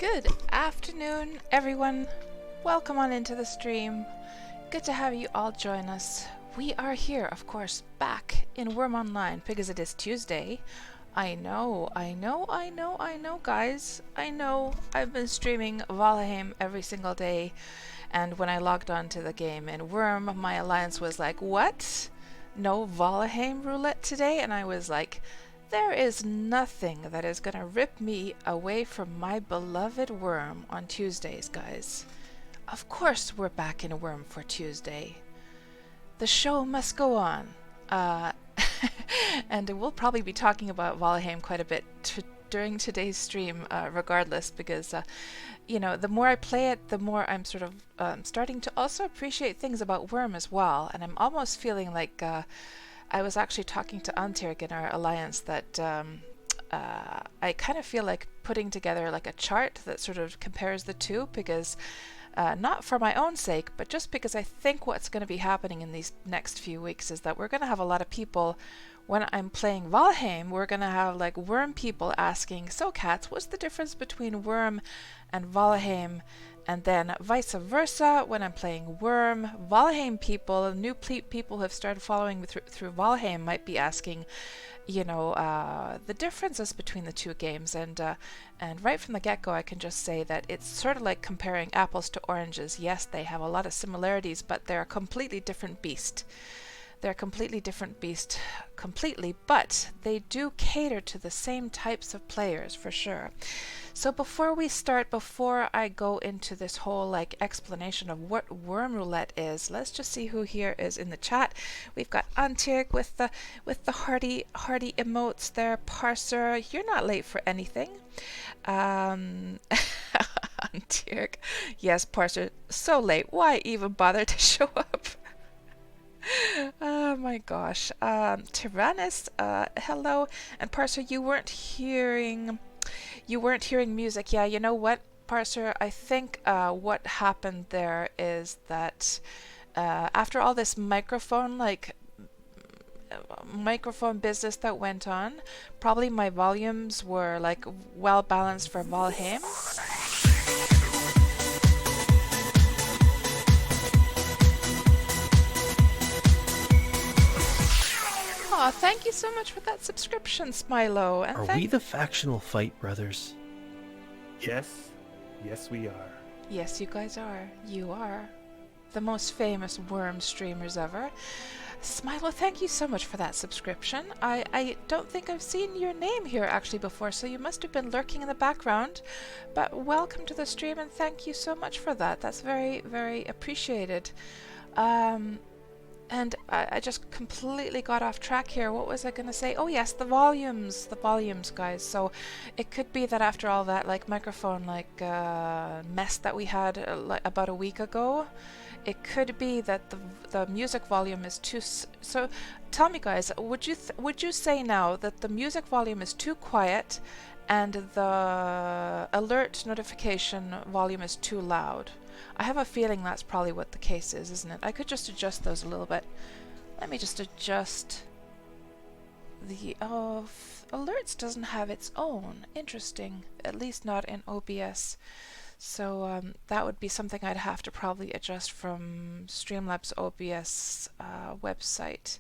Good afternoon, everyone. Welcome on into the stream. Good to have you all join us. We are here, of course, back in Wurm Online because it is Tuesday. I know, guys. I know I've been streaming Valheim every single day, and when I logged on to the game in Wurm, my alliance was like, what? No Valheim roulette today? And I was like, there is nothing that is going to rip me away from my beloved Wurm on Tuesdays, guys. Of course we're back in Wurm for Tuesday. The show must go on. And we'll probably be talking about Valheim quite a bit during today's stream, regardless, because, you know, the more I play it, the more I'm sort of starting to also appreciate things about Wurm as well. And I'm almost feeling like I was actually talking to Antierk in our alliance that I kind of feel like putting together like a chart that sort of compares the two, because not for my own sake, but just because I think what's going to be happening in these next few weeks is that we're going to have a lot of people, when I'm playing Valheim, we're going to have like Wurm people asking, so Kats, what's the difference between Wurm and Valheim? And then vice versa, when I'm playing Wurm, Valheim people, new people who have started following me through Valheim might be asking, you know, the differences between the two games. And right from the get-go, I can just say that it's sort of like comparing apples to oranges. Yes, they have a lot of similarities, but they're a completely different beast. They're a completely different beast, but they do cater to the same types of players for sure. So before we start, before I go into this whole like explanation of what Wurm Roulette is, let's just see who here is in the chat. We've got Antierk with the hearty emotes there. Parser, you're not late for anything. Antierk, yes, Parser, so late. Why even bother to show up? Oh my gosh. Tyrannus, hello. And Parser, you weren't hearing music. Yeah, you know what, Parser? I think what happened there is that after all this microphone business that went on, probably my volumes were like well balanced for Valheim. Aw, thank you so much for that subscription, Smilo. And are we the factional fight brothers? Yes. Yes, we are. Yes, you guys are. You are. The most famous Wurm streamers ever. Smilo, thank you so much for that subscription. I don't think I've seen your name here actually before, so you must have been lurking in the background. But welcome to the stream and thank you so much for that. That's very, very appreciated. And I just completely got off track here. What was I going to say? Oh yes, the volumes, guys. So it could be that after all that like microphone mess that we had about a week ago, it could be that the music volume is too. So tell me, guys, would you say now that the music volume is too quiet and the alert notification volume is too loud? I have a feeling that's probably what the case is, isn't it? I could just adjust those a little bit. Let me just adjust the... Oh, alerts doesn't have its own. Interesting. At least not in OBS. So that would be something I'd have to probably adjust from Streamlabs OBS website.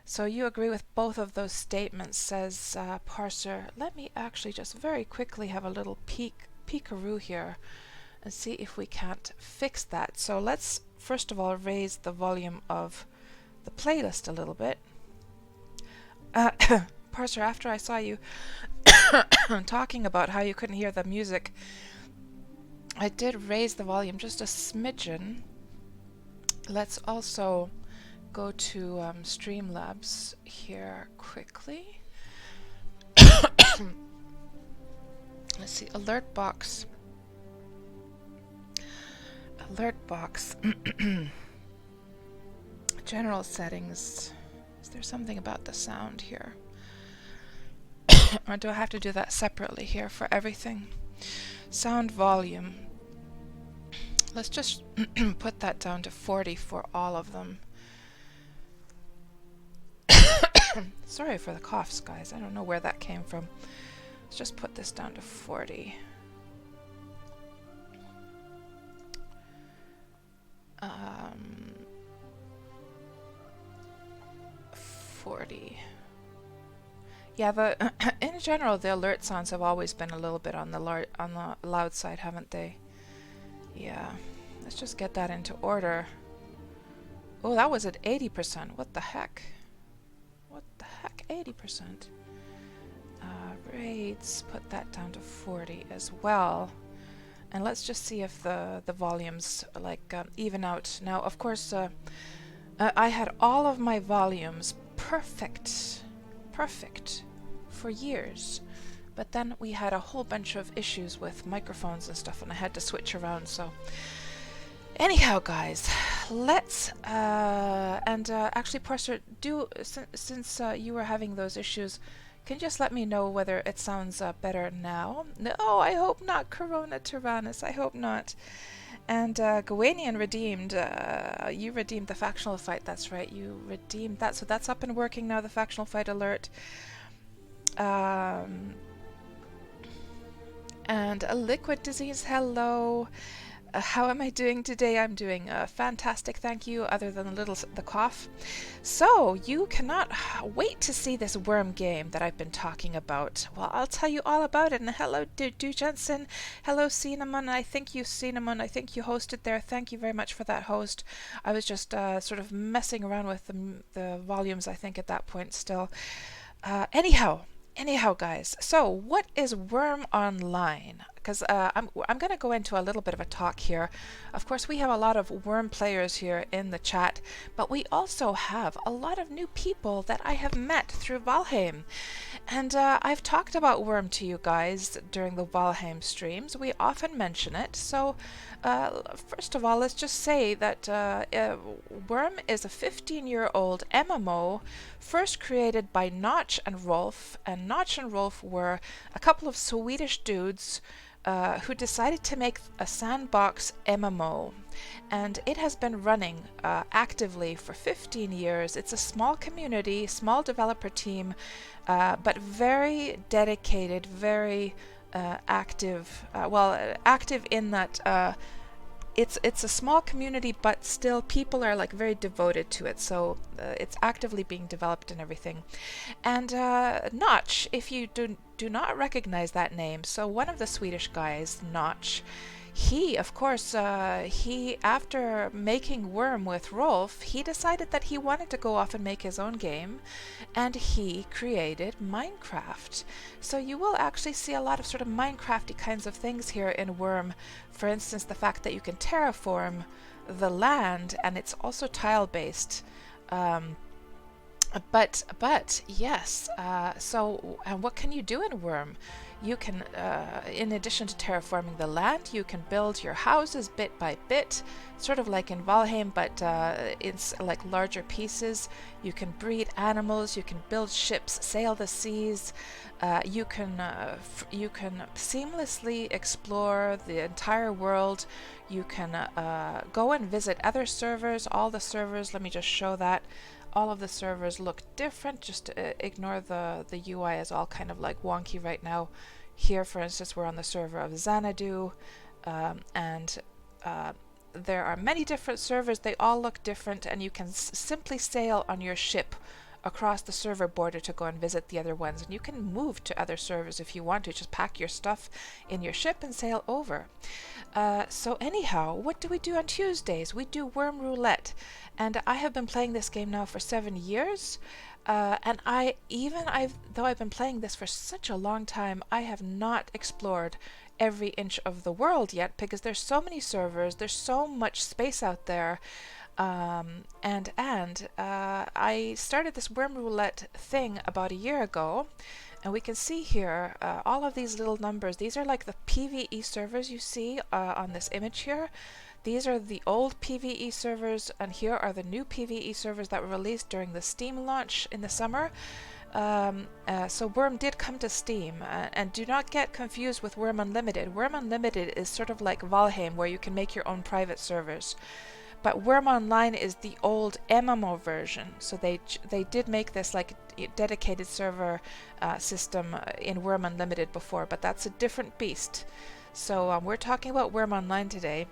So you agree with both of those statements, says Parser. Let me actually just very quickly have a little peekaroo here and see if we can't fix that. So let's first of all raise the volume of the playlist a little bit. Parser, after I saw you talking about how you couldn't hear the music, I did raise the volume just a smidgen. Let's also go to Streamlabs here quickly. Let's see, alert box. General settings. Is there something about the sound here? Or do I have to do that separately here for everything? Sound volume. Let's just put that down to 40 for all of them. Sorry for the coughs, guys. I don't know where that came from. Let's just put this down to 40. Yeah, the in general, the alert sounds have always been a little bit on the loud side, haven't they? Yeah. Let's just get that into order. Oh, that was at 80%. What the heck? What the heck? 80%. Raids, put that down to 40 as well. And let's just see if the volumes even out. Now, of course, I had all of my volumes perfect for years. But then we had a whole bunch of issues with microphones and stuff, and I had to switch around, so... Anyhow, guys, let's... actually, Parser, since you were having those issues, can you just let me know whether it sounds better now? No, I hope not, Corona Tyrannus, I hope not. And Gawanian redeemed, you redeemed the factional fight, that's right, you redeemed that, so that's up and working now, the factional fight alert. And a liquid disease, hello. How am I doing today? I'm doing fantastic, thank you, other than the cough. So, you cannot wait to see this worm game that I've been talking about. Well, I'll tell you all about it. And hello, Jensen. Hello, Cinnamon. I think you hosted there. Thank you very much for that host. I was just sort of messing around with the volumes, I think, at that point still. Anyhow, guys, so what is Wurm Online? Because I'm going to go into a little bit of a talk here. Of course, we have a lot of Wurm players here in the chat, but we also have a lot of new people that I have met through Valheim. And I've talked about Wurm to you guys during the Valheim streams. We often mention it. So first of all, let's just say that Wurm is a 15-year-old MMO first created by Notch and Rolf. And Notch and Rolf were a couple of Swedish dudes who decided to make a Sandbox MMO. And it has been running actively for 15 years. It's a small community, small developer team, but very dedicated, very active. Active in that it's a small community, but still people are like very devoted to it. So it's actively being developed and everything. And Notch, if you do not recognize that name, so one of the Swedish guys, Notch, he, of course, after making Wurm with Rolf, he decided that he wanted to go off and make his own game, and he created Minecraft. So you will actually see a lot of sort of Minecrafty kinds of things here in Wurm. For instance, the fact that you can terraform the land, and it's also tile-based. But yes, so and what can you do in Wurm? You can, in addition to terraforming the land, you can build your houses bit by bit, sort of like in Valheim, but it's like larger pieces. You can breed animals, you can build ships, sail the seas. You can seamlessly explore the entire world. You can go and visit other servers. All the servers, let me just show that. All of the servers look different. Just ignore the UI is all kind of like wonky right now. Here, for instance, we're on the server of Xanadu, and there are many different servers. They all look different, and you can simply sail on your ship across the server border to go and visit the other ones. And you can move to other servers if you want to. Just pack your stuff in your ship and sail over. So anyhow, what do we do on Tuesdays? We do Wurm Roulette. And I have been playing this game now for 7 years. And though I've been playing this for such a long time, I have not explored every inch of the world yet, because there's so many servers, there's so much space out there. I started this Wurm Roulette thing about a year ago, and we can see here all of these little numbers. These are like the PvE servers you see on this image here. These are the old PvE servers, and here are the new PvE servers that were released during the Steam launch in the summer. So Wurm did come to Steam, and do not get confused with Wurm Unlimited. Wurm Unlimited is sort of like Valheim, where you can make your own private servers. But Wurm Online is the old MMO version, so they did make this like dedicated server system in Wurm Unlimited before, but that's a different beast. So we're talking about Wurm Online today.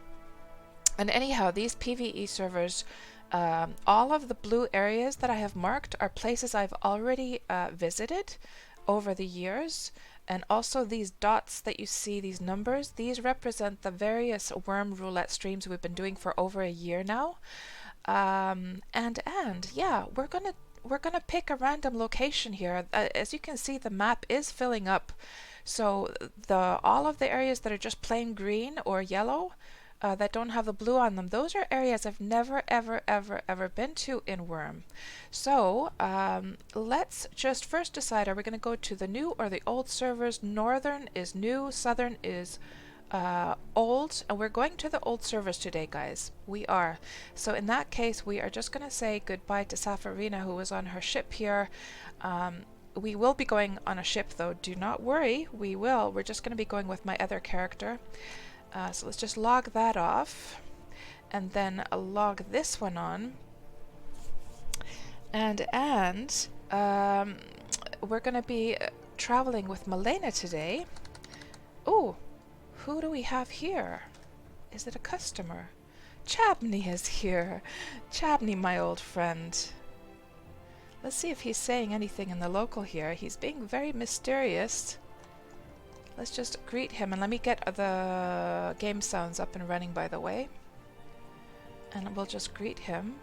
And anyhow, these PvE servers, all of the blue areas that I have marked are places I've already visited. over the years. And also these dots that you see, these numbers, these represent the various Wurm Roulette streams we've been doing for over a year now. And yeah, we're gonna pick a random location here. As you can see, the map is filling up. So all of the areas that are just plain green or yellow, that don't have the blue on them, those are areas I've never ever been to in Wurm. So let's just first decide, are we going to go to the new or the old servers? Northern is new, southern is old, and we're going to the old servers today, guys. We are. So in that case, we are just going to say goodbye to Safarina, who was on her ship here. We will be going on a ship, though. Do not worry, we will. We're just going to be going with my other character. So let's just log that off, and then log this one on. And we're going to be traveling with Malena today. Oh, who do we have here? Is it a customer? Chabney is here. Chabney, my old friend. Let's see if he's saying anything in the local here. He's being very mysterious. Let's just greet him, and let me get the game sounds up and running, by the way. And we'll just greet him.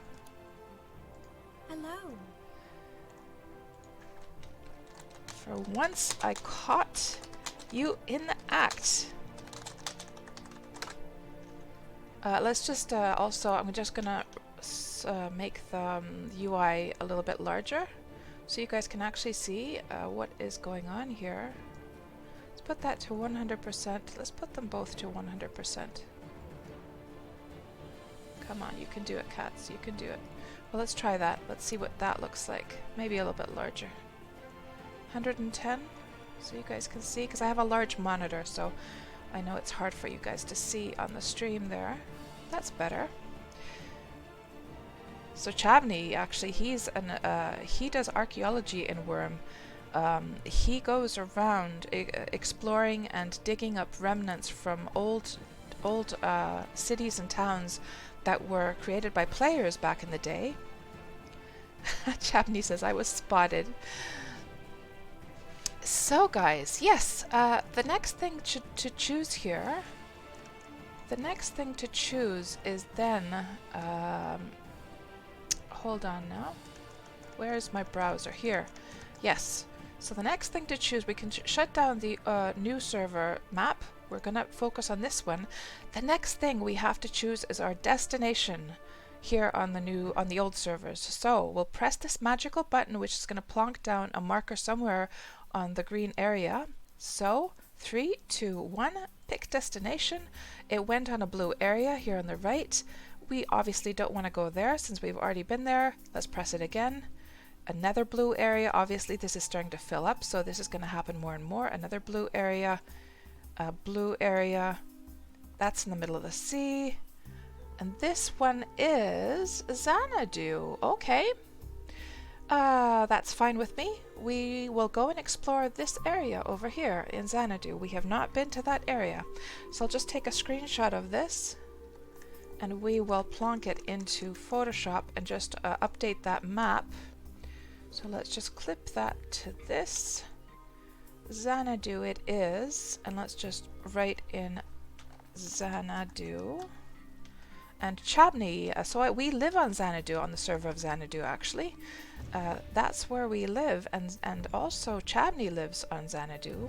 Hello. For once, I caught you in the act. Let's just also, I'm just gonna make the UI a little bit larger so you guys can actually see what is going on here. Let's put that to 100%. Let's put them both to 100%. Come on, you can do it, Cats. You can do it. Well, let's try that. Let's see what that looks like. Maybe a little bit larger. 110, so you guys can see, because I have a large monitor, so I know it's hard for you guys to see on the stream there. That's better. So Chabney, actually, he does archaeology in Wurm. He goes around exploring and digging up remnants from old cities and towns that were created by players back in the day. Chabney says, I was spotted. So guys, yes, the next thing to choose here, the next thing to choose is then, hold on now, where is my browser? Here, yes. So the next thing to choose, we can shut down the new server map. We're gonna focus on this one. The next thing we have to choose is our destination here on the old servers. So we'll press this magical button, which is gonna plonk down a marker somewhere on the green area. So 3, 2, 1, pick destination. It went on a blue area here on the right. We obviously don't want to go there since we've already been there. Let's press it again. Another blue area. Obviously this is starting to fill up, so this is going to happen more and more. Another blue area. A blue area. That's in the middle of the sea. And this one is Xanadu. Okay. That's fine with me. We will go and explore this area over here in Xanadu. We have not been to that area. So I'll just take a screenshot of this and we will plonk it into Photoshop and just update that map. So let's just clip that to this. Xanadu it is, and let's just write in Xanadu. And Chabney, so we live on Xanadu, on the server of Xanadu actually. That's where we live, and also Chabney lives on Xanadu.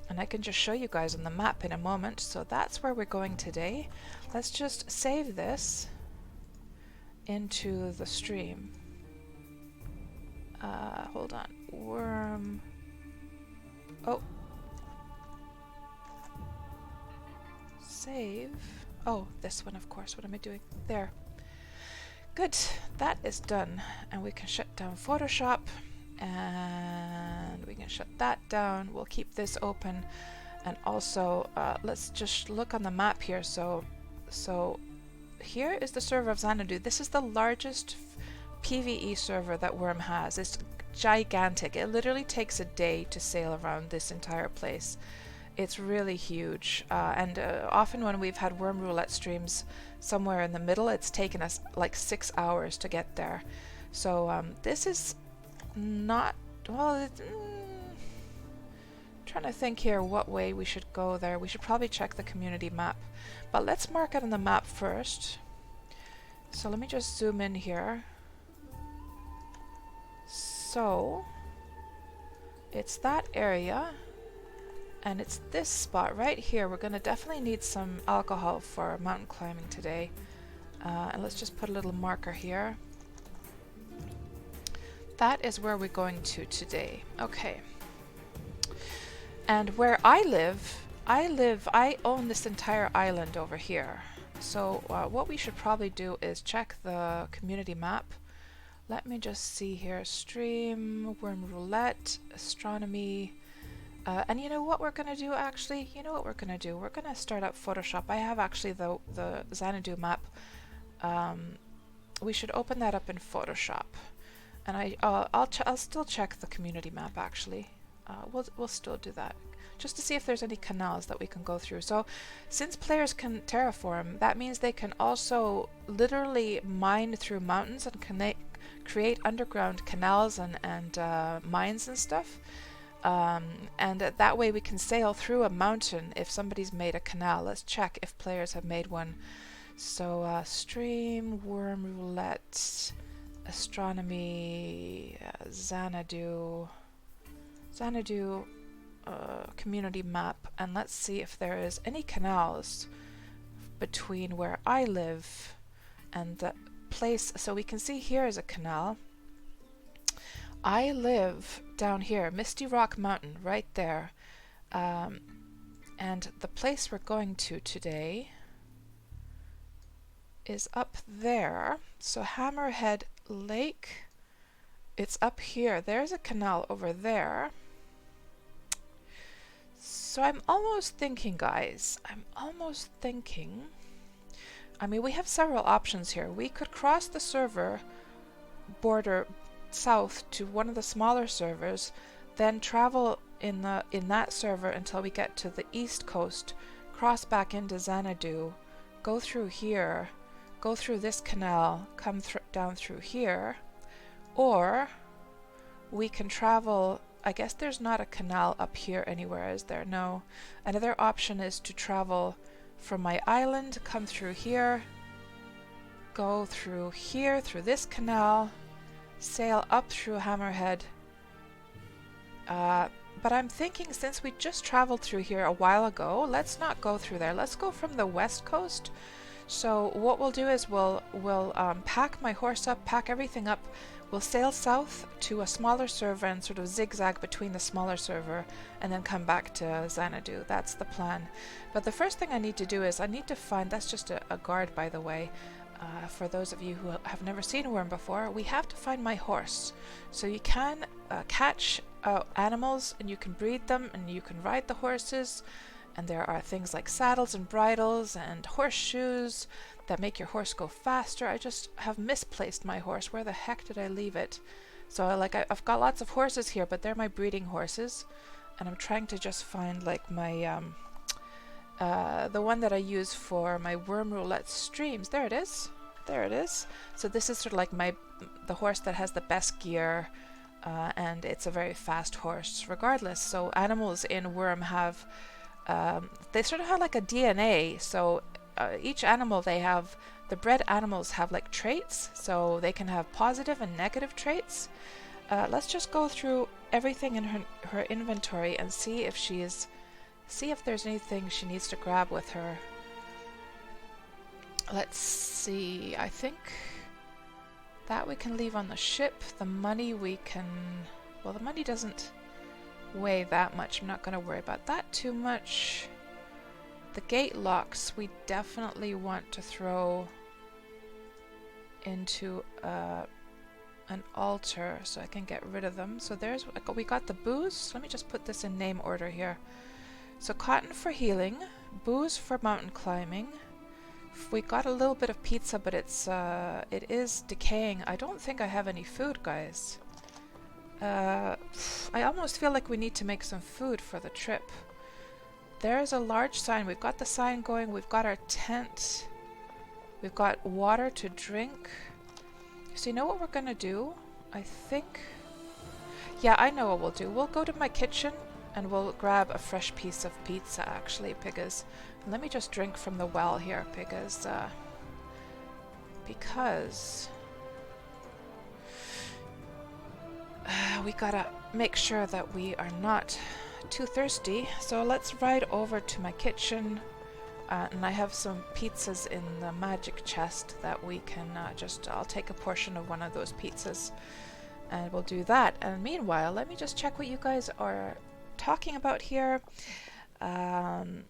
And I can just show you guys on the map in a moment. So that's where we're going today. Let's just save this into the stream. Hold on. Wurm. Oh. Save. Oh, this one, of course. What am I doing? There. Good. That is done. And we can shut down Photoshop. And we can shut that down. We'll keep this open. And also, let's just look on the map here. So here is the server of Xanadu. This is the largest PvE server that Wurm has. It's gigantic. It literally takes a day to sail around this entire place. It's really huge, and often when we've had Wurm Roulette streams somewhere in the middle, it's taken us like 6 hours to get there. So this is not, well, trying to think here what way we should go there. We should probably check the community map. But let's mark it on the map first. So let me just zoom in here. So it's that area. And it's this spot right here. We're going to definitely need some alcohol for mountain climbing today. And let's just put a little marker here. That is where we're going to today. Okay. And where I own this entire island over here. So what we should probably do is check the community map. Let me just see here. Stream, Wurm Roulette, astronomy. And you know what we're going to do actually? You know what we're going to do? We're going to start up Photoshop. I have actually the Xanadu map. We should open that up in Photoshop. And I'll still check the community map actually. We'll still do that. Just to see if there's any canals that we can go through. So since players can terraform, that means they can also literally mine through mountains and create underground canals and mines and stuff. And that way we can sail through a mountain if somebody's made a canal. Let's check if players have made one. So stream, Wurm Roulette, astronomy, Xanadu community map, and let's see if there is any canals between where I live and the place. So we can see here is a canal. I live down here, Misty Rock Mountain, right there. And the place we're going to today is up there. So Hammerhead Lake, it's up here. There's a canal over there. So I'm almost thinking, guys, I mean, we have several options here. We could cross the server border south to one of the smaller servers, then travel in that server until we get to the east coast, cross back into Xanadu, go through here, go through this canal, come down through here, or we can travel. I guess there's not a canal up here anywhere, is there? No. Another option is to travel from my island, come through here, go through here, through this canal, sail up through Hammerhead. But I'm thinking since we just traveled through here a while ago, let's not go through there. Let's go from the west coast. So what we'll do is we'll pack my horse up, pack everything up. We'll sail south to a smaller server and sort of zigzag between the smaller server and then come back to Xanadu. That's the plan. But the first thing I need to do is I need to find, that's just a guard by the way, for those of you who have never seen a worm before, we have to find my horse. So you can catch animals and you can breed them and you can ride the horses. And there are things like saddles and bridles and horseshoes that make your horse go faster. I just have misplaced my horse. Where the heck did I leave it? So I've got lots of horses here, but they're my breeding horses. And I'm trying to just find like my, the one that I use for my Wurm Roulette streams. There it is. There it is. So this is sort of like the horse that has the best gear. And it's a very fast horse regardless. So animals in Wurm have... they sort of have like a DNA, so each animal the bred animals have like traits, so they can have positive and negative traits. Let's just go through everything in her inventory and see if there's anything she needs to grab with her. Let's see, I think that we can leave on the ship. The money we can, well, the money doesn't weigh that much. I'm not going to worry about that too much. The gate locks we definitely want to throw into an altar so I can get rid of them. So we got the booze. Let me just put this in name order here. So cotton for healing, booze for mountain climbing. We got a little bit of pizza, but it is decaying. I don't think I have any food, guys. I almost feel like we need to make some food for the trip. There's a large sign. We've got the sign going. We've got our tent. We've got water to drink. So you know what we're gonna do? I think... Yeah, I know what we'll do. We'll go to my kitchen And we'll grab a fresh piece of pizza actually, because let me just drink from the well here, because we gotta make sure that we are not too thirsty. So let's ride over to my kitchen, and I have some pizzas in the magic chest that we can I'll take a portion of one of those pizzas and we'll do that. And meanwhile, let me just check what you guys are talking about here. And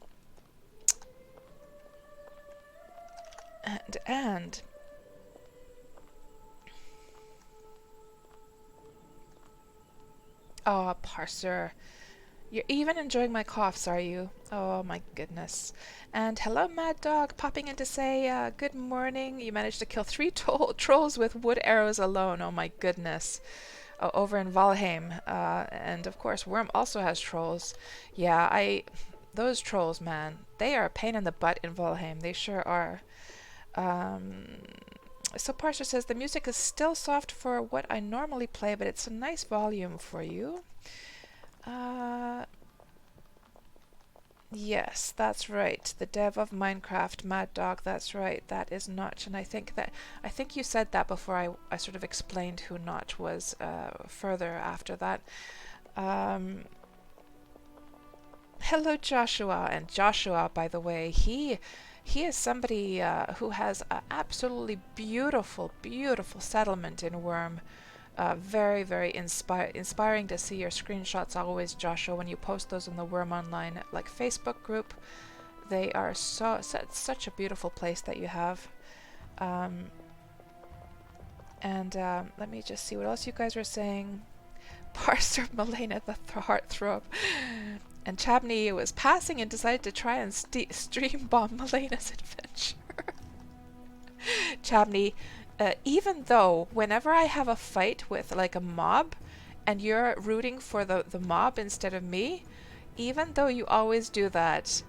oh, Parser, you're even enjoying my coughs, are you? Oh my goodness. And hello, Mad Dog, popping in to say good morning. You managed to kill 3 trolls with wood arrows alone. Oh my goodness. Oh, over in Valheim. And of course, Wurm also has trolls. Yeah, those trolls, man, they are a pain in the butt in Valheim. They sure are. So Parser says, the music is still soft for what I normally play, but it's a nice volume for you. Yes, that's right. The dev of Minecraft, Mad Dog, that's right. That is Notch. And I think you said that before I sort of explained who Notch was further after that. Hello, Joshua. And Joshua, by the way, he is somebody who has an absolutely beautiful, beautiful settlement in Wurm. Very, very inspiring to see your screenshots always, Joshua, when you post those in the Wurm Online Facebook group. They are such a beautiful place that you have. Let me just see what else you guys were saying. Parser Milena the Heartthrob. And Chabney was passing and decided to try and stream bomb Milena's adventure. Chabney, even though whenever I have a fight with like a mob and you're rooting for the mob instead of me, even though you always do that,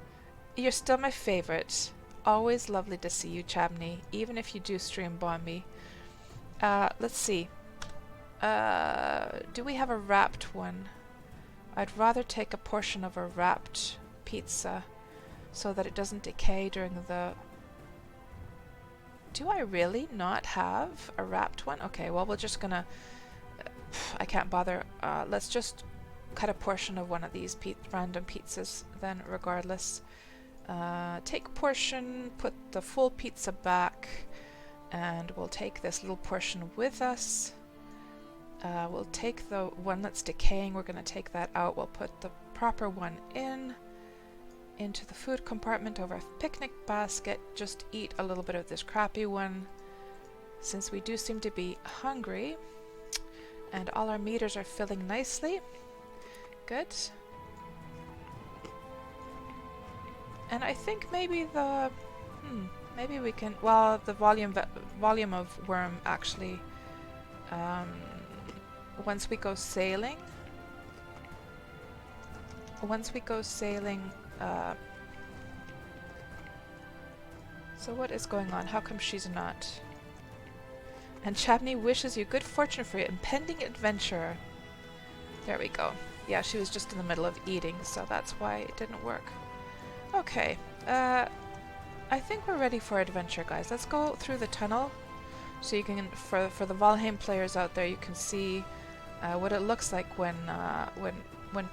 you're still my favorite. Always lovely to see you, Chabney, even if you do stream bomb me. Let's see. Do we have a wrapped one? I'd rather take a portion of a wrapped pizza so that it doesn't decay during the... Do I really not have a wrapped one? Okay, well, we're just gonna... I can't bother. Let's just cut a portion of one of these random pizzas then, regardless. Take a portion, put the full pizza back, and we'll take this little portion with us. We'll take the one that's decaying, we're going to take that out. We'll put the proper one into the food compartment of our picnic basket. Just eat a little bit of this crappy one, since we do seem to be hungry. And all our meters are filling nicely. Good. And I think maybe the... maybe we can... Well, the volume of Wurm actually... Once we go sailing... So what is going on? How come she's not? And Chabney wishes you good fortune for your impending adventure. There we go. Yeah, she was just in the middle of eating, so that's why it didn't work. Okay. I think we're ready for adventure, guys. Let's go through the tunnel. So you can, for the Valheim players out there, you can see what it looks like when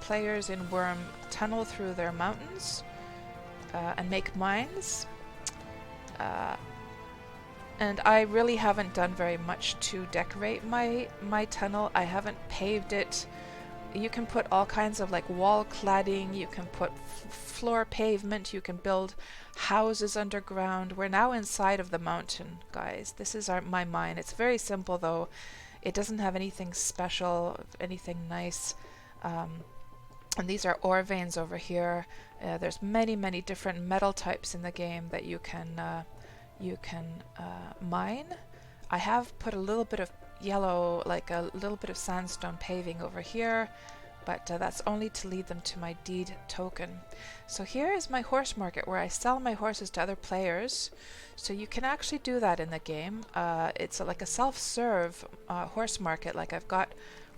players in Wurm tunnel through their mountains and make mines. And I really haven't done very much to decorate my tunnel. I haven't paved it. You can put all kinds of like wall cladding, you can put floor pavement, you can build houses underground. We're now inside of the mountain, guys. This is my mine. It's very simple though. It doesn't have anything special, anything nice. And these are ore veins over here. There's many different metal types in the game that you can mine. I have put a little bit of yellow, like a little bit of sandstone paving over here, but that's only to lead them to my deed token. So here is my horse market where I sell my horses to other players. So you can actually do that in the game. It's like a self-serve horse market. Like I've got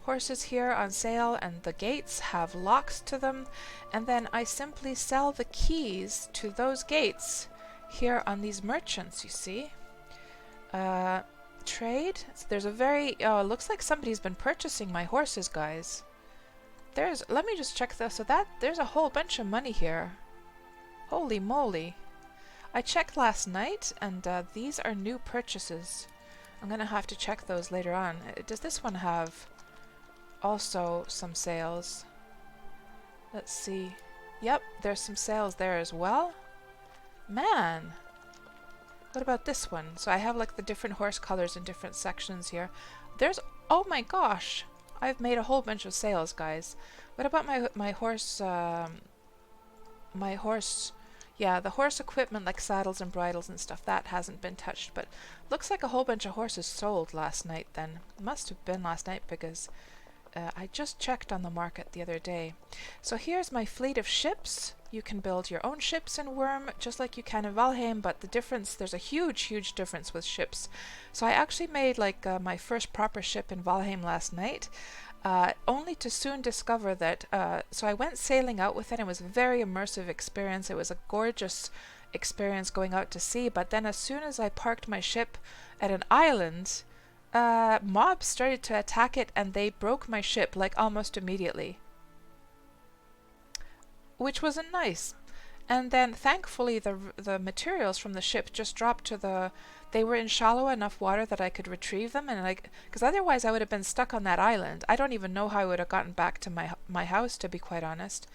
horses here on sale, and the gates have locks to them, and then I simply sell the keys to those gates here on these merchants, you see. Trade. There's a very... Oh, it looks like somebody's been purchasing my horses, guys. Let me just check this. So there's a whole bunch of money here. Holy moly. I checked last night, and these are new purchases. I'm gonna have to check those later on. Does this one have also some sales? Let's see. Yep, there's some sales there as well. Man! What about this one? So I have like the different horse colors in different sections here. Oh my gosh! I've made a whole bunch of sales, guys. What about my horse, yeah, the horse equipment like saddles and bridles and stuff, that hasn't been touched, but looks like a whole bunch of horses sold last night then. Must have been last night because I just checked on the market the other day. So here's my fleet of ships. You can build your own ships in Wurm just like you can in Valheim, but the difference, there's a huge difference with ships. So I actually made like my first proper ship in Valheim last night. Only to soon discover that, so I went sailing out with it. It was a very immersive experience. It was a gorgeous experience going out to sea, but then as soon as I parked my ship at an island, mobs started to attack it and they broke my ship like almost immediately. Which wasn't nice. And then thankfully the materials from the ship just dropped to they were in shallow enough water that I could retrieve them, and because otherwise I would have been stuck on that island. I don't even know how I would have gotten back to my house, to be quite honest.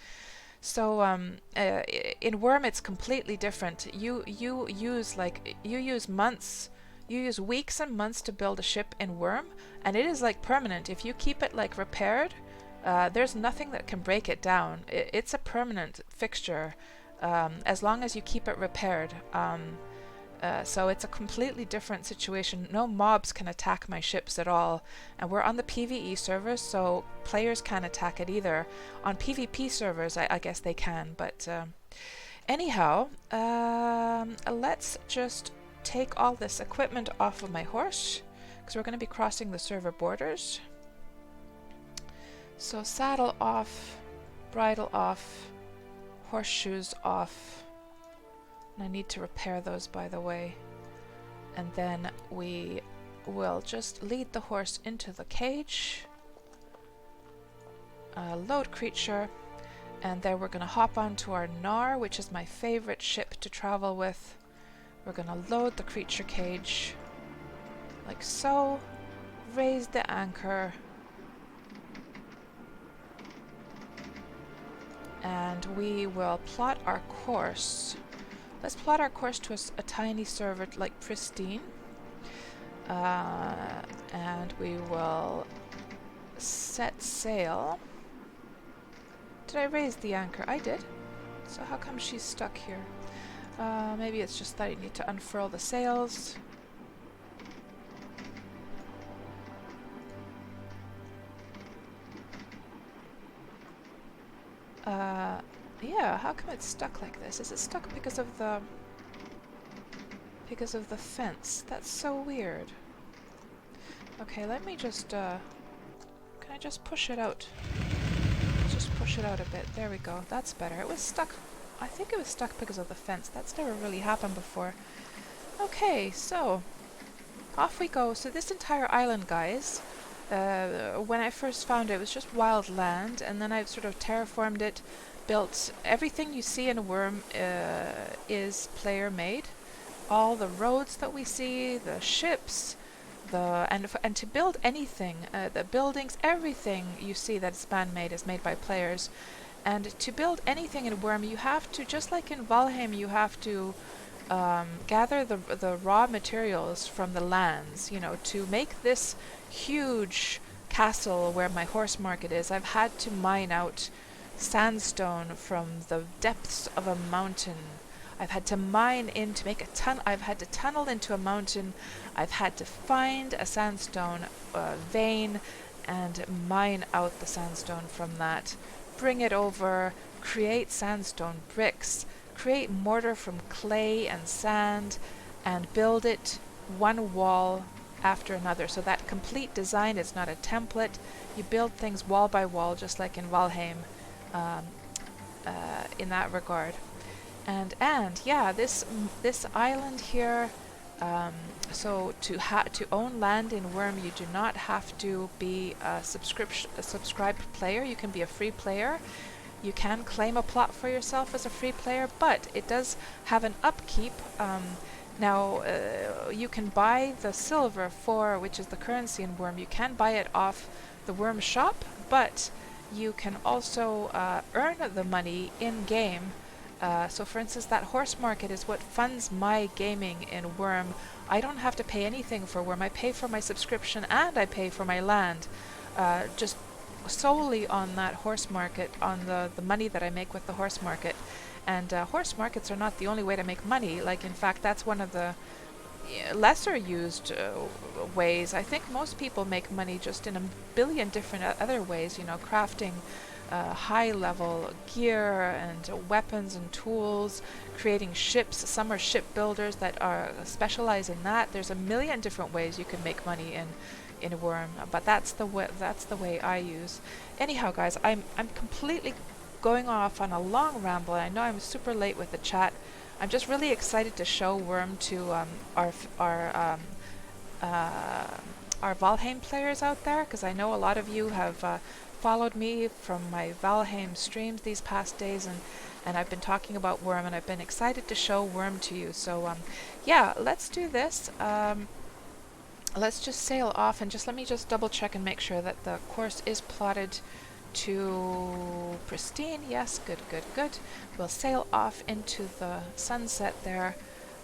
So in Wurm it's completely different. You use months, you use weeks and months to build a ship in Wurm, and it is like permanent. If you keep it like repaired, there's nothing that can break it down. It's a permanent fixture. As long as you keep it repaired. So it's a completely different situation. No mobs can attack my ships at all. And we're on the PvE servers, so players can't attack it either. On PvP servers, I guess they can. But anyhow, let's just take all this equipment off of my horse, because we're going to be crossing the server borders. So saddle off, bridle off, horseshoes off, and I need to repair those, by the way, and then we will just lead the horse into the cage, load creature, and then we're going to hop onto our Gnar, which is my favorite ship to travel with. We're going to load the creature cage like so, raise the anchor, and we will plot our course. Let's plot our course to a tiny server like Pristine. And we will set sail. Did I raise the anchor? I did. So how come she's stuck here? Maybe it's just that I need to unfurl the sails. Yeah, how come it's stuck like this? Is it stuck because of the fence? That's so weird. Okay, let me just can I just push it out? Just push it out a bit. There we go. That's better. It was stuck. I think it was stuck because of the fence. That's never really happened before. Okay, so off we go. So this entire island, guys, when I first found it was just wild land, and then I've sort of terraformed it, built everything you see in Wurm is player made. All the roads that we see, the ships, and to build anything, the buildings, everything you see that's man-made is made by players. And to build anything in Wurm, you have to, just like in Valheim, you have to gather the raw materials from the lands. You know, to make this huge castle where my horse market is, I've had to mine out sandstone from the depths of a mountain. I've had to mine in to make a I've had to tunnel into a mountain. I've had to find a sandstone vein and mine out the sandstone from that. Bring it over, create sandstone bricks, create mortar from clay and sand, and build it one wall after another. So that complete design. It's not a template. You build things wall by wall, just like in Valheim, um, in that regard. And yeah, this island here. So to own land in Wurm, you do not have to be a subscribed player. You can be a free player. You can claim a plot for yourself as a free player, but it does have an upkeep. Now, you can buy the silver which is the currency in Wurm. You can buy it off the Wurm shop, but you can also earn the money in game. So for instance, that horse market is what funds my gaming in Wurm. I don't have to pay anything for Wurm. I pay for my subscription and I pay for my land, just solely on that horse market, on the money that I make with the horse market. And horse markets are not the only way to make money. Like, in fact, that's one of the lesser used ways. I think most people make money just in a billion different other ways, you know, crafting high level gear and weapons and tools, creating ships. Some are shipbuilders that are specialize in that. There's a million different ways you can make money in Wurm, but that's the way I use. Anyhow, guys, I'm completely going off on a long ramble. I know I'm super late with the chat. I'm just really excited to show Wurm to our Valheim players out there, because I know a lot of you have followed me from my Valheim streams these past days, and I've been talking about Wurm, and I've been excited to show Wurm to you. So yeah, let's do this. Let's just sail off, and let me double check and make sure that the course is plotted to pristine. Yes, good. We'll sail off into the sunset there,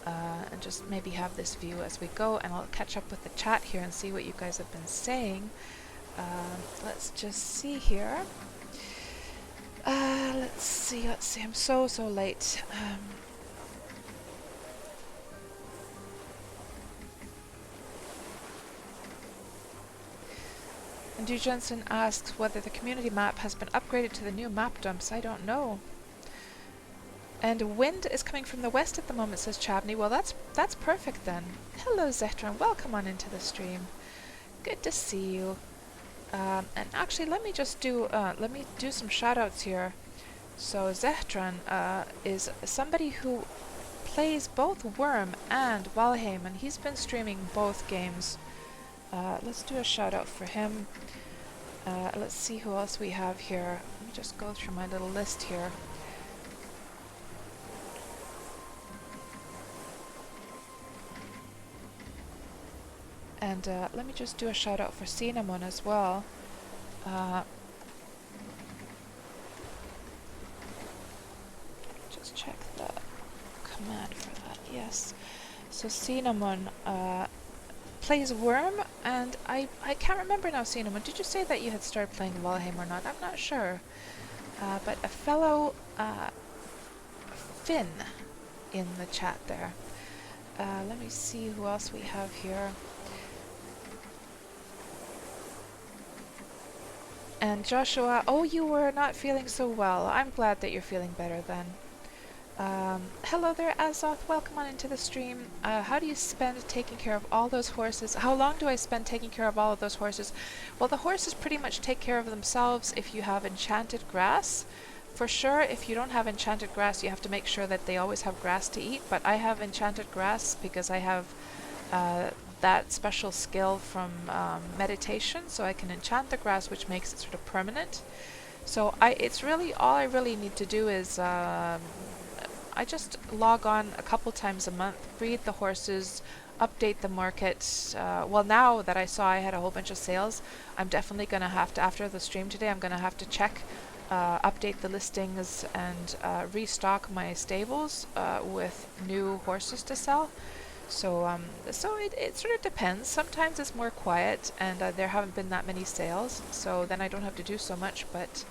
and just maybe have this view as we go, and I'll catch up with the chat here and see what you guys have been saying. Let's just see here. Let's see. I'm so late. And Du Jensen asks whether the community map has been upgraded to the new map dumps. I don't know. And wind is coming from the west at the moment, says Chabney. Well, that's perfect then. Hello, Zetron. Welcome on into the stream. Good to see you. And actually, let me do some shout-outs here. So Zetron is somebody who plays both Wurm and Valheim, and he's been streaming both games. Let's do a shout-out for him. Let's see who else we have here. Let me just go through my little list here. And let me just do a shout out for Cinnamon as well. Just check the command for that. Yes. So Cinnamon plays Wurm, and I can't remember now, Cinnamon. Did you say that you had started playing Valheim or not? I'm not sure. But a fellow Finn in the chat there. Let me see who else we have here. And Joshua, oh, you were not feeling so well. I'm glad that you're feeling better then. Hello there, Azoth. Welcome on into the stream. How do you spend taking care of all those horses? How long do I spend taking care of all of those horses? Well, the horses pretty much take care of themselves if you have enchanted grass. For sure, if you don't have enchanted grass, you have to make sure that they always have grass to eat. But I have enchanted grass because I have that special skill from meditation, so I can enchant the grass, which makes it sort of permanent. So it's really all I really need to do is I just log on a couple times a month, breed the horses, update the market. Well, now that I saw I had a whole bunch of sales, I'm definitely going to have to, after the stream today, I'm going to have to check, update the listings, and restock my stables with new horses to sell. So it sort of depends. Sometimes it's more quiet, and there haven't been that many sales, so then I don't have to do so much. But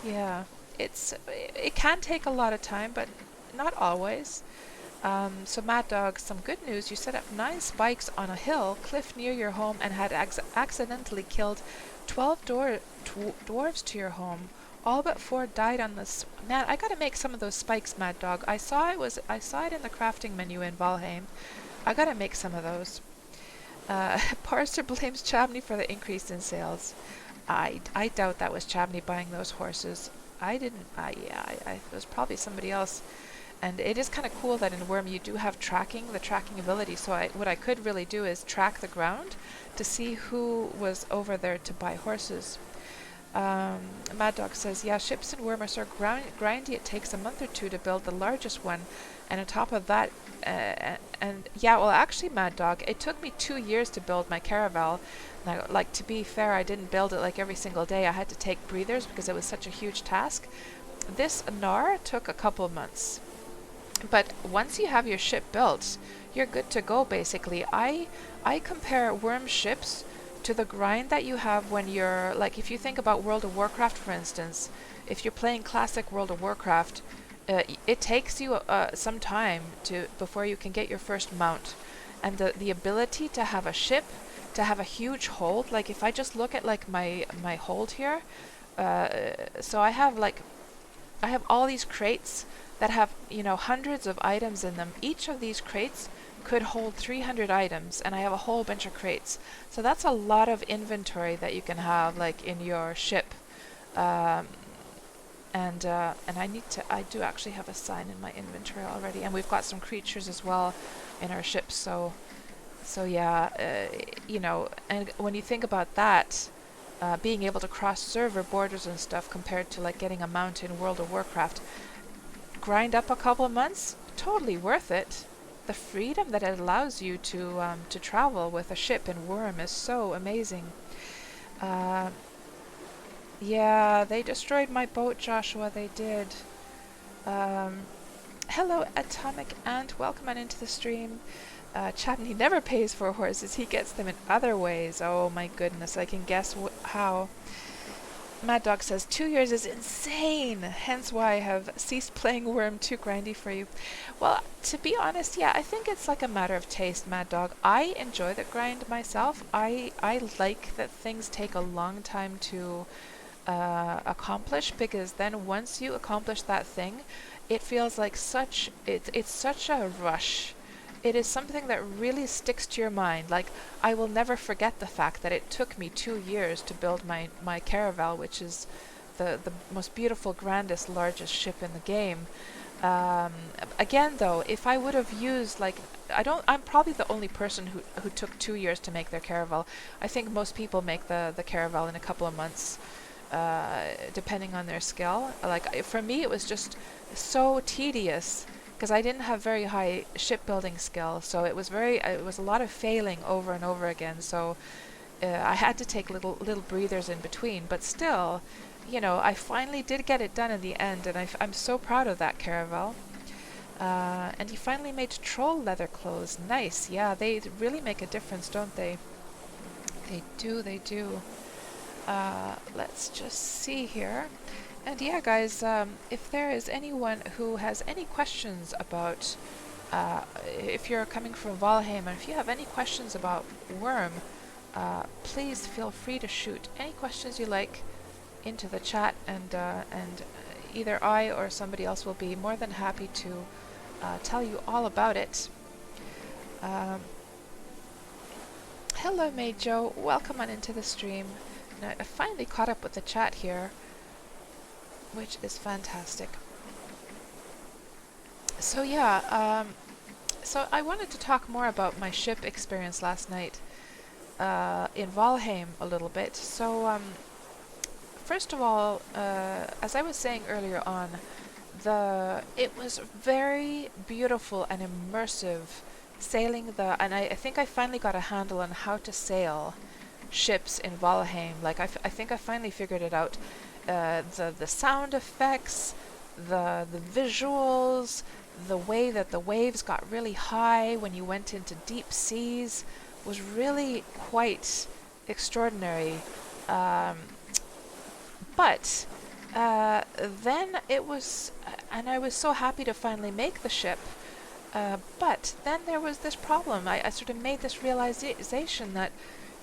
yeah, it can take a lot of time, but not always. So Mad Dog, some good news. You set up 9 spikes on a cliff near your home, and had accidentally killed 12 dwarves to your home. All but 4 died on this. Man, I gotta make some of those spikes, Mad Dog. I saw it in the crafting menu in Valheim. I gotta make some of those. Parser blames Chabney for the increase in sales. I doubt that was Chabney buying those horses. I didn't. It was probably somebody else. And it is kind of cool that in Wurm you do have tracking, the tracking ability. So what I could really do is track the ground to see who was over there to buy horses. Mad Dog says, yeah, ships in Wurm are so grindy it takes a month or two to build the largest one. And on top of that, well actually Mad Dog, it took me 2 years to build my caravel. Now, like, to be fair, I didn't build it like every single day. I had to take breathers because it was such a huge task. This Nar took a couple of months. But once you have your ship built, you're good to go, basically. I compare Wurm ships to the grind that you have when you're, like, if you think about World of Warcraft, for instance, if you're playing classic World of Warcraft, it takes you some time before you can get your first mount. And the ability to have a ship, to have a huge hold, like if I just look at like my hold here, so I have all these crates that have, you know, hundreds of items in them. Each of these crates could hold 300 items, and I have a whole bunch of crates. So that's a lot of inventory that you can have, like, in your ship. And I do actually have a sign in my inventory already, and we've got some creatures as well in our ship. So yeah, you know, and when you think about that, being able to cross server borders and stuff compared to like getting a mount in World of Warcraft, grind up a couple of months, totally worth it. The freedom that it allows you to travel with a ship in Wurm is so amazing. Yeah, they destroyed my boat, Joshua, they did. Hello, Atomic Ant, welcome on into the stream. Chatney never pays for horses, he gets them in other ways. Oh my goodness, I can guess how. Mad Dog says, 2 years is insane, hence why I have ceased playing Wurm, too grindy for you. Well, to be honest, yeah, I think it's like a matter of taste, Mad Dog. I enjoy the grind myself. I like that things take a long time to accomplish, because then once you accomplish that thing, it feels like it's such a rush. It is something that really sticks to your mind. Like, I will never forget the fact that it took me 2 years to build my caravel, which is the most beautiful, grandest, largest ship in the game. Again, though, if I would have used, like, I'm probably the only person who took 2 years to make their caravel. I think most people make the caravel in a couple of months, depending on their skill. Like, for me, it was just so tedious, because I didn't have very high shipbuilding skill, so it was a lot of failing over and over again. So I had to take little breathers in between, but still, you know, I finally did get it done in the end, and I'm so proud of that caravel. And he finally made troll leather clothes. Nice, yeah, they really make a difference, don't they? They do. Let's just see here. And yeah, guys, if there is anyone who has any questions about, if you're coming from Valheim, and if you have any questions about Wurm, please feel free to shoot any questions you like into the chat, and either I or somebody else will be more than happy to tell you all about it. Hello, Maid Joe. Welcome on into the stream. Now, I finally caught up with the chat here, which is fantastic. So yeah, so I wanted to talk more about my ship experience last night in Valheim a little bit. So first of all, as I was saying earlier on, it was very beautiful and immersive sailing and I think I finally got a handle on how to sail ships in Valheim. Like, I think I finally figured it out. The sound effects, the visuals, the way that the waves got really high when you went into deep seas was really quite extraordinary. But then it was, and I was so happy to finally make the ship. But then there was this problem. I sort of made this realization that,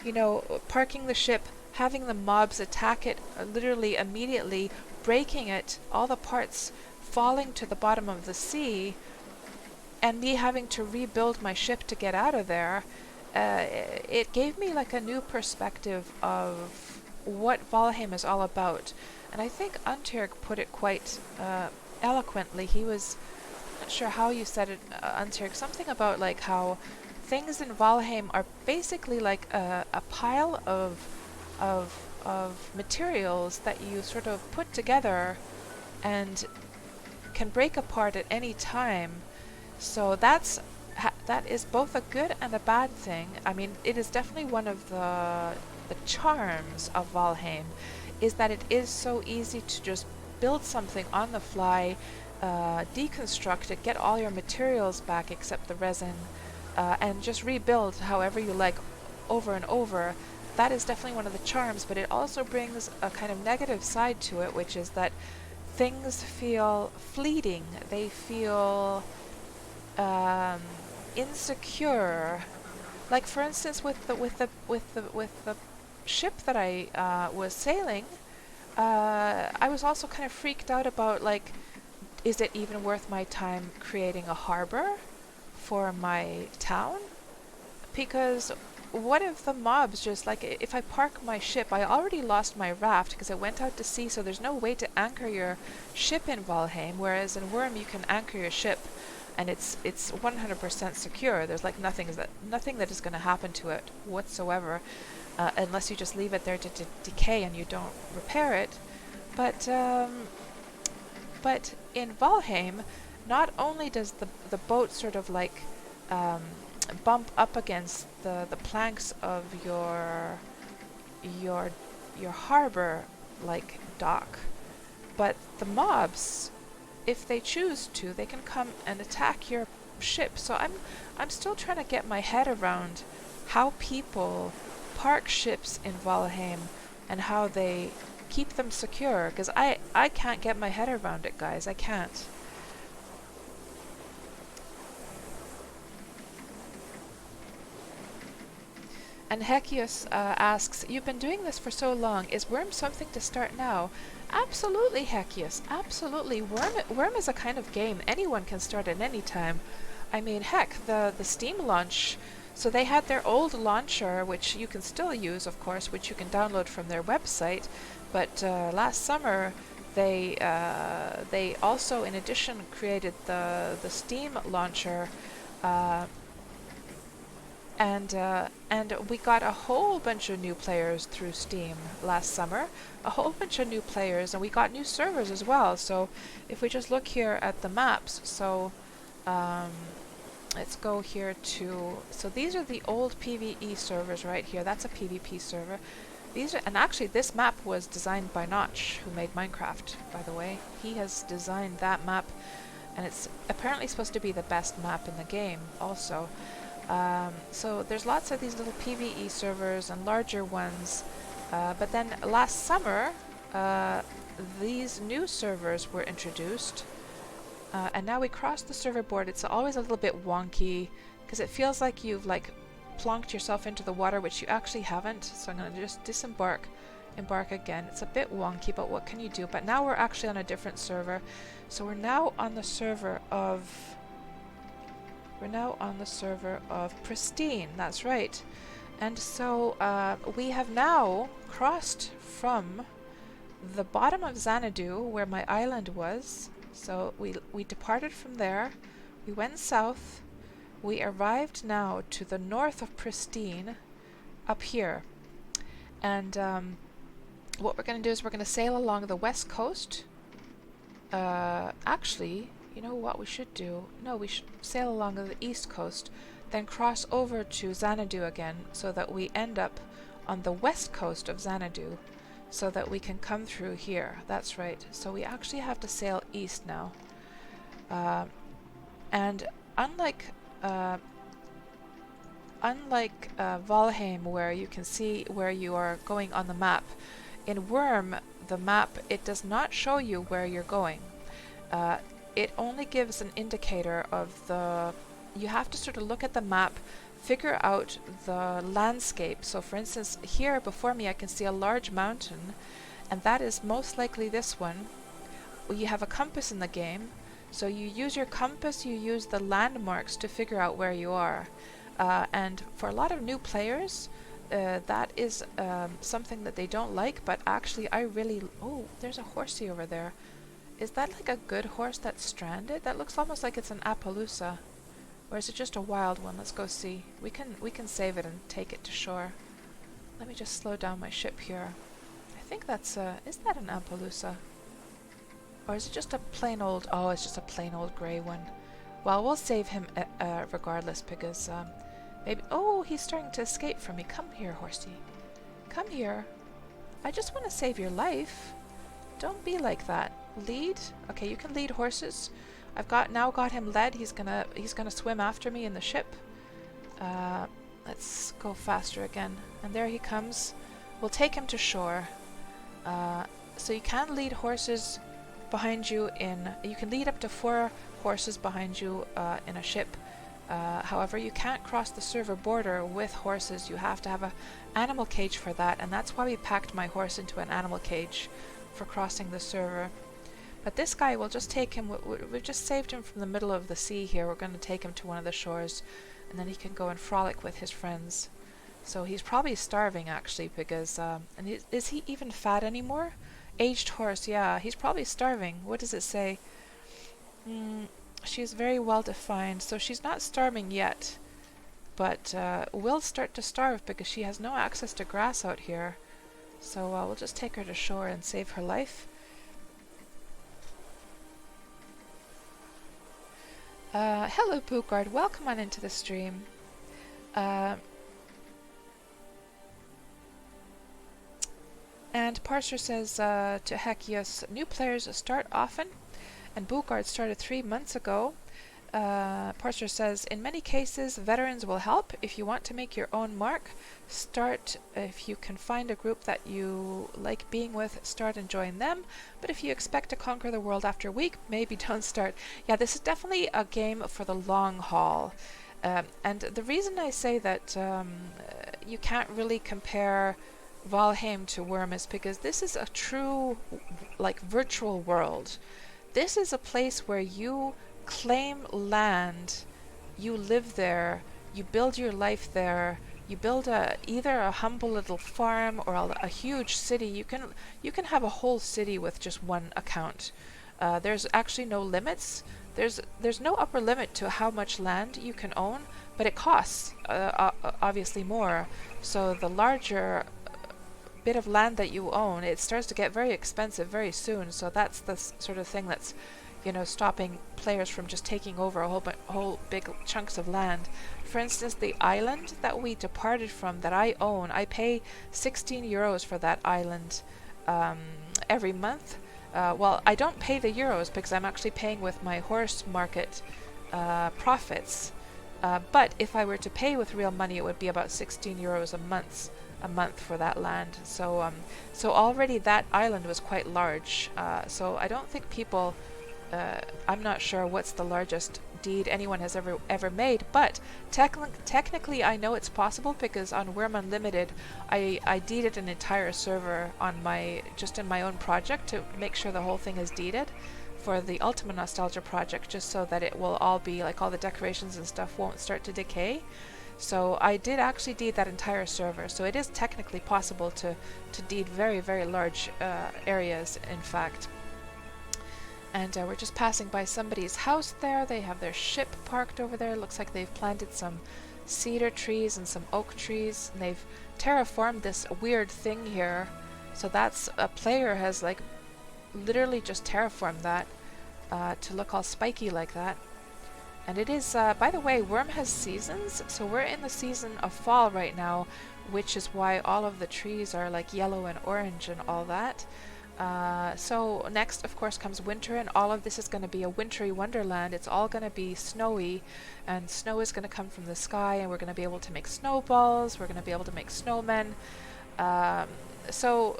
you know, parking the ship, having the mobs attack it literally immediately, breaking it, all the parts falling to the bottom of the sea, and me having to rebuild my ship to get out of there, it gave me like a new perspective of what Valheim is all about. And I think Unterg put it quite eloquently. He was not sure how you said it, Unterg, something about like how things in Valheim are basically like a pile of materials that you sort of put together and can break apart at any time. So that is both a good and a bad thing. I mean, it is definitely one of the charms of Valheim, is that it is so easy to just build something on the fly, deconstruct it, get all your materials back except the resin, and just rebuild however you like over and over. That is definitely one of the charms, but it also brings a kind of negative side to it, which is that things feel fleeting. They feel insecure. Like for instance, with the ship that I was sailing, I was also kind of freaked out about like, is it even worth my time creating a harbor for my town? Because what if the mobs just like, if I park my ship, I already lost my raft because it went out to sea, so there's no way to anchor your ship in Valheim, whereas in Wurm you can anchor your ship and it's 100% secure. There's like nothing that is going to happen to it whatsoever, unless you just leave it there to decay and you don't repair it. But in Valheim, not only does the boat sort of like bump up against the planks of your harbor like dock, but the mobs, if they choose to, they can come and attack your ship. So I'm still trying to get my head around how people park ships in Valheim and how they keep them secure, because I can't get my head around it, guys. I can't. And Hekius asks, you've been doing this for so long. Is Wurm something to start now? Absolutely, Hekius. Absolutely. Wurm is a kind of game anyone can start at any time. I mean, heck, the Steam launch, so they had their old launcher, which you can still use, of course, which you can download from their website. But last summer, they also, in addition, created the Steam launcher, and we got a whole bunch of new players through Steam last summer. A whole bunch of new players, and we got new servers as well. So if we just look here at the maps, so let's go here to, so these are the old PvE servers right here. That's a PvP server. These are, and actually this map was designed by Notch, who made Minecraft, by the way. He has designed that map, and it's apparently supposed to be the best map in the game also. So there's lots of these little PvE servers and larger ones, but then last summer these new servers were introduced, and now we cross the server board. It's always a little bit wonky because it feels like you've like plonked yourself into the water, which you actually haven't. So I'm going to just embark again. It's a bit wonky, but what can you do? But now we're actually on a different server. So we're now on the server of Pristine. That's right. And so we have now crossed from the bottom of Xanadu, where my island was. So we departed from there. We went south. We arrived now to the north of Pristine, up here. And what we're going to do is we're going to sail along the west coast. Actually, you know what we should do? No, we should sail along the east coast, then cross over to Xanadu again, so that we end up on the west coast of Xanadu, so that we can come through here. That's right. So we actually have to sail east now. And unlike Valheim, where you can see where you are going on the map, in Wurm, the map, it does not show you where you're going. It only gives an indicator of the... You have to sort of look at the map, figure out the landscape. So for instance, here before me I can see a large mountain, and that is most likely this one. You have a compass in the game, so you use your compass, you use the landmarks to figure out where you are. And for a lot of new players, that is something that they don't like, but actually I really... Oh, there's a horsey over there. Is that like a good horse that's stranded? That looks almost like it's an Appaloosa. Or is it just a wild one? Let's go see. We can save it and take it to shore. Let me just slow down my ship here. I think that's is that an Appaloosa? Or is it just a plain old... Oh, it's just a plain old grey one. Well, we'll save him regardless, because maybe... Oh, he's starting to escape from me. Come here, horsey. Come here. I just want to save your life. Don't be like that. Lead? Okay, you can lead horses. I've now got him led. He's gonna swim after me in the ship. Let's go faster again. And there he comes. We'll take him to shore. So you can lead horses behind you in... You can lead up to 4 horses behind you in a ship. However, you can't cross the server border with horses. You have to have an animal cage for that, and that's why we packed my horse into an animal cage for crossing the server. But this guy, we'll just take him... We've just saved him from the middle of the sea here. We're going to take him to one of the shores, and then he can go and frolic with his friends. So he's probably starving, actually, because... and is he even fat anymore? Aged horse, yeah. He's probably starving. What does it say? She's very well defined, so she's not starving yet. But will start to starve because she has no access to grass out here. So we'll just take her to shore and save her life. Hello, Bookard. Welcome on into the stream. And Parser says to Hekius, new players start often, and Bookard started 3 months ago. Parser says, in many cases, veterans will help. If you want to make your own mark, start. If you can find a group that you like being with, start and join them. But if you expect to conquer the world after a week, maybe don't start. Yeah, this is definitely a game for the long haul. And the reason I say that you can't really compare Valheim to Wurm is because this is a true, like, virtual world. This is a place where you claim land, you live there, you build your life there, you build either a humble little farm or a huge city. You can have a whole city with just one account. There's actually no limits. There's no upper limit to how much land you can own, but it costs obviously more. So the larger bit of land that you own, it starts to get very expensive very soon. So that's the sort of thing that's, you know, stopping players from just taking over a whole big chunks of land. For instance, the island that we departed from that I own, I pay 16 euros for that island every month. Well, I don't pay the euros because I'm actually paying with my horse market profits. But if I were to pay with real money, it would be about 16 euros a month for that land. So so already that island was quite large. So I don't think people... I'm not sure what's the largest deed anyone has ever made, but technically I know it's possible because on Wurm Unlimited I deeded an entire server on just in my own project to make sure the whole thing is deeded for the Ultima Nostalgia project, just so that it will all be like all the decorations and stuff won't start to decay. So I did actually deed that entire server, so it is technically possible to deed very, very large areas, in fact. And we're just passing by somebody's house there. They have their ship parked over there. Looks like they've planted some cedar trees and some oak trees. And they've terraformed this weird thing here. So that's... a player has, like, literally just terraformed that to look all spiky like that. And it is... by the way, Wurm has seasons. So we're in the season of fall right now, which is why all of the trees are, like, yellow and orange and all that. So next, of course, comes winter, and all of this is going to be a wintry wonderland. It's all going to be snowy, and snow is going to come from the sky, and we're going to be able to make snowballs. We're going to be able to make snowmen. So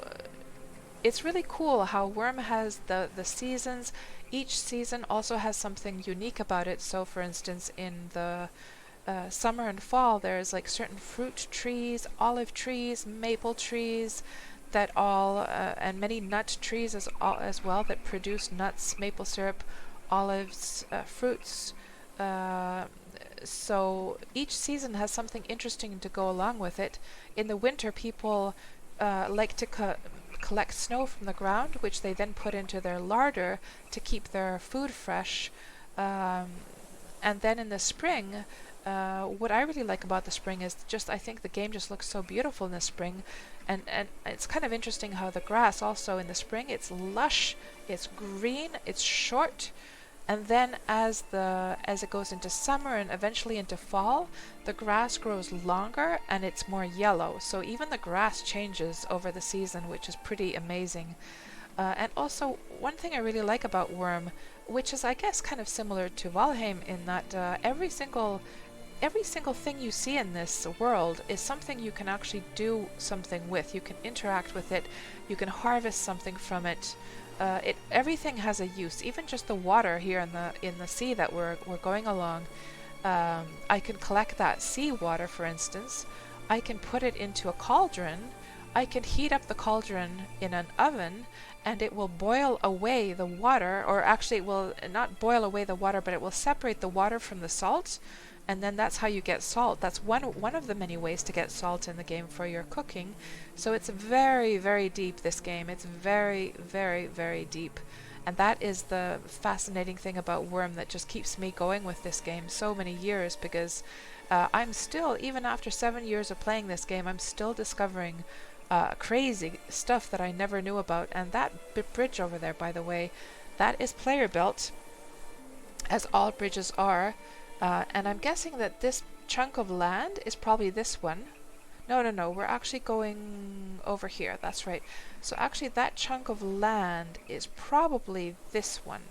it's really cool how Wurm has the seasons. Each season also has something unique about it. So, for instance, in the summer and fall, there's like certain fruit trees, olive trees, maple trees, that all and many nut trees as well that produce nuts, maple syrup, olives, fruits. So each season has something interesting to go along with it. In the winter, people like to collect snow from the ground, which they then put into their larder to keep their food fresh. And then in the spring, what I really like about the spring is just I think the game just looks so beautiful in the spring. And it's kind of interesting how the grass also in the spring, it's lush, it's green, it's short. And then as it goes into summer and eventually into fall, the grass grows longer and it's more yellow. So even the grass changes over the season, which is pretty amazing. And also, one thing I really like about Wurm, which is I guess kind of similar to Valheim in that every single thing you see in this world is something you can actually do something with. You can interact with it. You can harvest something from it. Everything has a use. Even just the water here in the sea that we're going along. I can collect that sea water, for instance. I can put it into a cauldron. I can heat up the cauldron in an oven, and it will boil away the water, or actually it will not boil away the water, but it will separate the water from the salt. And then that's how you get salt. That's one of the many ways to get salt in the game for your cooking. So it's very, very deep, this game. It's very, very, very deep. And that is the fascinating thing about Wurm that just keeps me going with this game so many years, because I'm still, even after 7 years of playing this game, I'm still discovering crazy stuff that I never knew about. And that bridge over there, by the way, that is player built, as all bridges are. And I'm guessing that this chunk of land is probably this one. No, we're actually going over here. That's right. So actually that chunk of land is probably this one.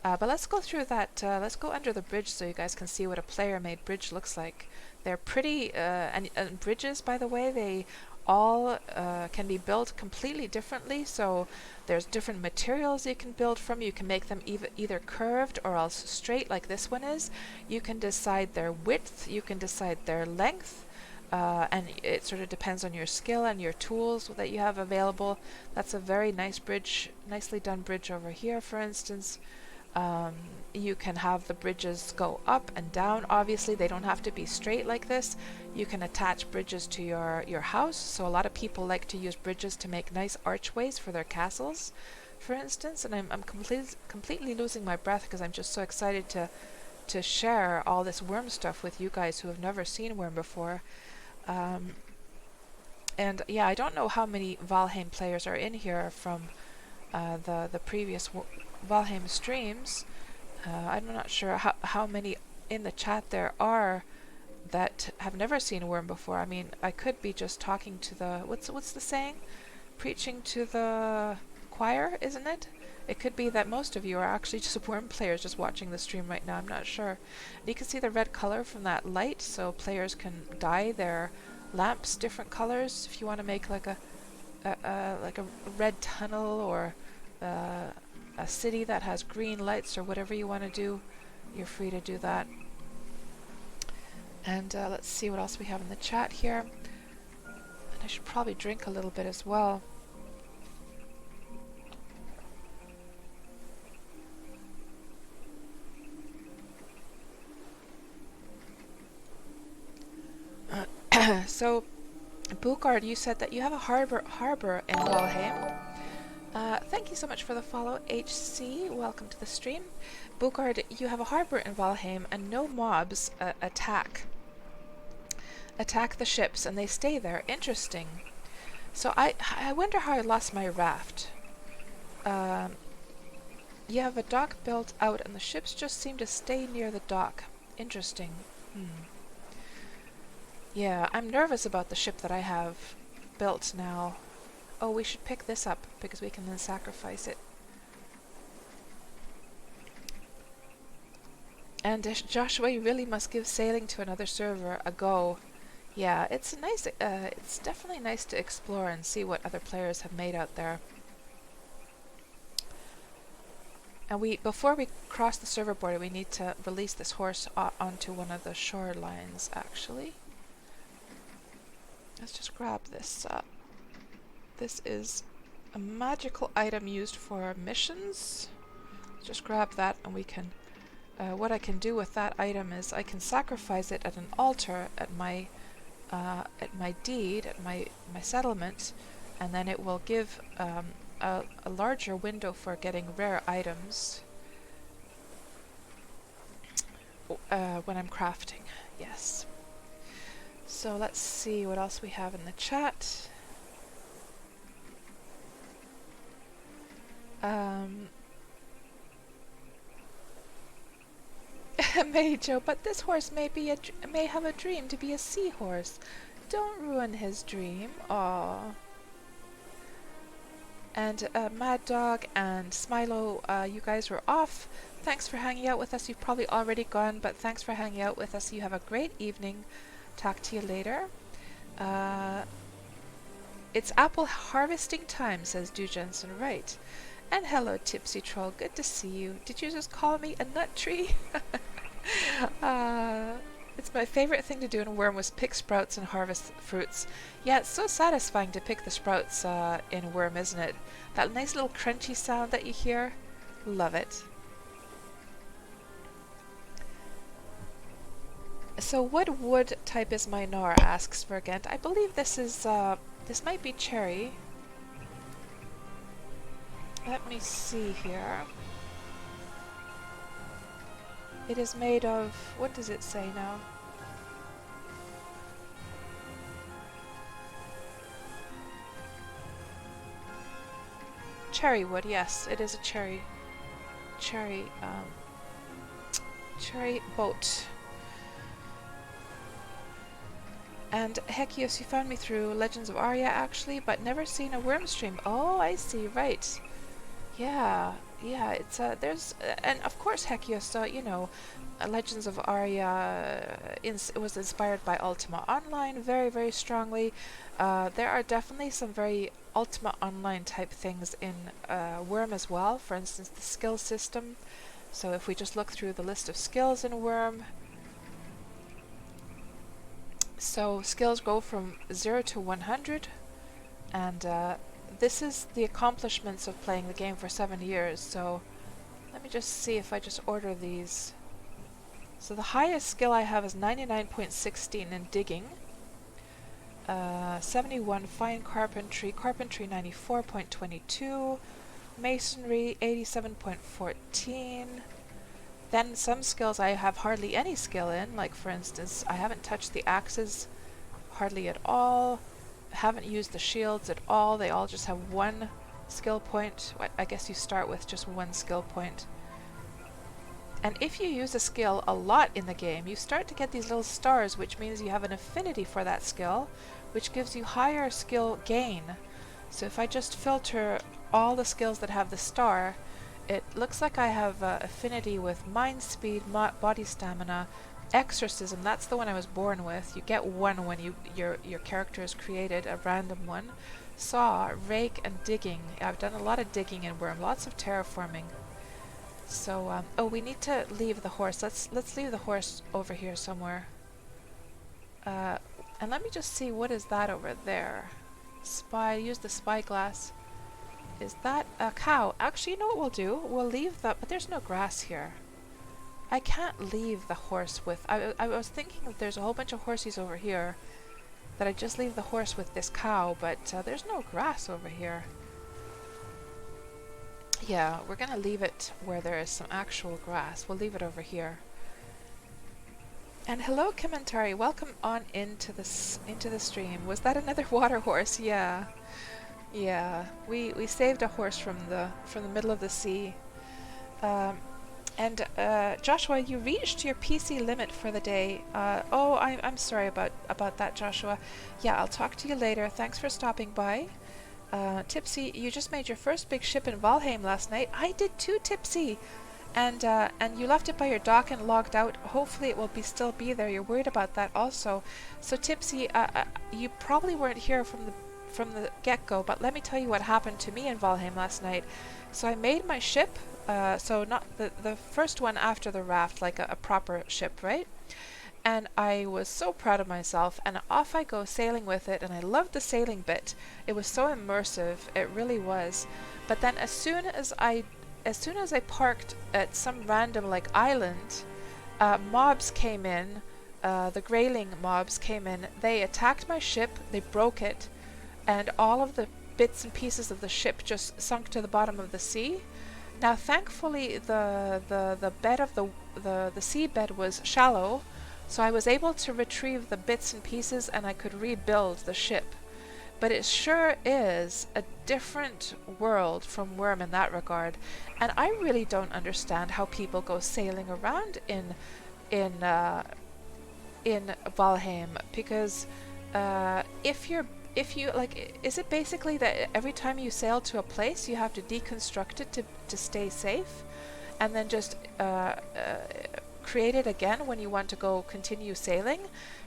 But let's go through that. Let's go under the bridge so you guys can see what a player-made bridge looks like. They're pretty, and bridges, by the way, they all can be built completely differently. So there's different materials you can build from. You can make them either curved or else straight like this one is. You can decide their width, you can decide their length, and it sort of depends on your skill and your tools that you have available. That's a very nice bridge, nicely done bridge over here, for instance. You can have the bridges go up and down. Obviously, they don't have to be straight like this. You can attach bridges to your house. So a lot of people like to use bridges to make nice archways for their castles, for instance. And I'm completely losing my breath because I'm just so excited to share all this Wurm stuff with you guys who have never seen Wurm before. And yeah, I don't know how many Valheim players are in here from the previous Valheim streams. I'm not sure how many in the chat there are that have never seen Wurm before. I mean, I could be just talking to the what's the saying? Preaching to the choir, isn't it? It could be that most of you are actually just Wurm players just watching the stream right now. I'm not sure. And you can see the red color from that light, so players can dye their lamps different colors if you want to make like a red tunnel or a city that has green lights or whatever you want to do. You're free to do that. And let's see what else we have in the chat here. And I should probably drink a little bit as well. So, Bukard, you said that you have a harbor in Valheim. Thank you so much for the follow, HC. Welcome to the stream. Bukard, you have a harbor in Valheim and no mobs attack the ships and they stay there. Interesting. So I wonder how I lost my raft. You have a dock built out and the ships just seem to stay near the dock. Interesting. Yeah, I'm nervous about the ship that I have built now. Oh, we should pick this up because we can then sacrifice it. And Joshua, you really must give sailing to another server a go. Yeah, it's nice. It's definitely nice to explore and see what other players have made out there. And before we cross the server border, we need to release this horse onto one of the shorelines, actually. Let's just grab this. This is a magical item used for missions. Let's just grab that and we can what I can do with that item is I can sacrifice it at an altar at my deed, at my settlement, and then it will give a larger window for getting rare items when I'm crafting. Yes. So let's see what else we have in the chat. May Joe, but this horse may have a dream to be a seahorse. Don't ruin his dream. Aww. And Mad Dog and Smilo, you guys were off. Thanks for hanging out with us. You've probably already gone, but thanks for hanging out with us. You have a great evening. Talk to you later. It's apple harvesting time, says Du Jensen. Right. And hello, Tipsy Troll. Good to see you. Did you just call me a nut tree? It's my favorite thing to do in Wurm was pick sprouts and harvest fruits. Yeah, it's so satisfying to pick the sprouts in Wurm, isn't it? That nice little crunchy sound that you hear. Love it. So what wood type is my Gnar, asks Vergent. I believe this is, this might be cherry. Let me see here. It is made of, what does it say now? Cherry wood, yes, it is a cherry boat. And Hekios, you found me through Legends of Arya actually, but never seen a Wurm stream. Oh, I see, right. Yeah, it's there's and of course Hekios, you know, Legends of Arya it was inspired by Ultima Online very, very strongly. There are definitely some very Ultima Online type things in Wurm as well. For instance, the skill system. So if we just look through the list of skills in Wurm, so skills go from 0 to 100, and this is the accomplishments of playing the game for 7 years. So let me just see if I just order these. So the highest skill I have is 99.16 in digging, 71 fine carpentry, 94.22, masonry 87.14. Then some skills I have hardly any skill in, like for instance I haven't touched the axes hardly at all, haven't used the shields at all. They all just have 1 skill point. I guess you start with just 1 skill point. And if you use a skill a lot in the game, you start to get these little stars, which means you have an affinity for that skill, which gives you higher skill gain. So if I just filter all the skills that have the star, it looks like I have affinity with mind speed, body stamina, exorcism. That's the one I was born with. You get 1 when your character is created, a random one. Saw, rake, and digging. I've done a lot of digging in Wurm, lots of terraforming. So, oh, we need to leave the horse. Let's leave the horse over here somewhere. And let me just see, what is that over there? Use the spyglass. Is that a cow? Actually, you know what we'll do? We'll leave the, but there's no grass here. I can't leave the horse with, I was thinking that there's a whole bunch of horsies over here, that I just leave the horse with this cow, but there's no grass over here. Yeah, we're gonna leave it where there is some actual grass. We'll leave it over here. And hello, Commentary. Welcome on into the stream. Was that another water horse? Yeah, yeah. We saved a horse from the middle of the sea. And Joshua, you reached your PC limit for the day. Oh, I'm sorry about that, Joshua. Yeah, I'll talk to you later. Thanks for stopping by. Tipsy, you just made your first big ship in Valheim last night. I did too, Tipsy. And you left it by your dock and logged out. Hopefully it will still be there. You're worried about that also. So Tipsy, you probably weren't here from the get-go, but let me tell you what happened to me in Valheim last night. So I made my ship, so not the first one after the raft, like a proper ship, right? And I was so proud of myself, and off I go sailing with it, and I loved the sailing bit. It was so immersive, it really was. But then as soon as I as soon as I parked at some random like island, mobs came in. The grayling mobs came in. They attacked my ship. They broke it, and all of the bits and pieces of the ship just sunk to the bottom of the sea. Now, thankfully, the bed of the seabed was shallow, so I was able to retrieve the bits and pieces, and I could rebuild the ship. But it sure is a different world from Wurm in that regard, and I really don't understand how people go sailing around in Valheim, because if you like, is it basically that every time you sail to a place you have to deconstruct it to stay safe, and then just create it again when you want to go continue sailing?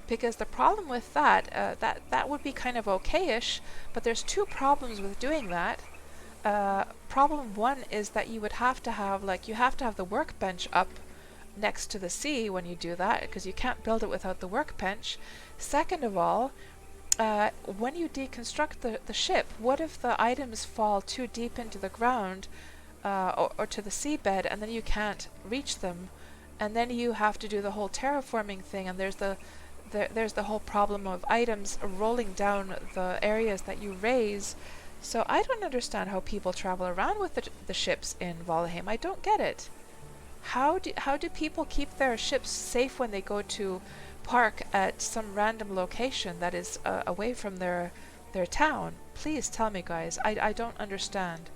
Because the problem with that, that would be kind of okay-ish, but there's two problems with doing that. Problem one is that you would have to have the workbench up next to the sea when you do that, because you can't build it without the workbench. Second of all, when you deconstruct the ship, what if the items fall too deep into the ground or to the seabed, and then you can't reach them, and then you have to do the whole terraforming thing, and there's the whole problem of items rolling down the areas that you raise. So I don't understand how people travel around with the ships in Valheim. I don't get it. How do people keep their ships safe when they go to park at some random location that is away from their town? Please tell me, guys. I don't understand.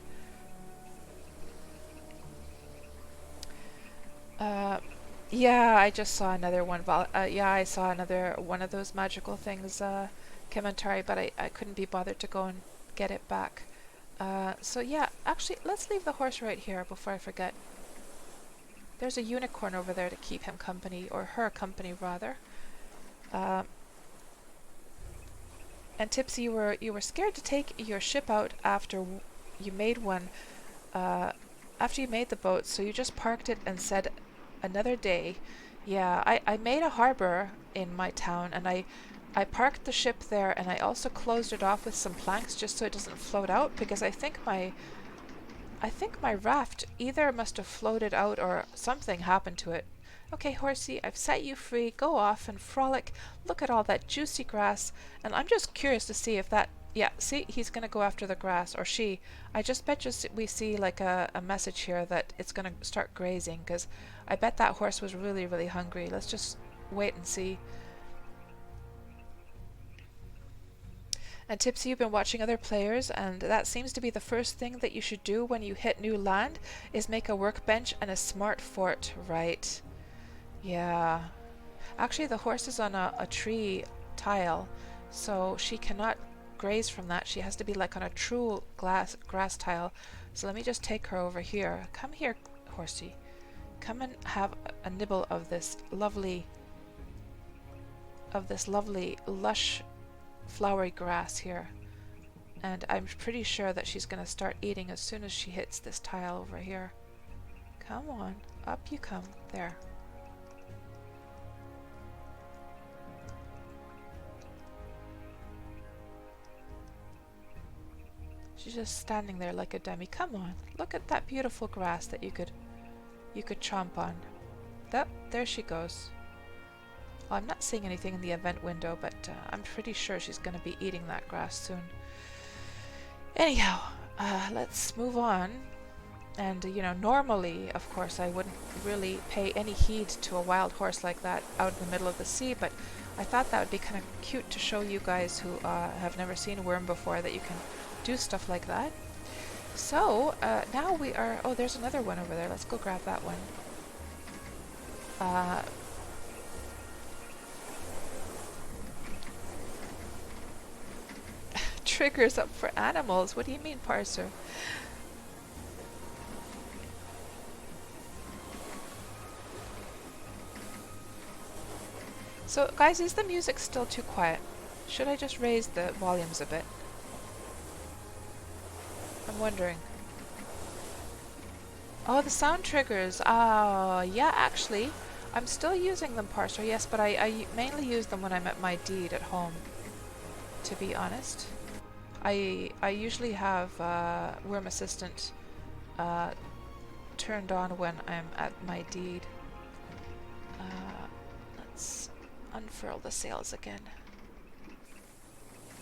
Yeah, I just saw another one. Yeah, I saw another one of those magical things, commentary, but I couldn't be bothered to go and get it back. So yeah, actually, let's leave the horse right here before I forget. There's a unicorn over there to keep him company, or her company rather. And Tipsy, you were scared to take your ship out after you made one. After you made the boat, so you just parked it and said another day. Yeah, I made a harbor in my town, and I parked the ship there, and I also closed it off with some planks just so it doesn't float out, because I think my raft either must have floated out or something happened to it. Okay, horsey, I've set you free. Go off and frolic. Look at all that juicy grass, and I'm just curious to see if that... Yeah, see, he's gonna go after the grass, or she. I just bet we see like a message here that it's gonna start grazing, because I bet that horse was really, really hungry. Let's just wait and see. And Tipsy, you've been watching other players, and that seems to be the first thing that you should do when you hit new land, is make a workbench and a smart fort, right? Yeah. Actually, the horse is on a tree tile, so she cannot graze from that. She has to be like on a true grass tile. So let me just take her over here. Come here, horsey. Come and have a nibble of this lovely lush flowery grass here. And I'm pretty sure that she's going to start eating as soon as she hits this tile over here. Come on, up you come. There. She's just standing there like a dummy. Come on, look at that beautiful grass that you could chomp on. There she goes. Well, I'm not seeing anything in the event window, but I'm pretty sure she's going to be eating that grass soon. Anyhow, let's move on. And, you know, normally, of course, I wouldn't really pay any heed to a wild horse like that out in the middle of the sea, but I thought that would be kind of cute to show you guys who have never seen Wurm before that you can do stuff like that. So, now we are... Oh, there's another one over there. Let's go grab that one. Triggers up for animals. What do you mean, parser? So, guys, is the music still too quiet? Should I just raise the volumes a bit? I'm wondering. Oh, the sound triggers. Yeah, actually, I'm still using them, parser, yes, but I mainly use them when I'm at my deed at home, to be honest. I usually have Wurm Assistant turned on when I'm at my deed. Let's unfurl the sails again.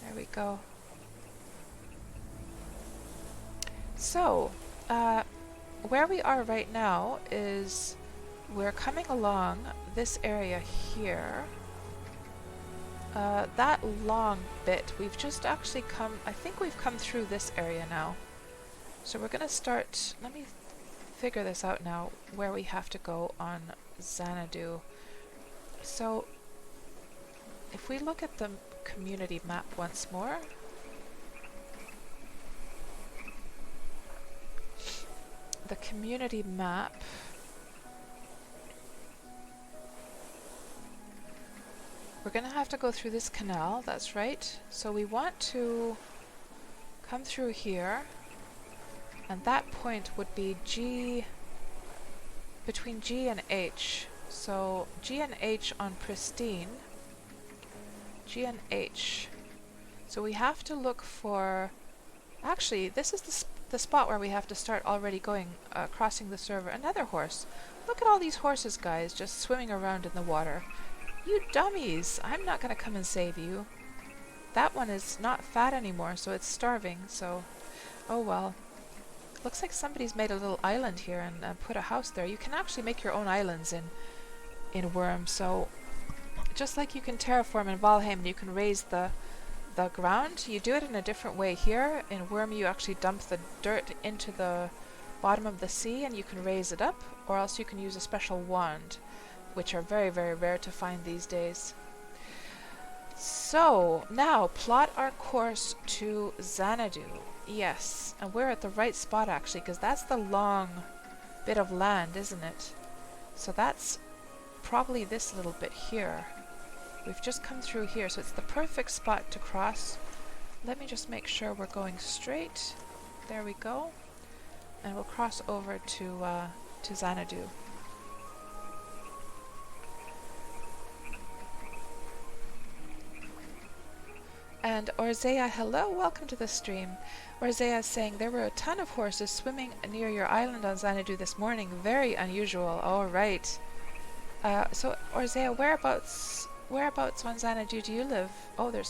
There we go. So, where we are right now is we're coming along this area here. That long bit, we've just actually come, I think we've come through this area now. So we're going to start, let me figure this out now, where we have to go on Xanadu. So, if we look at the community map once more, the community map, we're going to have to go through this canal, that's right. So we want to come through here, and that point would be G, between G and H. So G and H on pristine, G and H. So we have to look for, actually this is the spot where we have to start already going, crossing the server. Another horse. Look at all these horses, guys, just swimming around in the water. You dummies! I'm not gonna come and save you. That one is not fat anymore, so it's starving, so oh well. Looks like somebody's made a little island here and put a house there. You can actually make your own islands in Wurm, so just like you can terraform in Valheim and you can raise the ground, you do it in a different way here. In Wurm you actually dump the dirt into the bottom of the sea and you can raise it up, or else you can use a special wand, which are very, very rare to find these days. So, now plot our course to Xanadu. Yes, and we're at the right spot actually, because that's the long bit of land, isn't it? So that's probably this little bit here. We've just come through here, so it's the perfect spot to cross. Let me just make sure we're going straight. There we go. And we'll cross over to Xanadu. And Orzea, hello, welcome to the stream. Orzea is saying there were a ton of horses swimming near your island on Xanadu this morning. Very unusual. All right. So Orzea, whereabouts on Xanadu do you live? Oh, there's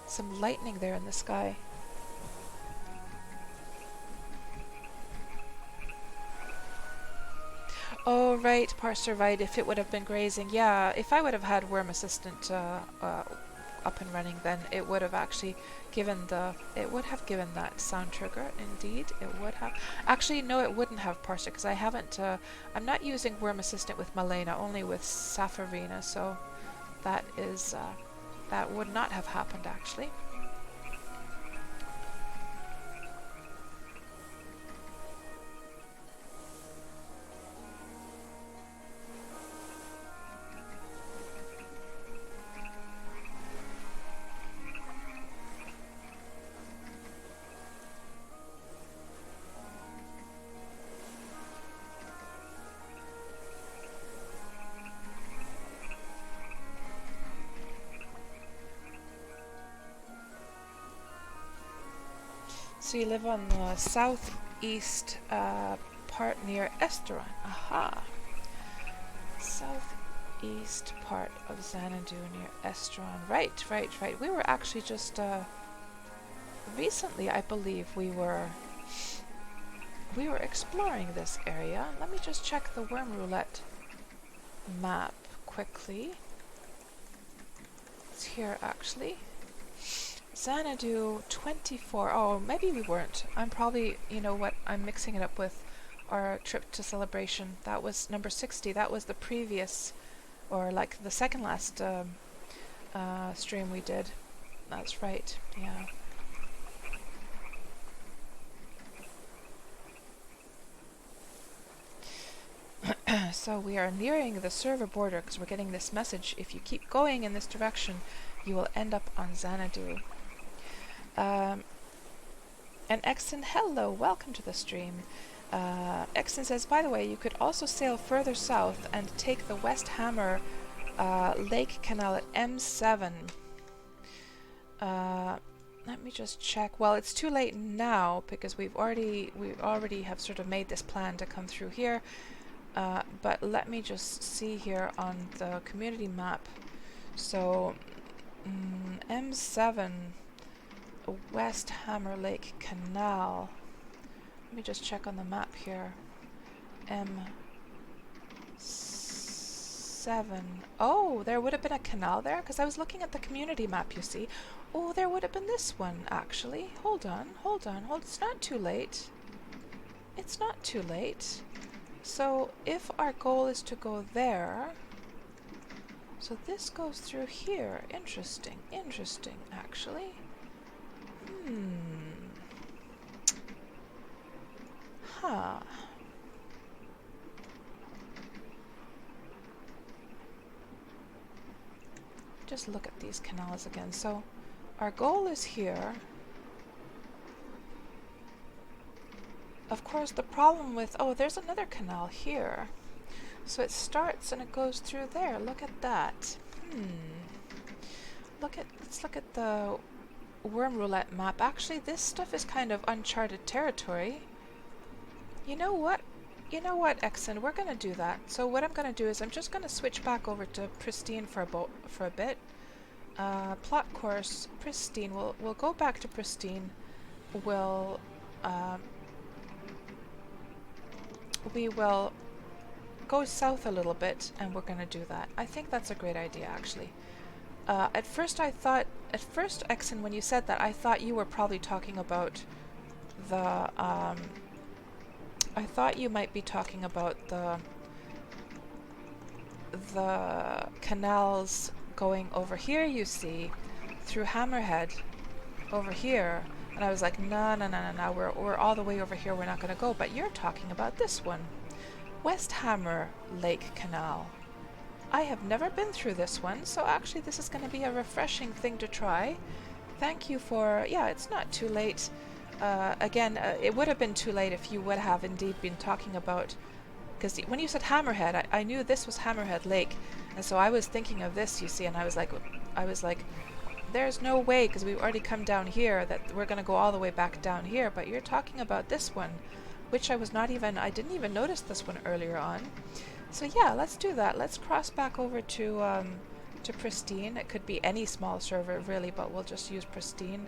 some lightning there in the sky. Oh, right, Parser, right, if it would have been grazing. Yeah, if I would have had Wurm Assistant up and running, then it would have actually given that sound trigger. Indeed, it would have. Actually, no, it wouldn't have, Parser, because I haven't, I'm not using Wurm Assistant with Malena, only with Safarina, so that is, that would not have happened, actually. So you live on the southeast part near Esteron. Aha! Southeast part of Xanadu near Esteron. Right, right, right. We were actually just recently, I believe, we were exploring this area. Let me just check the Wurm Roulette map quickly. It's here actually. Xanadu 24. Oh, maybe we weren't. I'm probably, you know what, I'm mixing it up with our trip to Celebration. That was number 60. That was the previous, or like the second last stream we did. That's right, yeah. So we are nearing the server border because we're getting this message. If you keep going in this direction, you will end up on Xanadu. And Exton, hello, welcome to the stream. Exton says, by the way, you could also sail further south and take the West Hammer Lake Canal at M7. let me just check. Well, it's too late now because we already have sort of made this plan to come through here. But let me just see here on the community map. So M7 West Hammer Lake Canal. Let me just check on the map here. M7. Oh, there would have been a canal there because I was looking at the community map, you see. Oh, there would have been this one actually. Hold on. It's not too late. It's not too late. So if our goal is to go there, so this goes through here. Interesting actually. Huh. Just look at these canals again. So our goal is here. Of course, the problem with, oh, there's another canal here. So it starts and it goes through there. Look at that. Let's look at the Wurm Roulette map. Actually, this stuff is kind of uncharted territory. You know what, Exon? We're going to do that. So what I'm going to do is I'm just going to switch back over to Pristine for a bit. Plot course, Pristine. We'll go back to Pristine. We will go south a little bit, and we're going to do that. I think that's a great idea, actually. At first, Exon, when you said that, I thought you were probably talking about the, I thought you might be talking about the canals going over here, you see, through Hammerhead, over here. And I was like, no, we're all the way over here, we're not going to go. But you're talking about this one. West Hammer Lake Canal. I have never been through this one, so actually this is going to be a refreshing thing to try. Thank you for, yeah, it's not too late. Again, it would have been too late if you would have indeed been talking about, because when you said Hammerhead, I knew this was Hammerhead Lake, and so I was thinking of this, you see, and I was like, there's no way, because we've already come down here, that we're going to go all the way back down here, but you're talking about this one, which I didn't even notice this one earlier on. So yeah, let's do that. Let's cross back over to Pristine. It could be any small server, really, but we'll just use Pristine.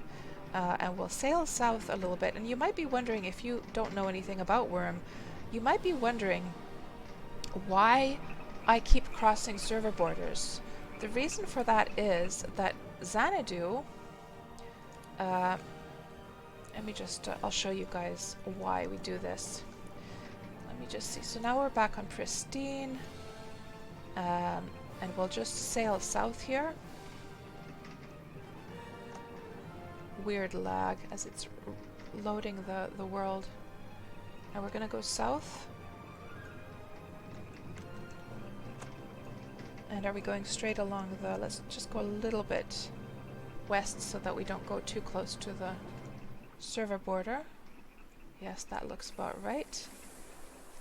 And we'll sail south a little bit. And you might be wondering, if you don't know anything about Wurm, you might be wondering why I keep crossing server borders. The reason for that is that Xanadu, let me just, I'll show you guys why we do this. Let me just see. So now we're back on Pristine, and we'll just sail south here. Weird lag as it's loading the world. And we're gonna go south. And are we going straight along the, let's just go a little bit west so that we don't go too close to the server border. Yes, that looks about right.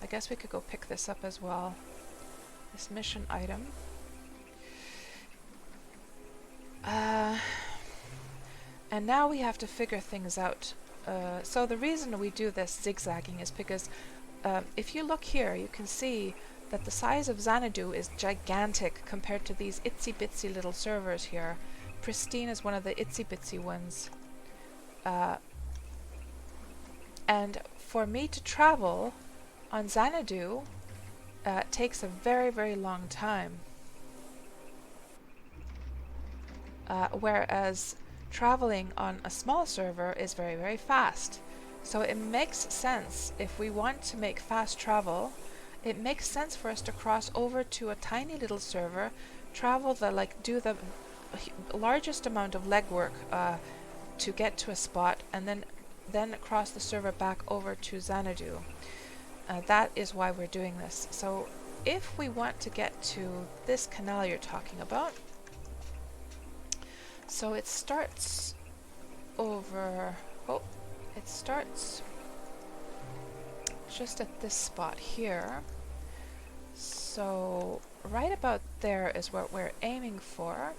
I guess we could go pick this up as well. This mission item. And now we have to figure things out. So the reason we do this zigzagging is because if you look here, you can see that the size of Xanadu is gigantic compared to these itsy bitsy little servers here. Pristine is one of the itsy bitsy ones. And for me to travel on Xanadu takes a very, very long time. Whereas traveling on a small server is very, very fast. So it makes sense, if we want to make fast travel, it makes sense for us to cross over to a tiny little server, travel do the largest amount of legwork to get to a spot, and then cross the server back over to Xanadu. That is why we're doing this. So if we want to get to this canal you're talking about, so it starts over, it starts just at this spot here. So right about there is what we're aiming for.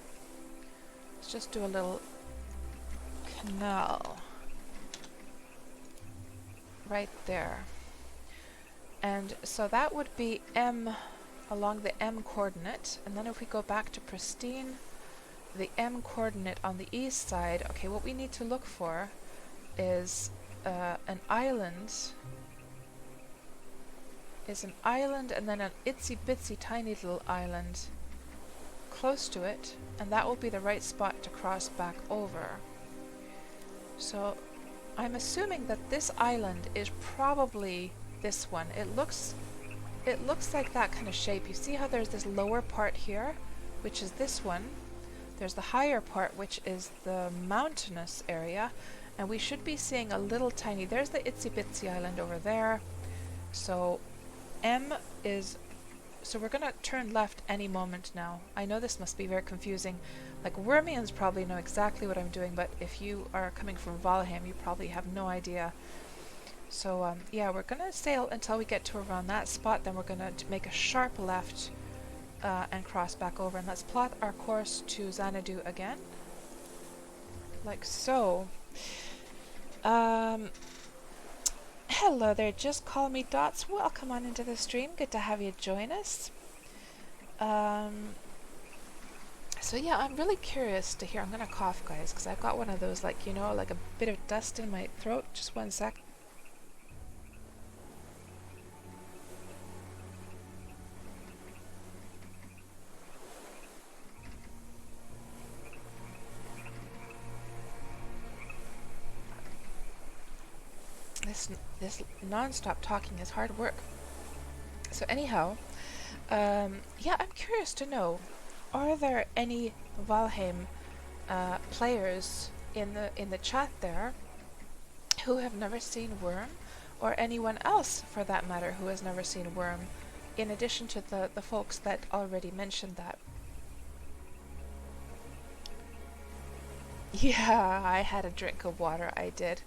Let's just do a little canal right there. And so that would be M along the M coordinate. And then if we go back to pristine, the M coordinate on the east side, okay, what we need to look for is an island. And then an itsy bitsy tiny little island close to it, and that will be the right spot to cross back over. So I'm assuming that this island is probably this one. It looks like that kind of shape. You see how there's this lower part here, which is this one. There's the higher part, which is the mountainous area, and we should be seeing a little tiny, there's the itsy bitsy island over there. So M is, so we're gonna turn left any moment now. I know this must be very confusing. Like, Wurmians probably know exactly what I'm doing, but if you are coming from Valheim, you probably have no idea. So yeah, we're gonna sail until we get to around that spot, then we're gonna make a sharp left and cross back over. And let's plot our course to Xanadu again, like so. Hello there, just call me Dots. Welcome on into the stream. Good to have you join us. So yeah, I'm really curious to hear. I'm gonna cough, guys, because I've got one of those, like, you know, like a bit of dust in my throat. Just one sec. This non-stop talking is hard work. So anyhow, yeah, I'm curious to know, are there any Valheim players in the chat there who have never seen Wurm, or anyone else for that matter who has never seen Wurm, in addition to the folks that already mentioned that? Yeah, I had a drink of water, I did.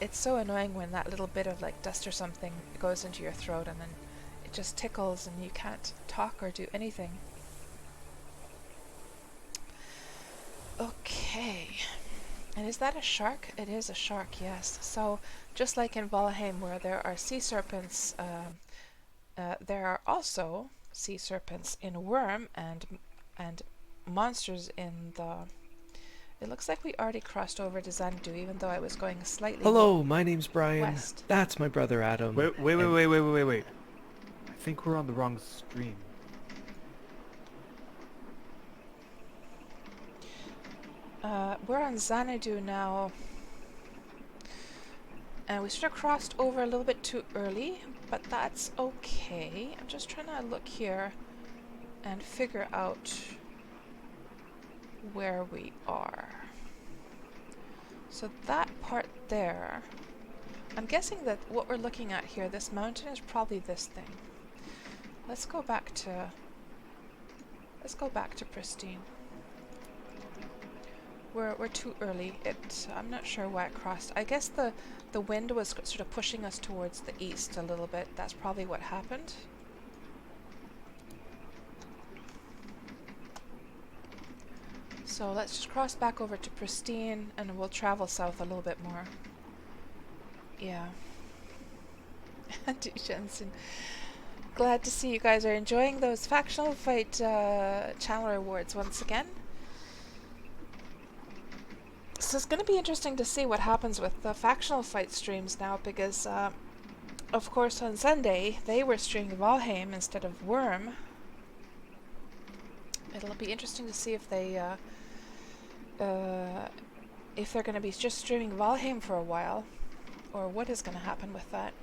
It's so annoying when that little bit of like dust or something goes into your throat and then it just tickles and you can't talk or do anything. Okay. And is that a shark? It is a shark, yes. So just like in Valheim where there are sea serpents, there are also sea serpents in Wurm and monsters in the... It looks like we already crossed over to Xanadu, even though I was going slightly Hello, my name's Brian. west. That's my brother Adam. Wait. I think we're on the wrong stream. We're on Xanadu now. And we sort of crossed over a little bit too early, but that's okay. I'm just trying to look here and figure out where we are. So that part there, I'm guessing that what we're looking at here, this mountain, is probably this thing. Let's go back to pristine. We're too early. I'm not sure why it crossed. I guess the wind was sort of pushing us towards the east a little bit. That's probably what happened. So let's just cross back over to pristine and we'll travel south a little bit more. Yeah. Jensen. Glad to see you guys are enjoying those factional fight channel rewards once again. So it's going to be interesting to see what happens with the factional fight streams now, because of course on Sunday they were streaming Valheim instead of Wurm. It'll be interesting to see if they're going to be just streaming Valheim for a while, or what is going to happen with that.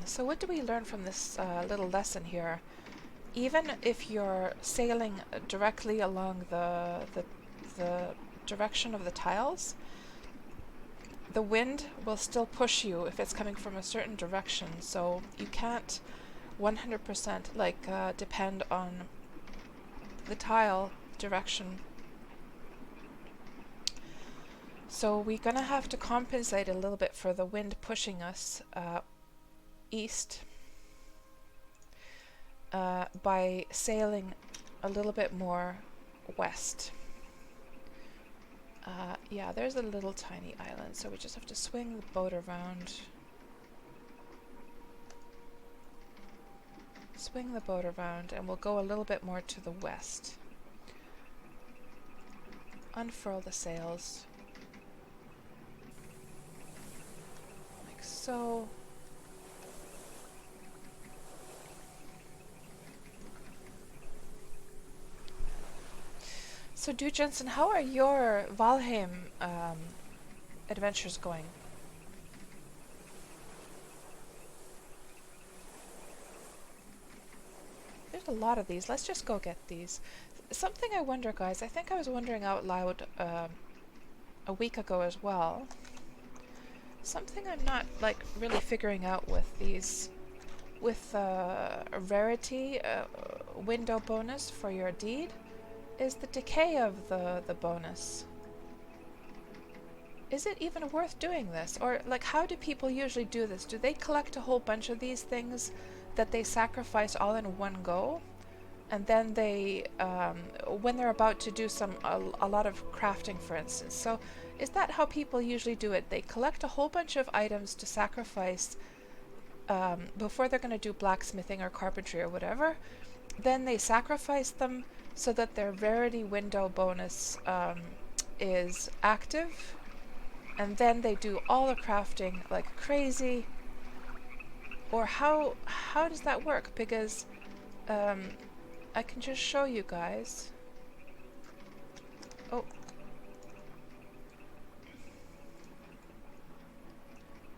So what do we learn from this little lesson here? Even if you're sailing directly along the direction of the tiles, the wind will still push you if it's coming from a certain direction, so you can't 100% depend on the tile direction. So we're gonna have to compensate a little bit for the wind pushing us east. by sailing a little bit more west. Yeah, there's a little tiny island, so we just have to swing the boat around. Swing the boat around, and we'll go a little bit more to the west. Unfurl the sails. Like so. So, Du Jensen, how are your Valheim adventures going? There's a lot of these. Let's just go get these. Something I wonder, guys, I think I was wondering out loud a week ago as well. Something I'm not, like, really figuring out with these, with a rarity window bonus for your deed, is the decay of the bonus. Is it even worth doing this? Or, like, how do people usually do this? Do they collect a whole bunch of these things that they sacrifice all in one go? And then they, when they're about to do a lot of crafting, for instance. So, is that how people usually do it? They collect a whole bunch of items to sacrifice before they're going to do blacksmithing or carpentry or whatever. Then they sacrifice them so that their rarity window bonus is active, and then they do all the crafting like crazy. Or how does that work? Because I can just show you guys. Oh,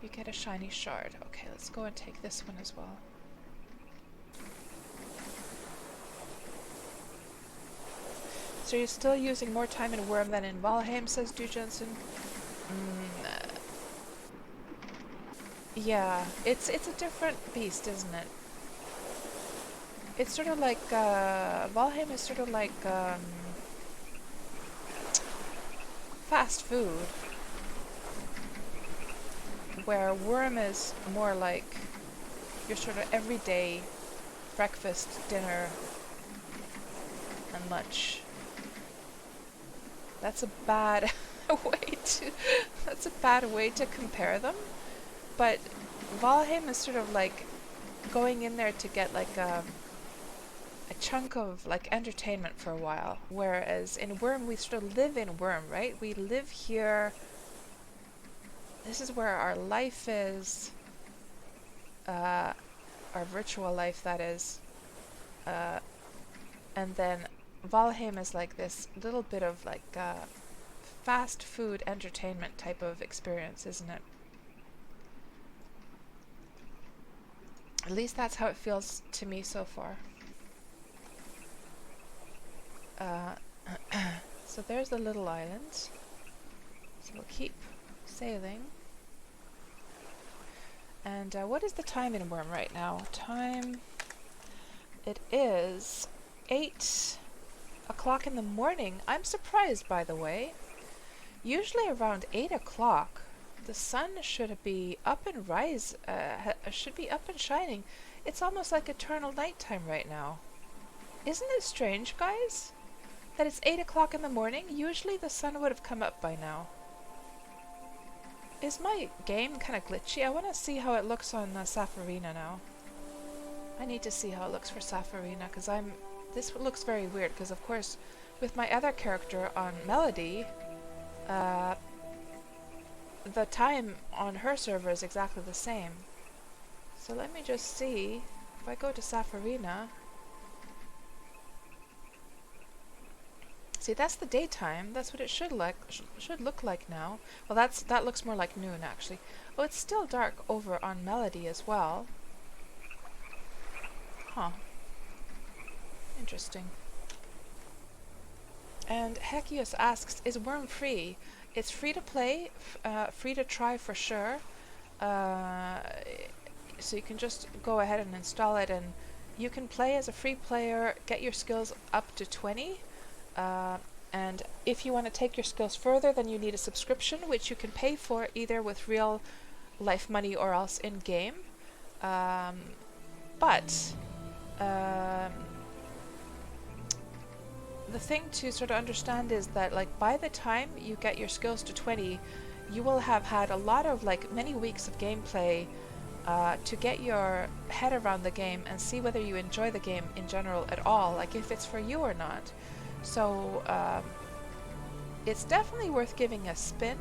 you get a shiny shard. Okay, let's go and take this one as well. So you're still using more time in Wurm than in Valheim, says Du Jensen. Yeah, it's a different beast, isn't it? It's sort of like Valheim is sort of like fast food, where Wurm is more like your sort of everyday breakfast, dinner, and lunch. That's a bad way to compare them. But Valheim is sort of like going in there to get like a chunk of like entertainment for a while. Whereas in Wurm we sort of live in Wurm, right? We live here. This is where our life is. Our virtual life, that is. And then Valheim is like this little bit of like fast food entertainment type of experience, isn't it? At least that's how it feels to me so far. So there's the little island. So we'll keep sailing. And what is the time in Wurm right now? Time, it is 8 o'clock in the morning. I'm surprised, by the way. Usually around 8 o'clock, the sun should be up and should be up and shining. It's almost like eternal nighttime right now. Isn't it strange, guys? That it's 8 o'clock in the morning? Usually the sun would have come up by now. Is my game kind of glitchy? I want to see how it looks on Safarina now. I need to see how it looks for Safarina, because this looks very weird, because of course with my other character on Melody, the time on her server is exactly the same. So let me just see. If I go to Safarina, see, that's the daytime. That's what it should look like now. Well, that looks more like noon actually. Oh, it's still dark over on Melody as well. Huh. Interesting. And Hekius asks, is Wurm free? It's free to play, free to try for sure. So you can just go ahead and install it, and you can play as a free player, get your skills up to 20. And if you want to take your skills further, then you need a subscription, which you can pay for either with real life money or else in game. But um, the thing to sort of understand is that like by the time you get your skills to 20, you will have had a lot of like many weeks of gameplay to get your head around the game and see whether you enjoy the game in general at all, like if it's for you or not. So it's definitely worth giving a spin,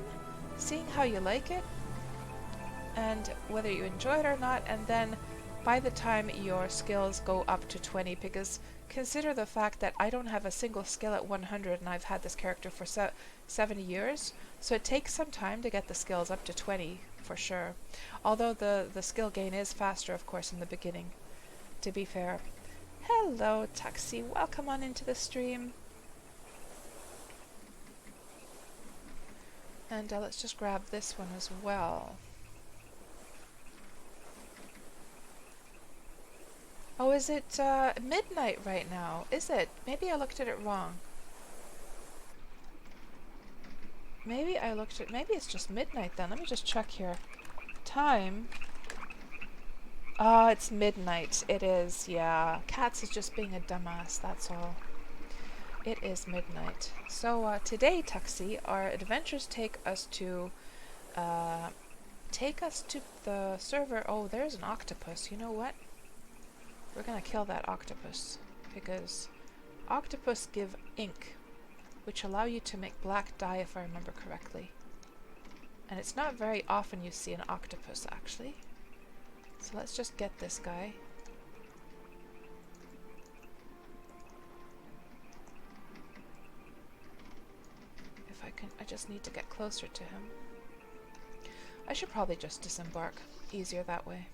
seeing how you like it and whether you enjoy it or not, and then by the time your skills go up to 20, because consider the fact that I don't have a single skill at 100 and I've had this character for 70 years, so it takes some time to get the skills up to 20 for sure. Although the skill gain is faster, of course, in the beginning, to be fair. Hello, Taxi. Welcome on into the stream. And let's just grab this one as well. Oh, is it midnight right now? Is it? Maybe I looked at it wrong. Maybe it's just midnight then. Let me just check here. Time. Oh, it's midnight. It is, yeah. Cats is just being a dumbass, that's all. It is midnight. So today, Tuxie, our adventures take us to the server. Oh, there's an octopus. You know what? We're gonna kill that octopus because octopus give ink, which allow you to make black dye if I remember correctly. And it's not very often you see an octopus actually. So let's just get this guy. If I can, I just need to get closer to him. I should probably just disembark. Easier that way.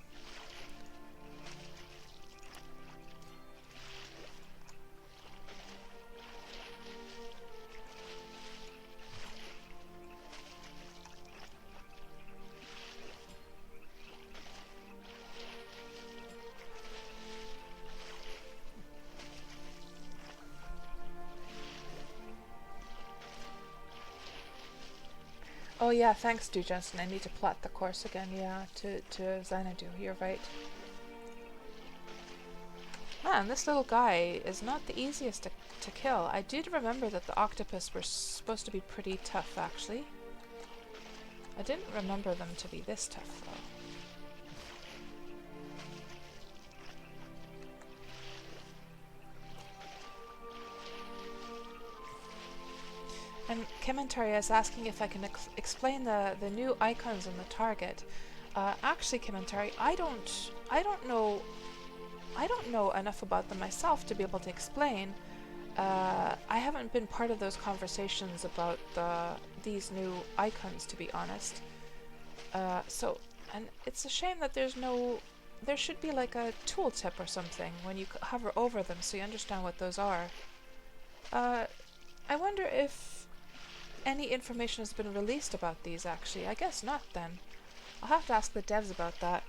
Oh yeah, thanks, Stu Jensen. I need to plot the course again, yeah, to Xanadu. You're right. Man, this little guy is not the easiest to kill. I did remember that the octopus were supposed to be pretty tough, actually. I didn't remember them to be this tough, though. And Commentary is asking if I can explain the new icons on the target. Actually, Commentary, I don't know enough about them myself to be able to explain. I haven't been part of those conversations about these new icons, to be honest. And it's a shame that there should be like a tooltip or something when you hover over them so you understand what those are. I wonder if any information has been released about these, actually. I guess not, then. I'll have to ask the devs about that.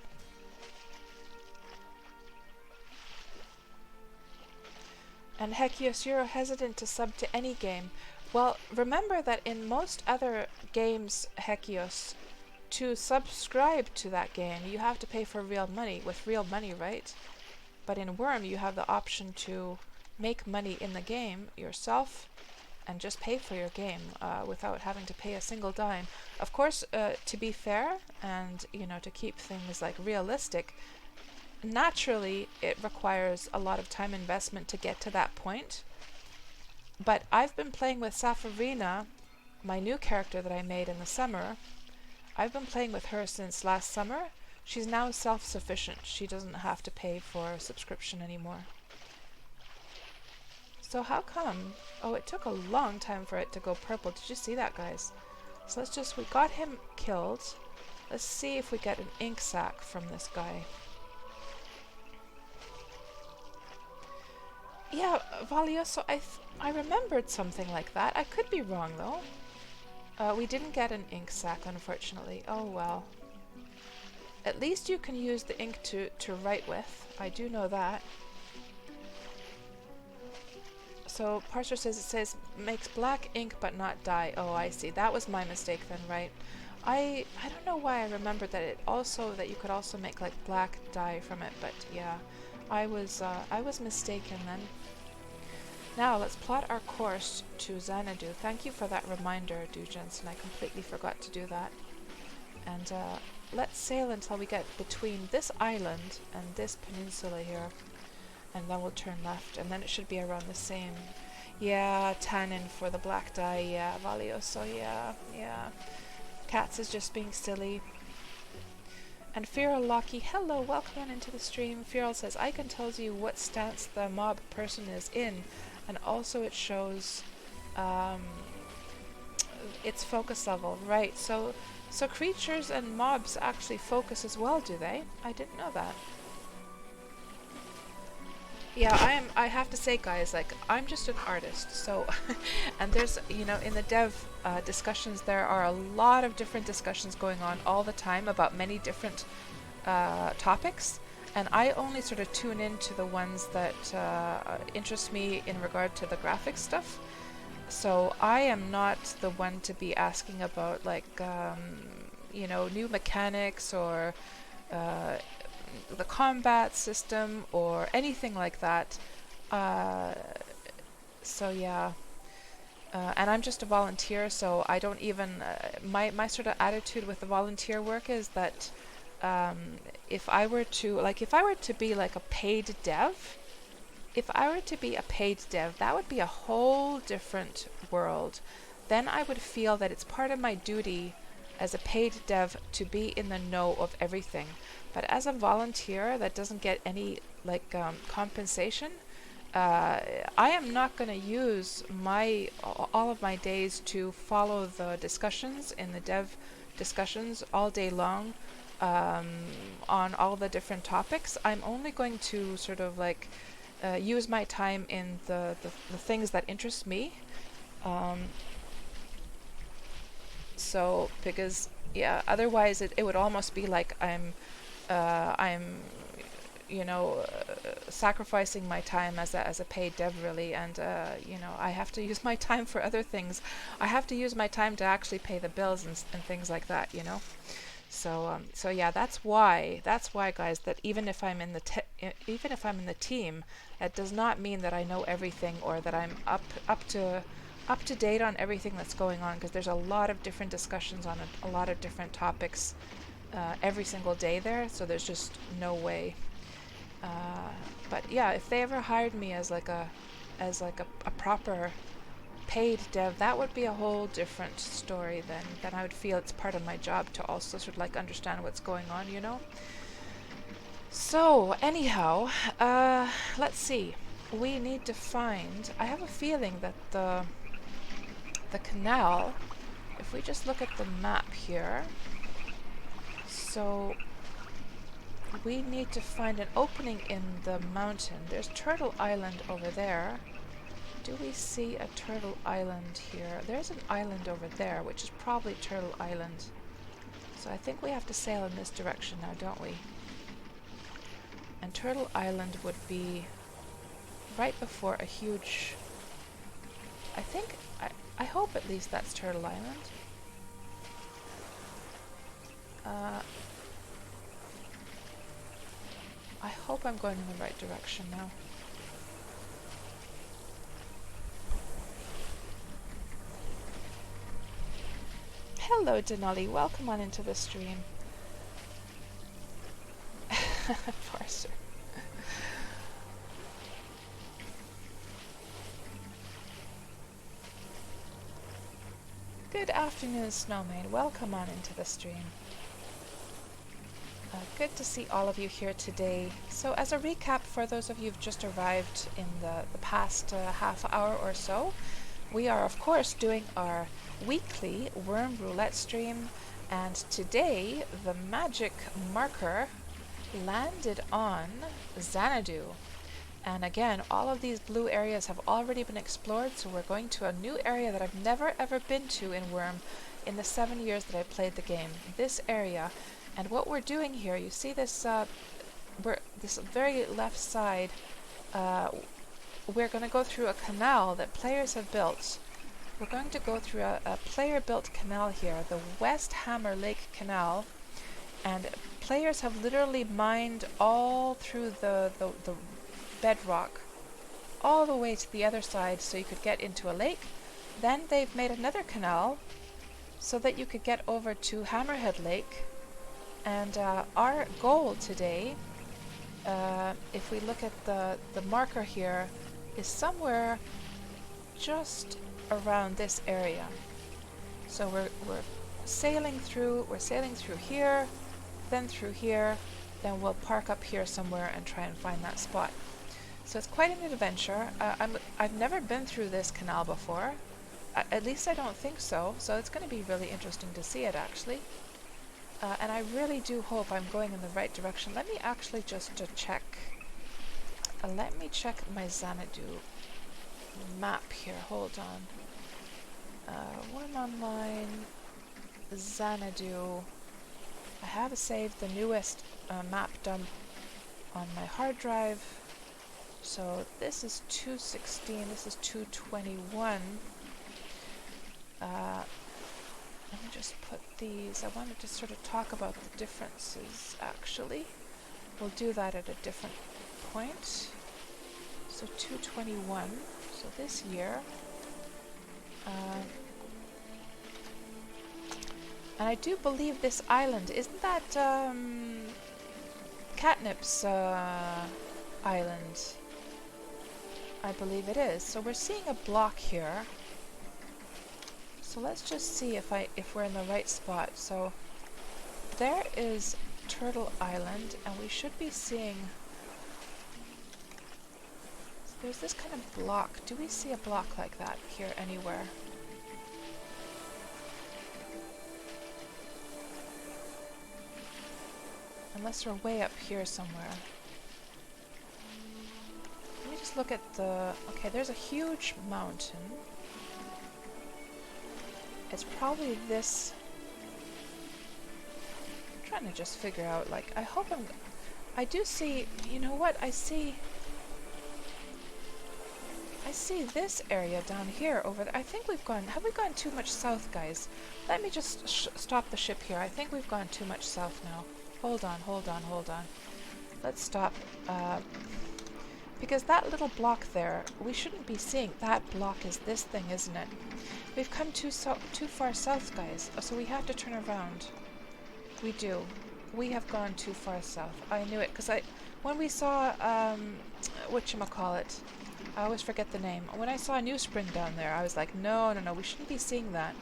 And Hekios, you're hesitant to sub to any game. Well, remember that in most other games, Hekios, to subscribe to that game, you have to pay for real money, right? But in Wurm, you have the option to make money in the game yourself and just pay for your game without having to pay a single dime. Of course, to be fair and to keep things like realistic, naturally it requires a lot of time investment to get to that point. But I've been playing with Safarina, my new character that I made in the summer. I've been playing with her since last summer. She's now self-sufficient. She doesn't have to pay for a subscription anymore. So how come? Oh, it took a long time for it to go purple. Did you see that, guys? So we got him killed. Let's see if we get an ink sac from this guy. Yeah, Valioso, I remembered something like that. I could be wrong, though. We didn't get an ink sac, unfortunately. Oh, well. At least you can use the ink to write with. I do know that. So Parser says makes black ink but not dye. Oh, I see. That was my mistake then, right? I don't know why I remembered that you could also make like black dye from it, but yeah. I was mistaken then. Now let's plot our course to Xanadu. Thank you for that reminder, Dujensen. I completely forgot to do that. And let's sail until we get between this island and this peninsula here. And then we'll turn left, and then it should be around the same. Yeah, tannin for the black dye, yeah, Valioso, yeah. Cats is just being silly. And Feral Locky, hello, welcome on into the stream. Feral says, Icon tells you what stance the mob person is in, and also it shows its focus level. Right, so creatures and mobs actually focus as well, do they? I didn't know that. Yeah, I have to say, guys, like, I'm just an artist, so, and there's, you know, in the dev discussions, there are a lot of different discussions going on all the time about many different topics, and I only sort of tune into the ones that interest me in regard to the graphics stuff. So I am not the one to be asking about, like, you know, new mechanics or the combat system or anything like that. So yeah, and I'm just a volunteer, so I don't even my sort of attitude with the volunteer work is that if I were to be like a paid dev, that would be a whole different world. Then I would feel that it's part of my duty as a paid dev to be in the know of everything. But as a volunteer that doesn't get any like compensation, I am not going to use all of my days to follow the discussions in the dev discussions all day long on all the different topics. I'm only going to sort of like use my time in the things that interest me. So because yeah, otherwise it would almost be like I'm you know, sacrificing my time as a paid dev really, and you know, I have to use my time for other things. I have to use my time to actually pay the bills and things like that, you know. So so yeah, that's why guys, that even if I'm in the team, that does not mean that I know everything or that I'm up to date on everything that's going on, because there's a lot of different discussions on a lot of different topics every single day there, so there's just no way. But yeah, if they ever hired me as like a proper paid dev, that would be a whole different story. Then I would feel it's part of my job to also sort of like understand what's going on, you know. So anyhow, let's see. We need to find. I have a feeling that the canal. If we just look at the map here. So we need to find an opening in the mountain. There's Turtle Island over there. Do we see a Turtle Island here? There's an island over there, which is probably Turtle Island. So I think we have to sail in this direction now, don't we? And Turtle Island would be right before a huge... I hope at least that's Turtle Island. I hope I'm going in the right direction now. Hello, Denali. Welcome on into the stream. Parser. Good afternoon, Snowman. Welcome on into the stream. Good to see all of you here today. So as a recap for those of you who've just arrived in the past half hour or so, we are of course doing our weekly Wurm Roulette stream, and today the magic marker landed on Xanadu. And again, all of these blue areas have already been explored, so we're going to a new area that I've never ever been to in Wurm in the 7 years that I played the game. This area. And what we're doing here, you see this, this very left side, we're going to go through a canal that players have built. We're going to go through a player-built canal here, the West Hammer Lake Canal, and players have literally mined all through the bedrock, all the way to the other side so you could get into a lake. Then they've made another canal so that you could get over to Hammerhead Lake. And our goal today, if we look at the marker here, is somewhere just around this area. So we're sailing through here, then through here, then we'll park up here somewhere and try and find that spot. So it's quite an adventure. I've never been through this canal before. At least I don't think so. So it's going to be really interesting to see it actually. And I really do hope I'm going in the right direction. Let me actually just check. Let me check my Xanadu map here. Hold on. Wurm Online, Xanadu. I have saved the newest map dump on my hard drive. So this is 216, this is 221. Let me just put these. I wanted to sort of talk about the differences actually. We'll do that at a different point. So 221, so this year. And I do believe this island, isn't that Catnip's island? I believe it is. So we're seeing a block here. So let's just see if we're in the right spot. So there is Turtle Island, and we should be seeing. So there's this kind of block. Do we see a block like that here anywhere? Unless we're way up here somewhere. Let me just look at the... Okay, there's a huge mountain. It's probably this... I'm trying to just figure out, like, I hope I do see... You know what? I see this area down here over there. I think we've gone... Have we gone too much south, guys? Let me just stop the ship here. I think we've gone too much south now. Hold on. Let's stop. Because that little block there, we shouldn't be seeing. That block is this thing, isn't it? We've come too far south, guys. So we have to turn around. We do. We have gone too far south. I knew it, because when we saw, whatchamacallit, I always forget the name. When I saw a new spring down there, I was like, no, we shouldn't be seeing that.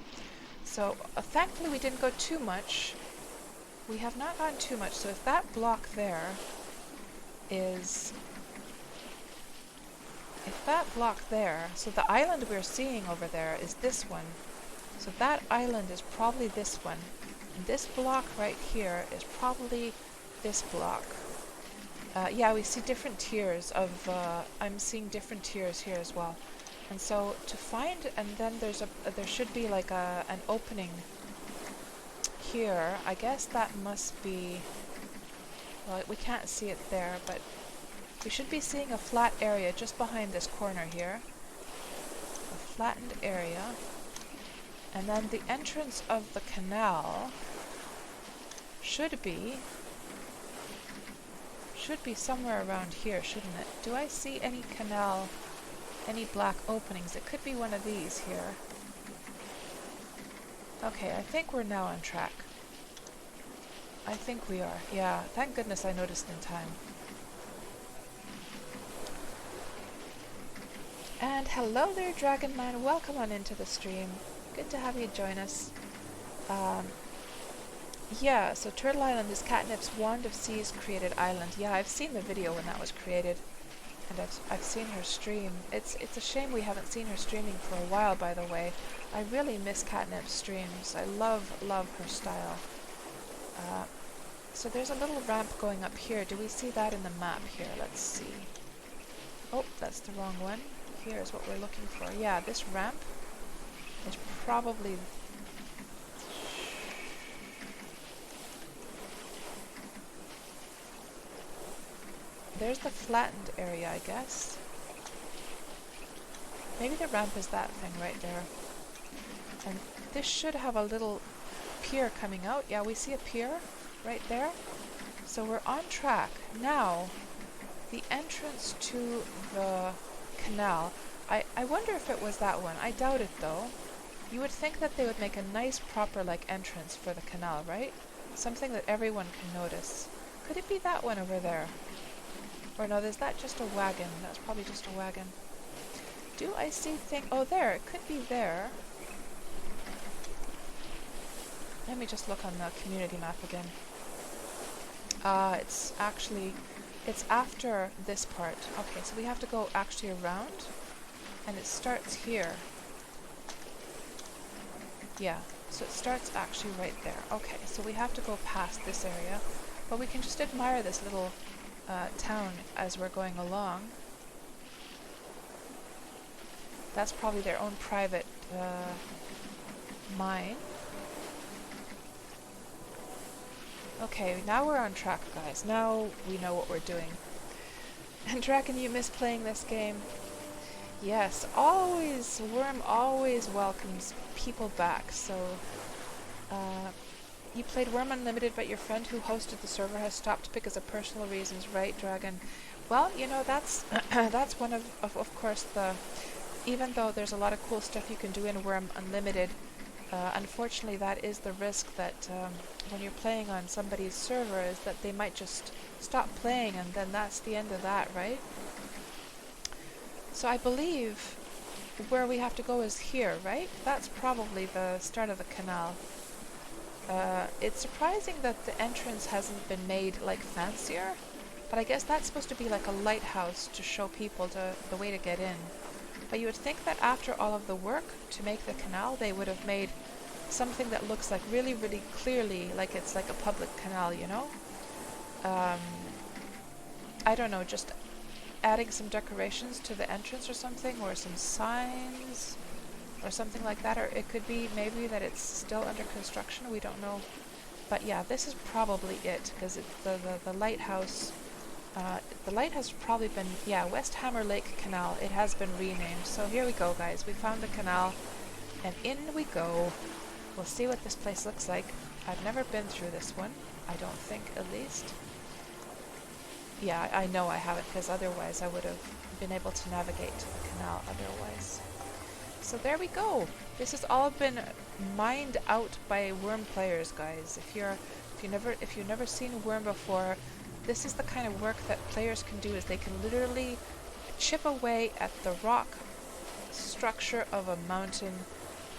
So, thankfully we didn't go too much. We have not gone too much, so if that block there is... If that block there, so the island we're seeing over there is this one. So that island is probably this one. And this block right here is probably this block. Yeah, we see different tiers of... I'm seeing different tiers here as well. And so to find... And then there should be like an opening here. I guess that must be... Well, we can't see it there, but we should be seeing a flat area just behind this corner here. A flattened area. And then the entrance of the canal should be somewhere around here, shouldn't it? Do I see any canal, any black openings? It could be one of these here. Okay, I think we're now on track. I think we are. Yeah, thank goodness I noticed in time. And hello there, Dragon Man. Welcome on into the stream. Good to have you join us. Yeah, so Turtle Island is Catnip's Wand of Seas created island. Yeah, I've seen the video when that was created, and I've seen her stream. It's a shame we haven't seen her streaming for a while, by the way. I really miss Catnip's streams. I love her style. So there's a little ramp going up here. Do we see that in the map here? Let's see. Oh, that's the wrong one. Here's what we're looking for. Yeah, this ramp is probably... There's the flattened area, I guess. Maybe the ramp is that thing right there. And this should have a little pier coming out. Yeah, we see a pier. right there. So we're on track. Now, the entrance to the canal. I wonder if it was that one. I doubt it though. You would think that they would make a nice proper like entrance for the canal, right? Something that everyone can notice. Could it be that one over there? Or no, is that just a wagon? That's probably just a wagon. Do I see thing? Oh, there. It could be there. Let me just look on the community map again. It's actually, it's after this part. Okay, so we have to go actually around, and it starts here. Yeah, so it starts actually right there. Okay, so we have to go past this area, but we can just admire this little town as we're going along. That's probably their own private mine. Okay, now we're on track, guys. Now we know what we're doing. And Dragon, you miss playing this game? Yes, always, Wurm always welcomes people back. So, you played Wurm Unlimited, but your friend who hosted the server has stopped because of personal reasons, right, Dragon? Well, you know, that's that's one of course, the... Even though there's a lot of cool stuff you can do in Wurm Unlimited, unfortunately that is the risk that when you're playing on somebody's server is that they might just stop playing, and then that's the end of that, right? So I believe where we have to go is here, right? That's probably the start of the canal. It's surprising that the entrance hasn't been made like fancier, but I guess that's supposed to be like a lighthouse to show people the way to get in. But you would think that after all of the work to make the canal, they would have made something that looks like really, really clearly like it's like a public canal, you know? I don't know, just adding some decorations to the entrance or something, or some signs, or something like that. Or it could be maybe that it's still under construction, we don't know. But yeah, this is probably it, because it's the lighthouse. The light has probably been, yeah, West Hammer Lake Canal. It has been renamed. So here we go, guys. We found the canal, and in we go. We'll see what this place looks like. I've never been through this one. I don't think, at least. Yeah, I know I haven't, because otherwise I would have been able to navigate to the canal otherwise. So there we go. This has all been mined out by Wurm players, guys. If you've never seen Wurm before, this is the kind of work that players can do, is they can literally chip away at the rock structure of a mountain,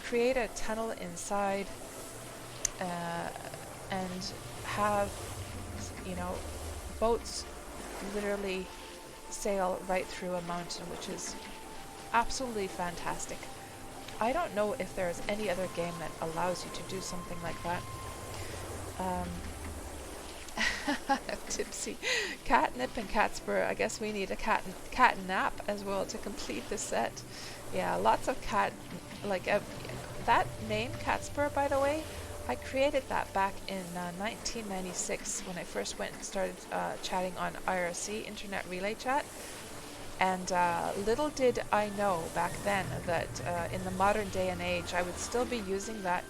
create a tunnel inside, and have, you know, boats literally sail right through a mountain, which is absolutely fantastic. I don't know if there's any other game that allows you to do something like that. Tipsy. Catnip and KatsPurr. I guess we need a cat nap as well to complete the set. Yeah, lots of cat, like that name KatsPurr, by the way, I created that back in 1996 when I first went and started chatting on IRC, Internet Relay Chat. And little did I know back then that in the modern day and age I would still be using that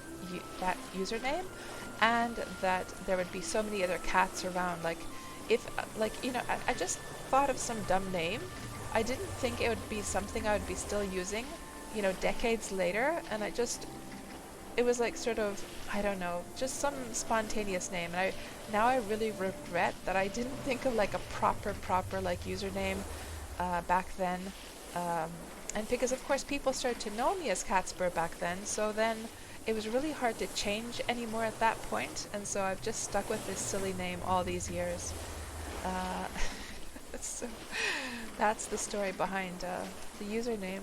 username, and that there would be so many other cats around. Like, if, you know, I just thought of some dumb name. I didn't think it would be something I would be still using, you know, decades later, and it was like sort of, I don't know, just some spontaneous name. And now I really regret that I didn't think of like a proper like username back then. And because of course people started to know me as KatsPurr back then, so then it was really hard to change anymore at that point, and so I've just stuck with this silly name all these years. So that's the story behind the username.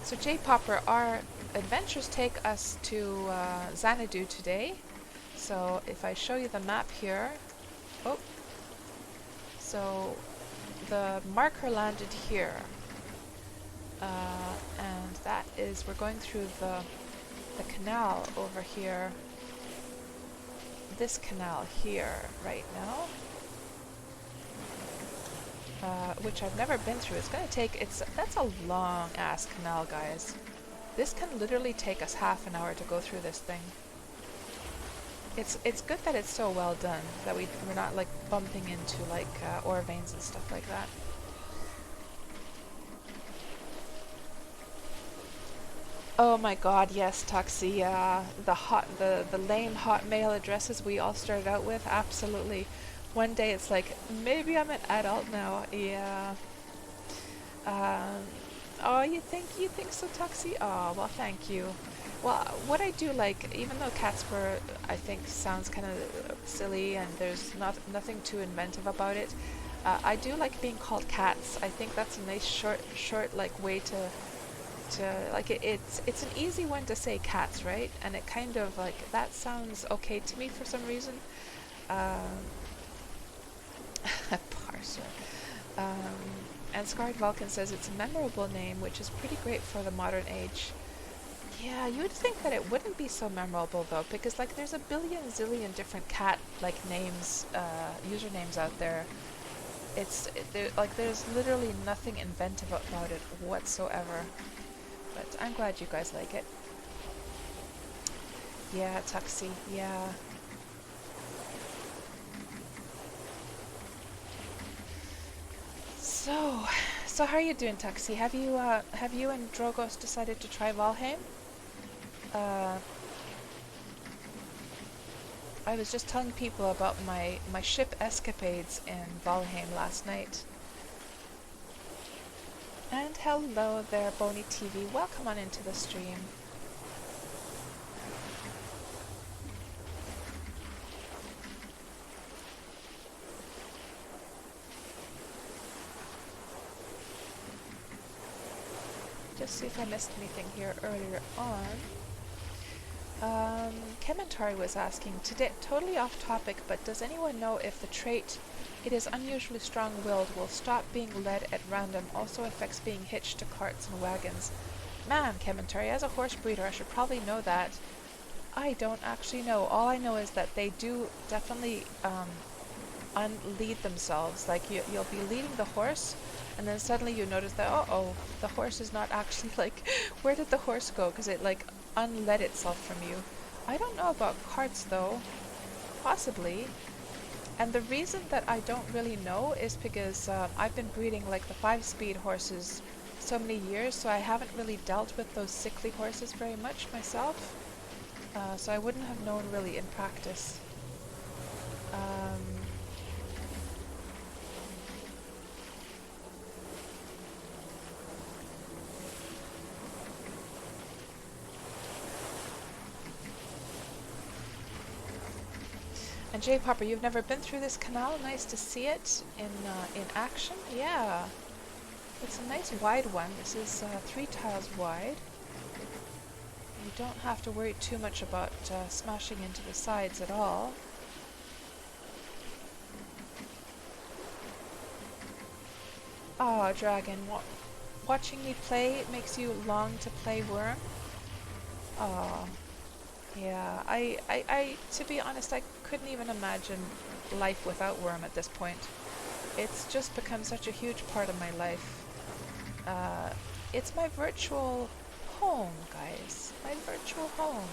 So J-Popper, our adventures take us to Xanadu today. So if I show you the map here, oh, so the marker landed here. And that is, we're going through the canal over here, this canal here right now, which I've never been through. It's going to take, that's a long ass canal, guys. This can literally take us half an hour to go through this thing. It's good that it's so well done, that we're not like bumping into like ore veins and stuff like that. Oh my god, yes, Tuxie, the lame hotmail addresses we all started out with, absolutely. One day it's like, maybe I'm an adult now, yeah. Oh, you think so, Tuxie? Oh, well, thank you. Well, what I do like, even though KatsPurr I think sounds kind of silly and there's nothing too inventive about it, I do like being called Cats. I think that's a nice short like way to like it's an easy one to say, cats, right? And it kind of like that sounds okay to me for some reason. Parser. And Scarred Vulcan says it's a memorable name, which is pretty great for the modern age. Yeah, you would think that it wouldn't be so memorable though, because like there's a billion zillion different cat like names, usernames out there. There's literally nothing inventive about it whatsoever. But I'm glad you guys like it. Yeah, Tuxie, yeah. So how are you doing, Tuxie? Have you and Drogos decided to try Valheim? I was just telling people about my ship escapades in Valheim last night. And hello there, Boney TV. Welcome on into the stream. Just see if I missed anything here earlier on. Kementari was asking, today, totally off topic, but does anyone know if the trait "it is unusually strong-willed" will stop being led at random, also affects being hitched to carts and wagons? Man, Kementari, as a horse breeder, I should probably know that. I don't actually know. All I know is that they do definitely unlead themselves. Like you'll be leading the horse, and then suddenly you notice that, uh-oh, the horse is not actually like, where did the horse go? Because it like unled itself from you. I don't know about carts though. Possibly. And the reason that I don't really know is because I've been breeding like the 5-speed horses so many years, so I haven't really dealt with those sickly horses very much myself. So I wouldn't have known really in practice. And Jay Popper, you've never been through this canal? Nice to see it in action. Yeah, it's a nice wide one. This is 3 tiles wide. You don't have to worry too much about smashing into the sides at all. Oh, Dragon, watching me play makes you long to play Wurm? Oh. Yeah, I to be honest, I couldn't even imagine life without Wurm at this point. It's just become such a huge part of my life. It's my virtual home, guys. My virtual home.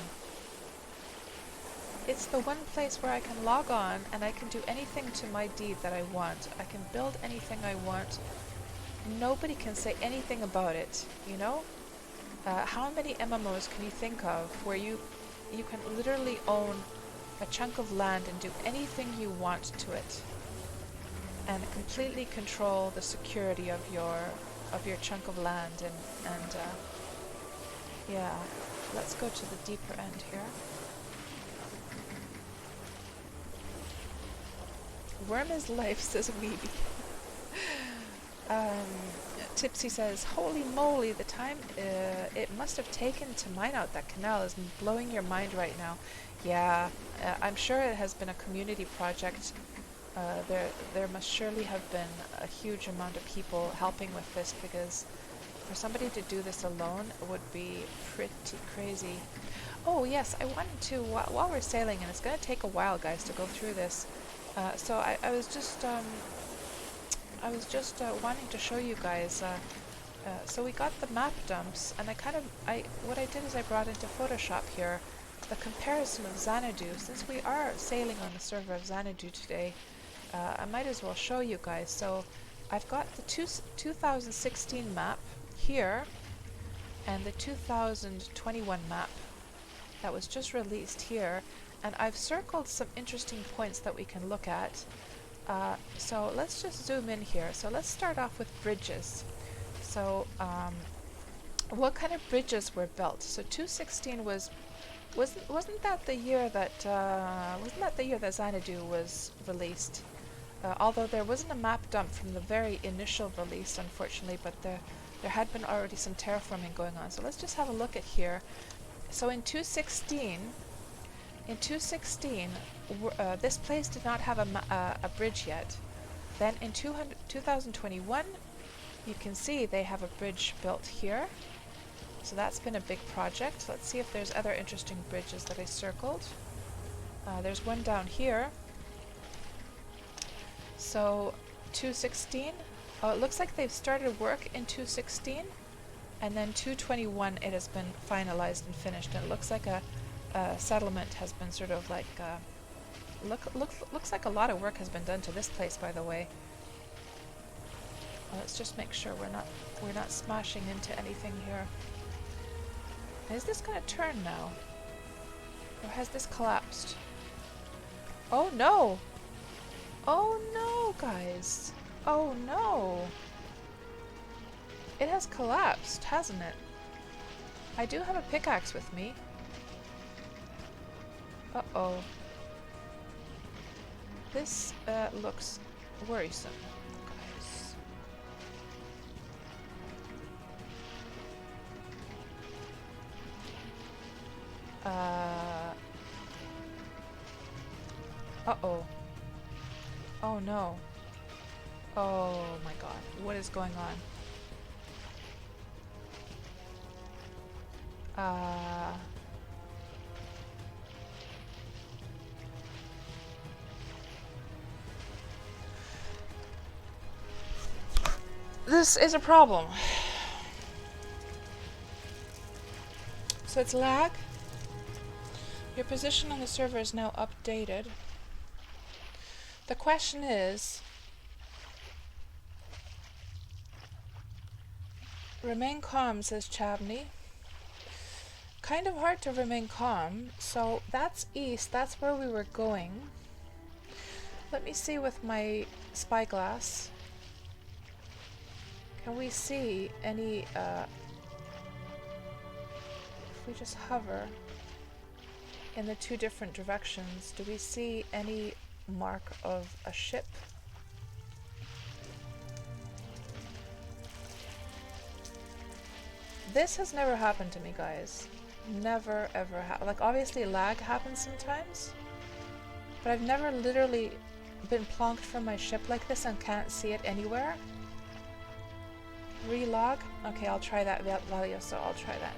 It's the one place where I can log on and I can do anything to my deed that I want. I can build anything I want. Nobody can say anything about it, you know? How many MMOs can you think of where you can literally own a chunk of land and do anything you want to it, and completely control the security of your chunk of land? And yeah, let's go to the deeper end here. Wurm is life, says Weeby. Tipsy says, holy moly, the time it must have taken to mine out that canal is blowing your mind right now. Yeah, I'm sure it has been a community project. There must surely have been a huge amount of people helping with this, because for somebody to do this alone would be pretty crazy. Oh yes, I wanted to, while we're sailing, and it's going to take a while, guys, to go through this, so I was just wanting to show you guys So we got the map dumps, and what I did is I brought into Photoshop here the comparison of Xanadu. Since we are sailing on the server of Xanadu today, I might as well show you guys. So I've got the 2016 map here, and the 2021 map that was just released here, and I've circled some interesting points that we can look at. So let's just zoom in here. So let's start off with bridges. So what kind of bridges were built? So 2016 wasn't that the year that Xanadu was released? Although there wasn't a map dump from the very initial release, unfortunately, but there had been already some terraforming going on. So let's just have a look at here. So in 2016, this place did not have a bridge yet. Then in 2021, you can see they have a bridge built here. So that's been a big project. Let's see if there's other interesting bridges that I circled. There's one down here. So 216. Oh, it looks like they've started work in 216, and then 221 it has been finalized and finished. And it looks like a settlement has been sort of like looks like a lot of work has been done to this place, by the way. Let's just make sure we're not smashing into anything here. Is this going to turn now? Or has this collapsed? Oh no! Oh no, guys! Oh no! It has collapsed, hasn't it? I do have a pickaxe with me. Uh-oh. This looks worrisome, guys. Uh-oh. Oh no. Oh my god. What is going on? This is a problem. So it's lag. Your position on the server is now updated. The question is, remain calm, says Chavney. Kind of hard to remain calm. So that's east, that's where we were going. Let me see with my spyglass. Can we see any, if we just hover in the two different directions, do we see any mark of a ship? This has never happened to me, guys. Never ever like obviously lag happens sometimes, but I've never literally been plonked from my ship like this and can't see it anywhere. Relog? Okay, I'll try that value, so I'll try that.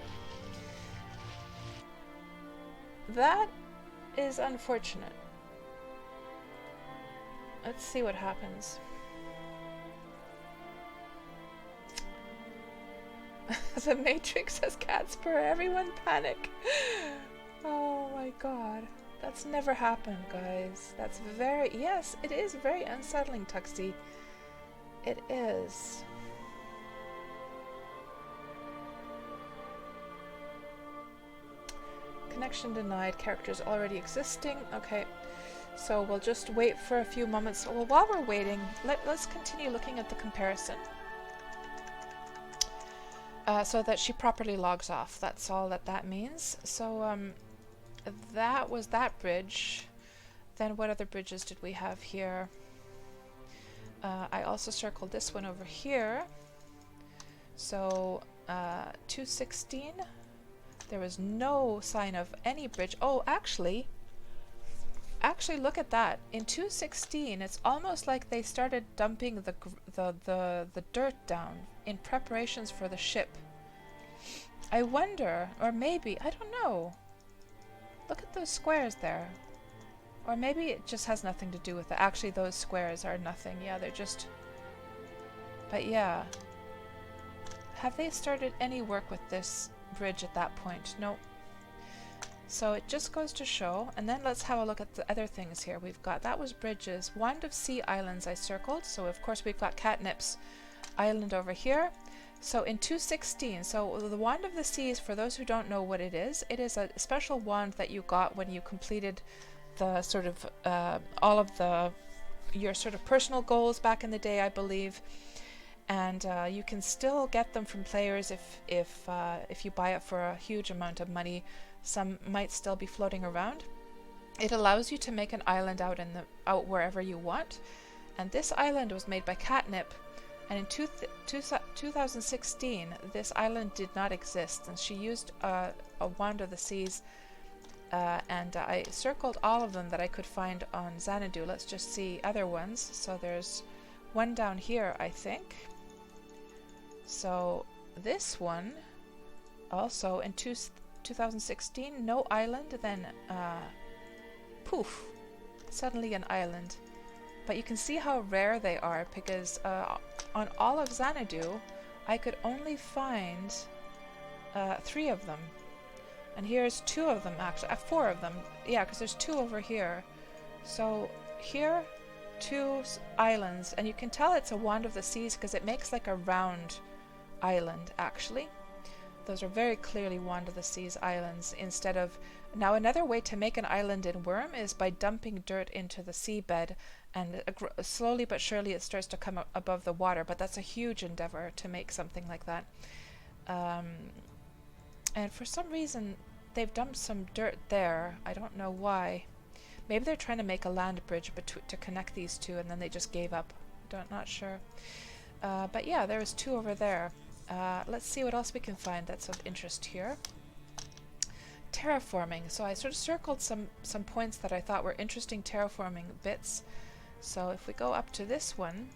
That is unfortunate. Let's see what happens. The Matrix says KatsPurr, everyone panic. Oh my god. That's never happened, guys. That's very, yes, it is very unsettling, Tuxie. It is. Connection denied, characters already existing. Okay, so we'll just wait for a few moments. Well, while we're waiting, let's continue looking at the comparison. So that she properly logs off. That's all that means. So that was that bridge. Then what other bridges did we have here? I also circled this one over here. So 216. There was no sign of any bridge. Oh, actually look at that. In 216, it's almost like they started dumping the dirt down in preparations for the ship. I wonder, or maybe, I don't know. Look at those squares there. Or maybe it just has nothing to do with it. Actually, those squares are nothing. Yeah, they're just... But yeah. have they started any work with this bridge at that point? No. So it just goes to show, and then let's have a look at the other things here. We've got, that was bridges. Wand of Sea Islands I circled, so of course we've got Catnip's Island over here. So in 2.16, so the Wand of the Seas, for those who don't know what it is a special wand that you got when you completed the sort of, all of your sort of personal goals back in the day, I believe. And you can still get them from players if you buy it for a huge amount of money. Some might still be floating around. It allows you to make an island out wherever you want. And this island was made by Catnip. And in 2016, this island did not exist. And she used a Wand of the Seas. And I circled all of them that I could find on Xanadu. Let's just see other ones. So there's one down here, I think. So this one, also in 2016, no island, then poof, suddenly an island. But you can see how rare they are, because on all of Xanadu, I could only find 3 of them. And here's 2 of them, actually, 4 of them. Yeah, because there's 2 over here. So here, 2 islands, and you can tell it's a Wand of the Seas because it makes like a round island, actually. Those are very clearly Wand of the Seas islands instead of... Now another way to make an island in Wurm is by dumping dirt into the seabed, and slowly but surely it starts to come above the water, but that's a huge endeavor to make something like that. And for some reason they've dumped some dirt there. I don't know why. Maybe they're trying to make a land bridge to connect these two, and then they just gave up. Not sure. But yeah, there was 2 over there. Let's see what else we can find that's of interest here. Terraforming. So I sort of circled some points that I thought were interesting terraforming bits. So if we go up to this one,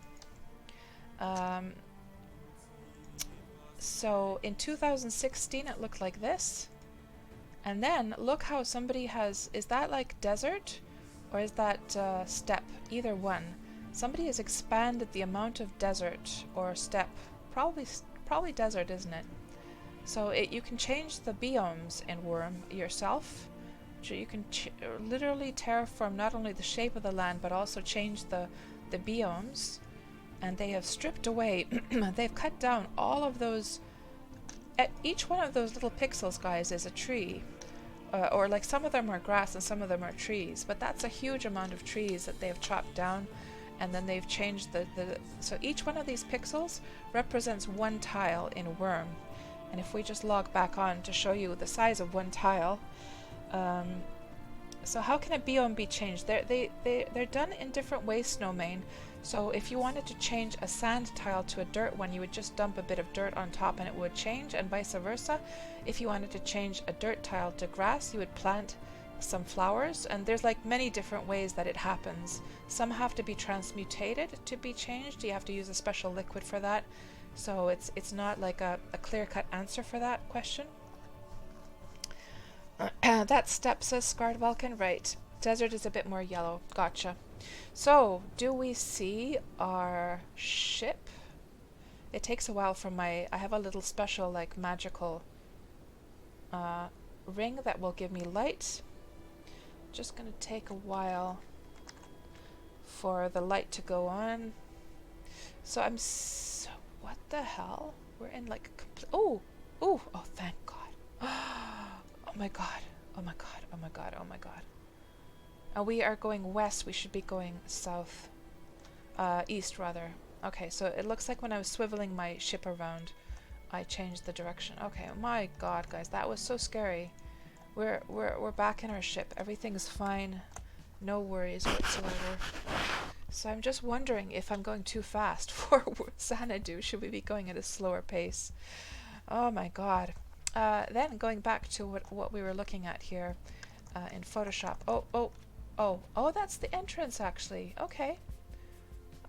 so in 2016 it looked like this, and then look how somebody has, is that like desert or is that steppe? Either one. Somebody has expanded the amount of desert or steppe. Probably desert, isn't it? So you can change the biomes in Wurm yourself. So you can literally terraform not only the shape of the land but also change the biomes. And they have stripped away, they've cut down all of those, each one of those little pixels, guys, is a tree. Or like some of them are grass and some of them are trees, but that's a huge amount of trees that they have chopped down, and then they've changed so each one of these pixels represents 1 tile in Wurm. And if we just log back on to show you the size of 1 tile, so how can a biome be changed? They're done in different ways, Snowmane. So if you wanted to change a sand tile to a dirt one, you would just dump a bit of dirt on top and it would change, and vice versa. If you wanted to change a dirt tile to grass, you would plant some flowers, and there's like many different ways that it happens. Some have to be transmutated to be changed. You have to use a special liquid for that. So it's not like a clear-cut answer for that question. That step, says Scarred Vulcan. Right. Desert is a bit more yellow. Gotcha. So, do we see our ship? It takes a while for I have a little special, like, magical ring that will give me light. Just gonna take a while for the light to go on. So what the hell? We're in, like, oh, thank God. Oh my God. Oh my God. Oh my God. Oh my God. We are going west. We should be going south. East, rather. Okay, so it looks like when I was swiveling my ship around, I changed the direction. Okay, oh my God, guys, that was so scary. We're back in our ship. Everything's fine. No worries whatsoever. So I'm just wondering if I'm going too fast for Xanadu. Should we be going at a slower pace? Oh my God. Then going back to what we were looking at here in Photoshop. Oh, that's the entrance, actually. Okay.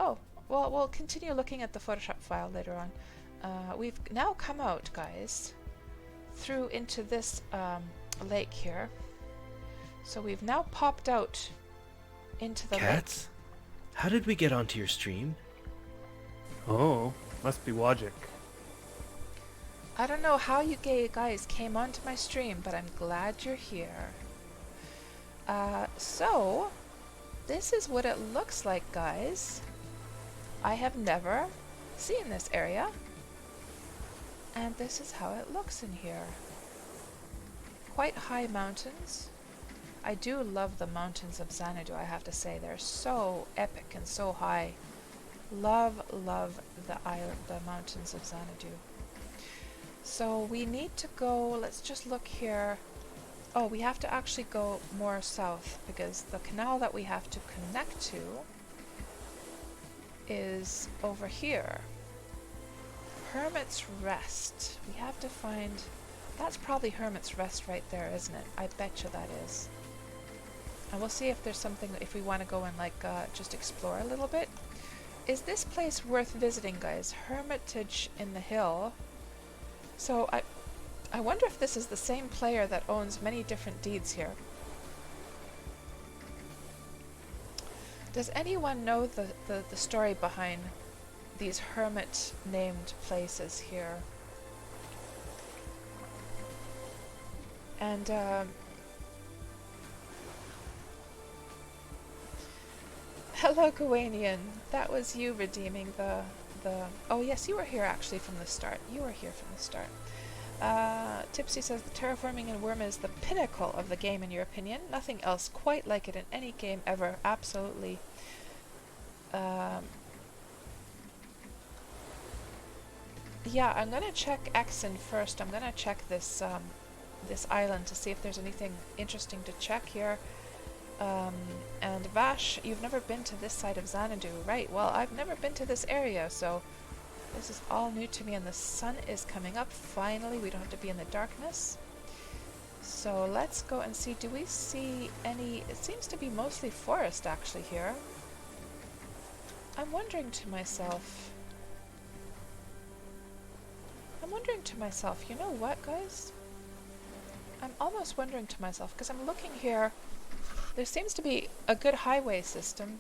Oh, well, we'll continue looking at the Photoshop file later on. We've now come out, guys, through into this lake here. So we've now popped out into the Cats? How did we get onto your stream? Oh, must be logic. I don't know how you guys came onto my stream, but I'm glad you're here. So, this is what it looks like, guys. I have never seen this area, and this is how it looks in here. Quite high mountains. I do love the mountains of Xanadu, I have to say. They're so epic and so high. Love, love the mountains of Xanadu. So we need to go, let's just look here. Oh, we have to actually go more south because the canal that we have to connect to is over here. Hermit's Rest. We have to find... That's probably Hermit's Rest right there, isn't it? I bet you that is. And we'll see if there's something, if we want to go and like just explore a little bit. Is this place worth visiting, guys? Hermitage in the Hill. So I wonder if this is the same player that owns many different deeds here. Does anyone know the story behind these hermit named places here? And hello, Gawainian. That was you redeeming the... Oh yes, you were here actually from the start. You were here from the start. Tipsy says the terraforming in Wurm is the pinnacle of the game in your opinion. Nothing else quite like it in any game ever. Absolutely. Yeah, I'm gonna check Exon first. I'm gonna check this this island to see if there's anything interesting to check here. And Vash, you've never been to this side of Xanadu, right? Well, I've never been to this area, so this is all new to me, and the sun is coming up. Finally, we don't have to be in the darkness. So let's go and see, do we see any... It seems to be mostly forest, actually, here. I'm wondering to myself, you know what, guys? I'm almost wondering to myself, because I'm looking here, there seems to be a good highway system,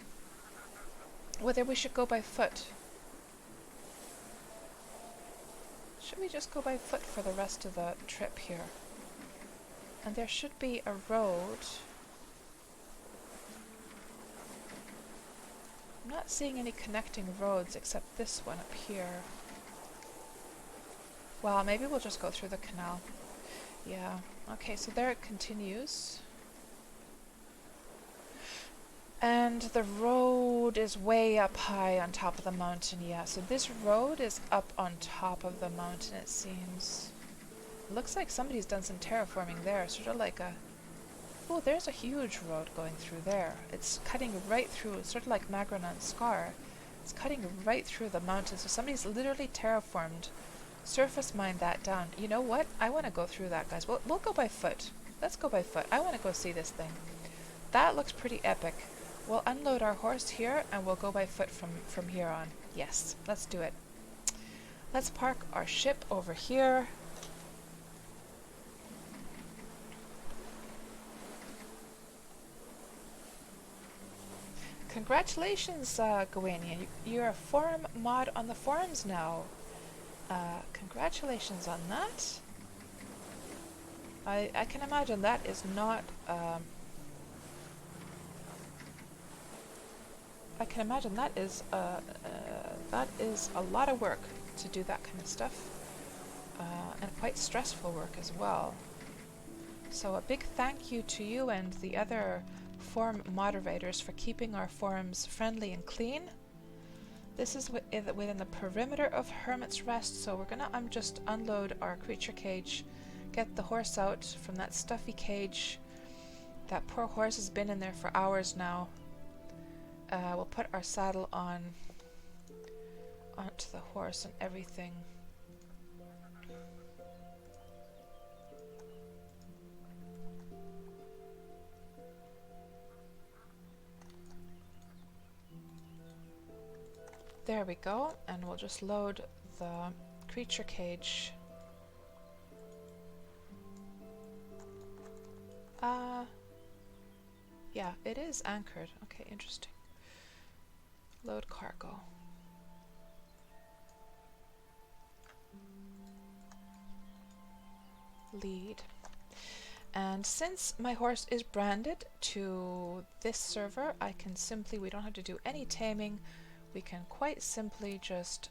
whether we should go by foot. Should we just go by foot for the rest of the trip here? And there should be a road. I'm not seeing any connecting roads except this one up here. Well, maybe we'll just go through the canal. Yeah, okay, so there it continues. And the road is way up high on top of the mountain, yeah. So this road is up on top of the mountain, it seems. It looks like somebody's done some terraforming there, sort of like a... Oh, there's a huge road going through there. It's cutting right through, sort of like Magron Scar. It's cutting right through the mountain, so somebody's literally terraformed, surface mined that down. You know what? I want to go through that, guys. We'll go by foot. Let's go by foot. I want to go see this thing. That looks pretty epic. We'll unload our horse here and we'll go by foot from here on. Yes, let's do it. Let's park our ship over here. Congratulations, Gawainian. You're a forum mod on the forums now. Congratulations on that. I can imagine that is not... I can imagine that is a lot of work to do that kind of stuff, and quite stressful work as well. So a big thank you to you and the other forum moderators for keeping our forums friendly and clean. This is within the perimeter of Hermit's Rest, so we're gonna just unload our creature cage, get the horse out from that stuffy cage. That poor horse has been in there for hours now. We'll put our saddle onto the horse and everything. There we go, and we'll just load the creature cage. Yeah, it is anchored. Okay, interesting. Load cargo. lead. And since my horse is branded to this server, I can simply, we don't have to do any taming, we can quite simply just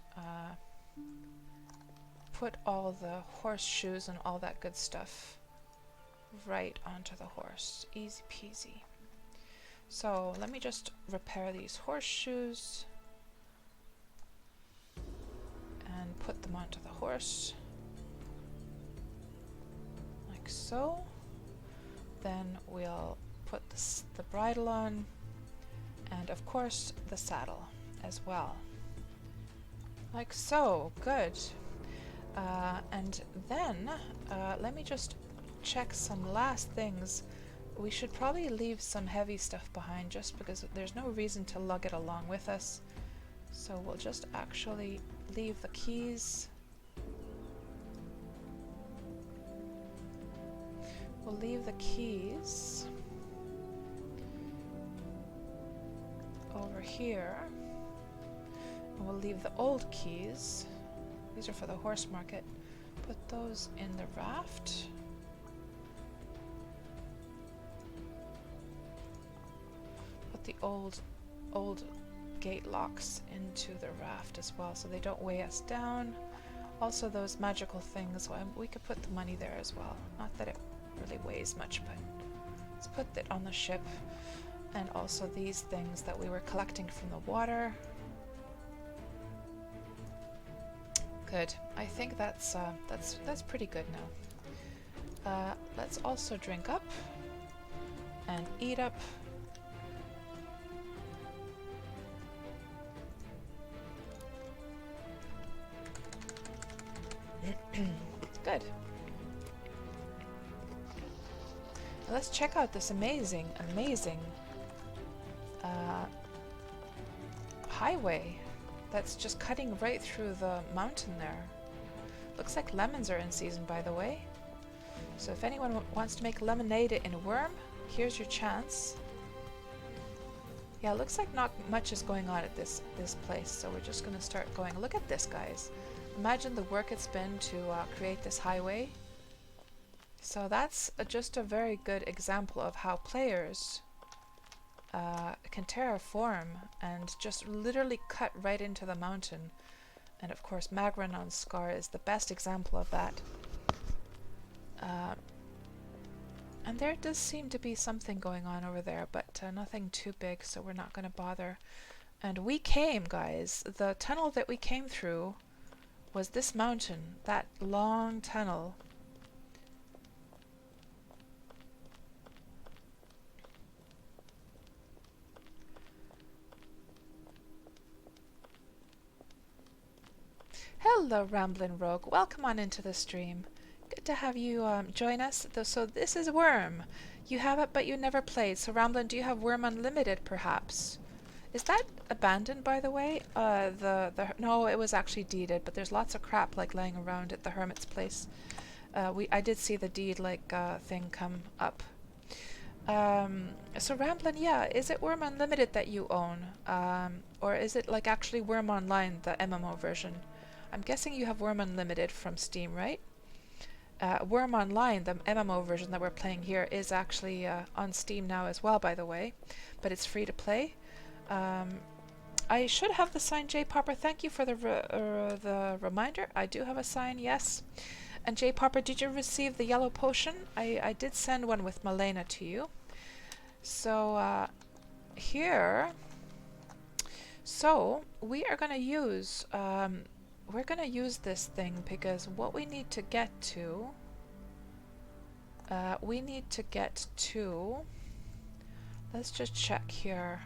put all the horseshoes and all that good stuff right onto the horse. Easy peasy. So let me just repair these horseshoes and put them onto the horse, like so. Then we'll put the bridle on, and of course the saddle as well, like so. Good. And then let me just check some last things. We should probably leave some heavy stuff behind just because there's no reason to lug it along with us. So we'll just actually leave the keys. We'll leave the keys over here. And we'll leave the old keys. These are for the horse market. Put those in the raft. Put the old gate locks into the raft as well so they don't weigh us down. Also those magical things, well, we could put the money there as well. Not that it really weighs much, but let's put it on the ship. And also these things that we were collecting from the water. Good. I think that's pretty good now. Let's also drink up and eat up. Good. Let's check out this amazing highway that's just cutting right through the mountain there. Looks like lemons are in season, by the way. So if anyone wants to make lemonade in Wurm, here's your chance. Yeah, looks like not much is going on at this place, so we're just going to start going. Look at this, guys. Imagine the work it's been to create this highway. So that's just a very good example of how players can terraform and just literally cut right into the mountain. And of course Magranon's Scar is the best example of that. And there does seem to be something going on over there, but nothing too big, so we're not going to bother. And we came, guys, the tunnel that we came through was this mountain, that long tunnel. Hello, Ramblin' Rogue. Welcome on into the stream. Good to have you join us. So this is Wurm. You have it, but you never played. So Ramblin', do you have Wurm Unlimited, perhaps? Is that abandoned, by the way? No, it was actually deeded, but there's lots of crap like laying around at the hermit's place. I did see the deed thing come up. So Ramblin', yeah, is it Wurm Unlimited that you own, or is it like actually Wurm Online, the MMO version? I'm guessing you have Wurm Unlimited from Steam, right? Wurm Online, the MMO version that we're playing here, is actually on Steam now as well, by the way, but it's free to play. I should have the sign, J Popper. Thank you for the reminder. I do have a sign, yes. And J Popper, did you receive the yellow potion? I did send one with Malena to you. So here, so we are going to use this thing because what we need to get to, let's just check here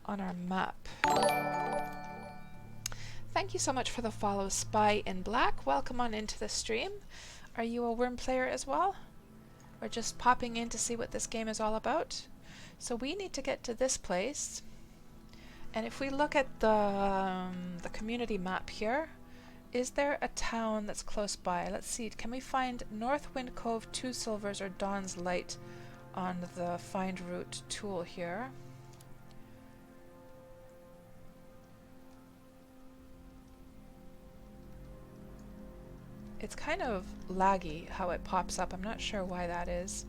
on our map. Thank you so much for the follow, Spy in Black. Welcome on into the stream. Are you a Wurm player as well? Or just popping in to see what this game is all about? So we need to get to this place. And if we look at the community map here, is there a town that's close by? Let's see, can we find North Wind Cove, 2 silvers, or Dawn's Light on the find route tool here? It's kind of laggy how it pops up. I'm not sure why that is.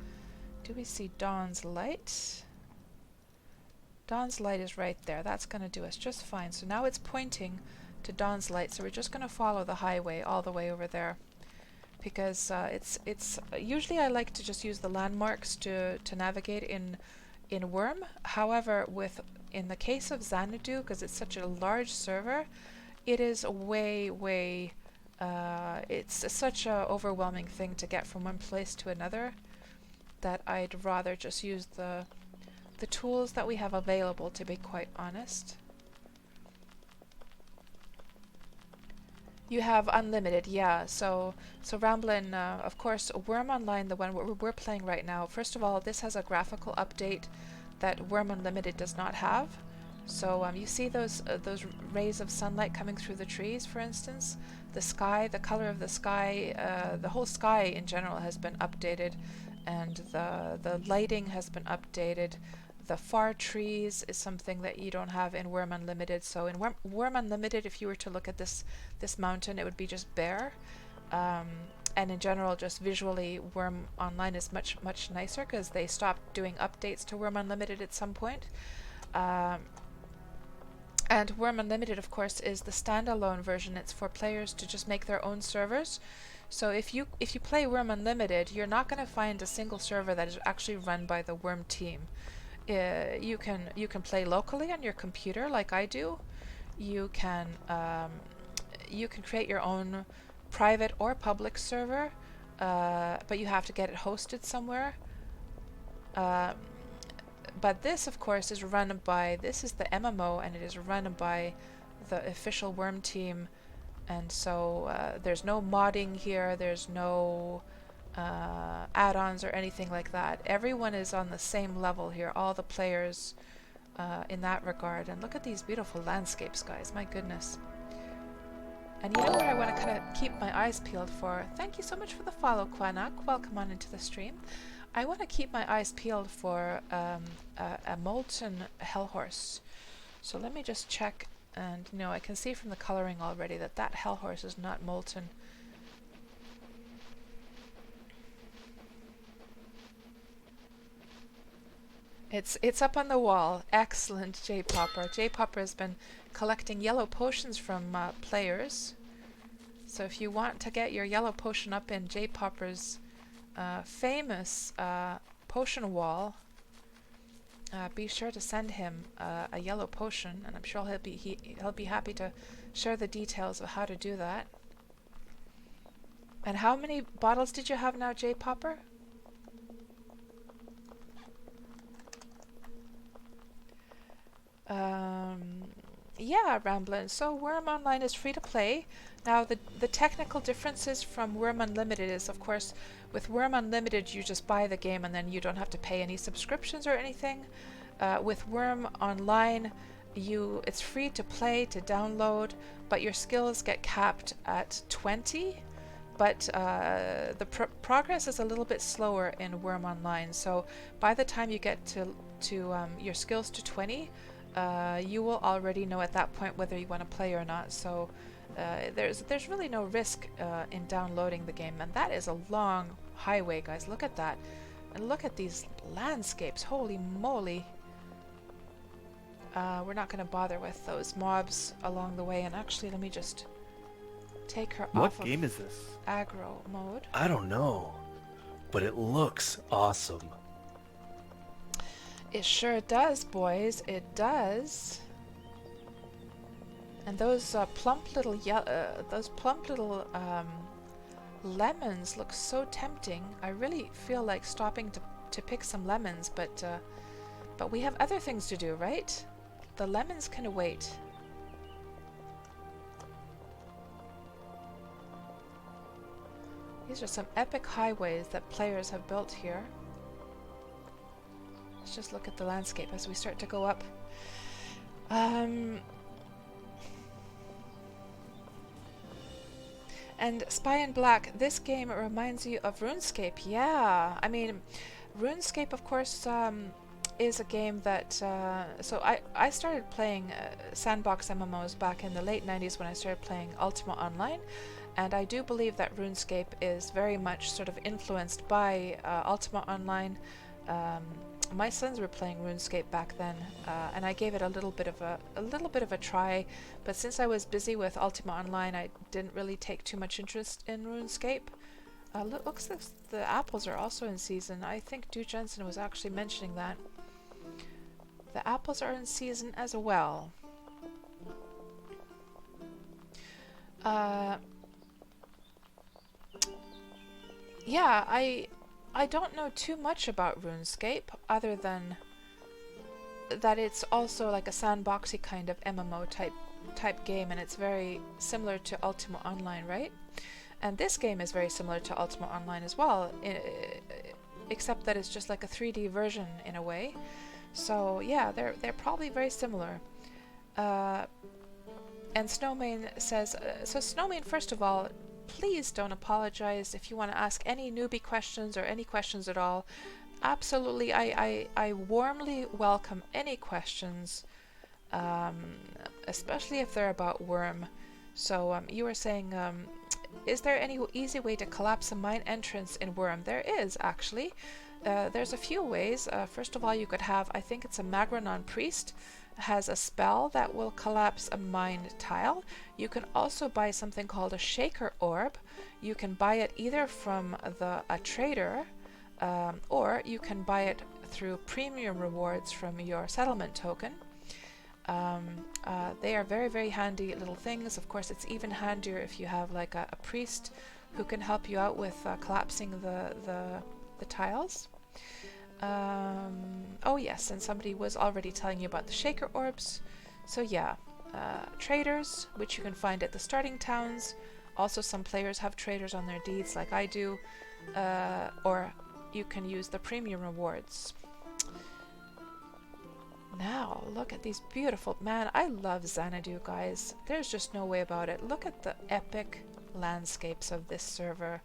Do we see Dawn's Light? Dawn's Light is right there. That's going to do us just fine. So now it's pointing to Dawn's Light, so we're just going to follow the highway all the way over there. Because it's usually I like to just use the landmarks to navigate in Wurm. However, in the case of Xanadu, because it's such a large server, it is way it's such a overwhelming thing to get from one place to another that I'd rather just use the tools that we have available, to be quite honest. You have unlimited, yeah. So Ramblin', of course, Wurm Online, the one we're playing right now. First of all, this has a graphical update that Wurm Unlimited does not have. So you see those rays of sunlight coming through the trees, for instance. The sky, the color of the sky, the whole sky in general has been updated, and the lighting has been updated. The far trees is something that you don't have in Wurm Unlimited. So in Wurm Unlimited, if you were to look at this mountain, it would be just bare. And in general, just visually, Wurm Online is much nicer because they stopped doing updates to Wurm Unlimited at some point. And Wurm Unlimited, of course, is the standalone version. It's for players to just make their own servers. So if you play Wurm Unlimited, you're not going to find a single server that is actually run by the Wurm team. You can play locally on your computer like I do. You can create your own private or public server, but you have to get it hosted somewhere. But this, of course, is run by, this is the MMO, and it is run by the official Wurm team, and so there's no modding here, there's no add-ons or anything like that. Everyone is on the same level here, all the players in that regard. And look at these beautiful landscapes, guys, my goodness. And you know what I want to kind of keep my eyes peeled for? Thank you so much for the follow, Quanak. Welcome on into the stream. I want to keep my eyes peeled for a molten hellhorse. So let me just check, and you know, I can see from the coloring already that that hellhorse is not molten. It's up on the wall. Excellent, J-Popper. J-Popper has been collecting yellow potions from players. So if you want to get your yellow potion up in J-Popper's famous potion wall, be sure to send him a yellow potion, and I'm sure he'll be happy to share the details of how to do that. And how many bottles did you have now, J-Popper? Yeah, Ramblin'. So Wurm Online is free to play. Now the technical differences from Wurm Unlimited is, of course, with Wurm Unlimited you just buy the game and then you don't have to pay any subscriptions or anything. With Wurm Online it's free to play, to download, but your skills get capped at 20. But the progress is a little bit slower in Wurm Online. So by the time you get to your skills to 20, you will already know at that point whether you want to play or not. So there's really no risk in downloading the game. And that is a long highway, guys. Look at that. And look at these landscapes. Holy moly. We're not going to bother with those mobs along the way. And actually, let me just take her off What game is this? aggro mode. I don't know, but it looks awesome. It sure does, boys. It does. And those plump little lemons look so tempting. I really feel like stopping to pick some lemons, but we have other things to do, right? The lemons can wait. These are some epic highways that players have built here. Let's just look at the landscape as we start to go up. And Spy in Black, this game reminds you of RuneScape. Yeah, I mean, RuneScape, of course, is a game that... so I started playing Sandbox MMOs back in the late 90s when I started playing Ultima Online. And I do believe that RuneScape is very much sort of influenced by Ultima Online. My sons were playing RuneScape back then, and I gave it a little bit of a try. But since I was busy with Ultima Online, I didn't really take too much interest in RuneScape. Looks like the apples are also in season. I think Du Jensen was actually mentioning that. The apples are in season as well. Yeah, I don't know too much about RuneScape other than that it's also like a sandboxy kind of MMO type game, and it's very similar to Ultima Online, right? And this game is very similar to Ultima Online as well, except that it's just like a 3D version in a way. So yeah, they're probably very similar. And Snowman says, so Snowman, first of all, please don't apologize if you want to ask any newbie questions or any questions at all. Absolutely, I warmly welcome any questions, especially if they're about Wurm. So you were saying, is there any easy way to collapse a mine entrance in Wurm? There is, actually. There's a few ways. First of all, you could have, I think it's a Magranon priest, has a spell that will collapse a mine tile. You can also buy something called a shaker orb. You can buy it either from a trader, or you can buy it through premium rewards from your settlement token. They are very, very handy little things. Of course, it's even handier if you have like a priest who can help you out with collapsing the tiles. Oh yes, and somebody was already telling you about the shaker orbs. So yeah, traders, which you can find at the starting towns. Also, some players have traders on their deeds like I do, or you can use the premium rewards. Now, look at these beautiful... Man, I love Xanadu, guys. There's just no way about it. Look at the epic landscapes of this server.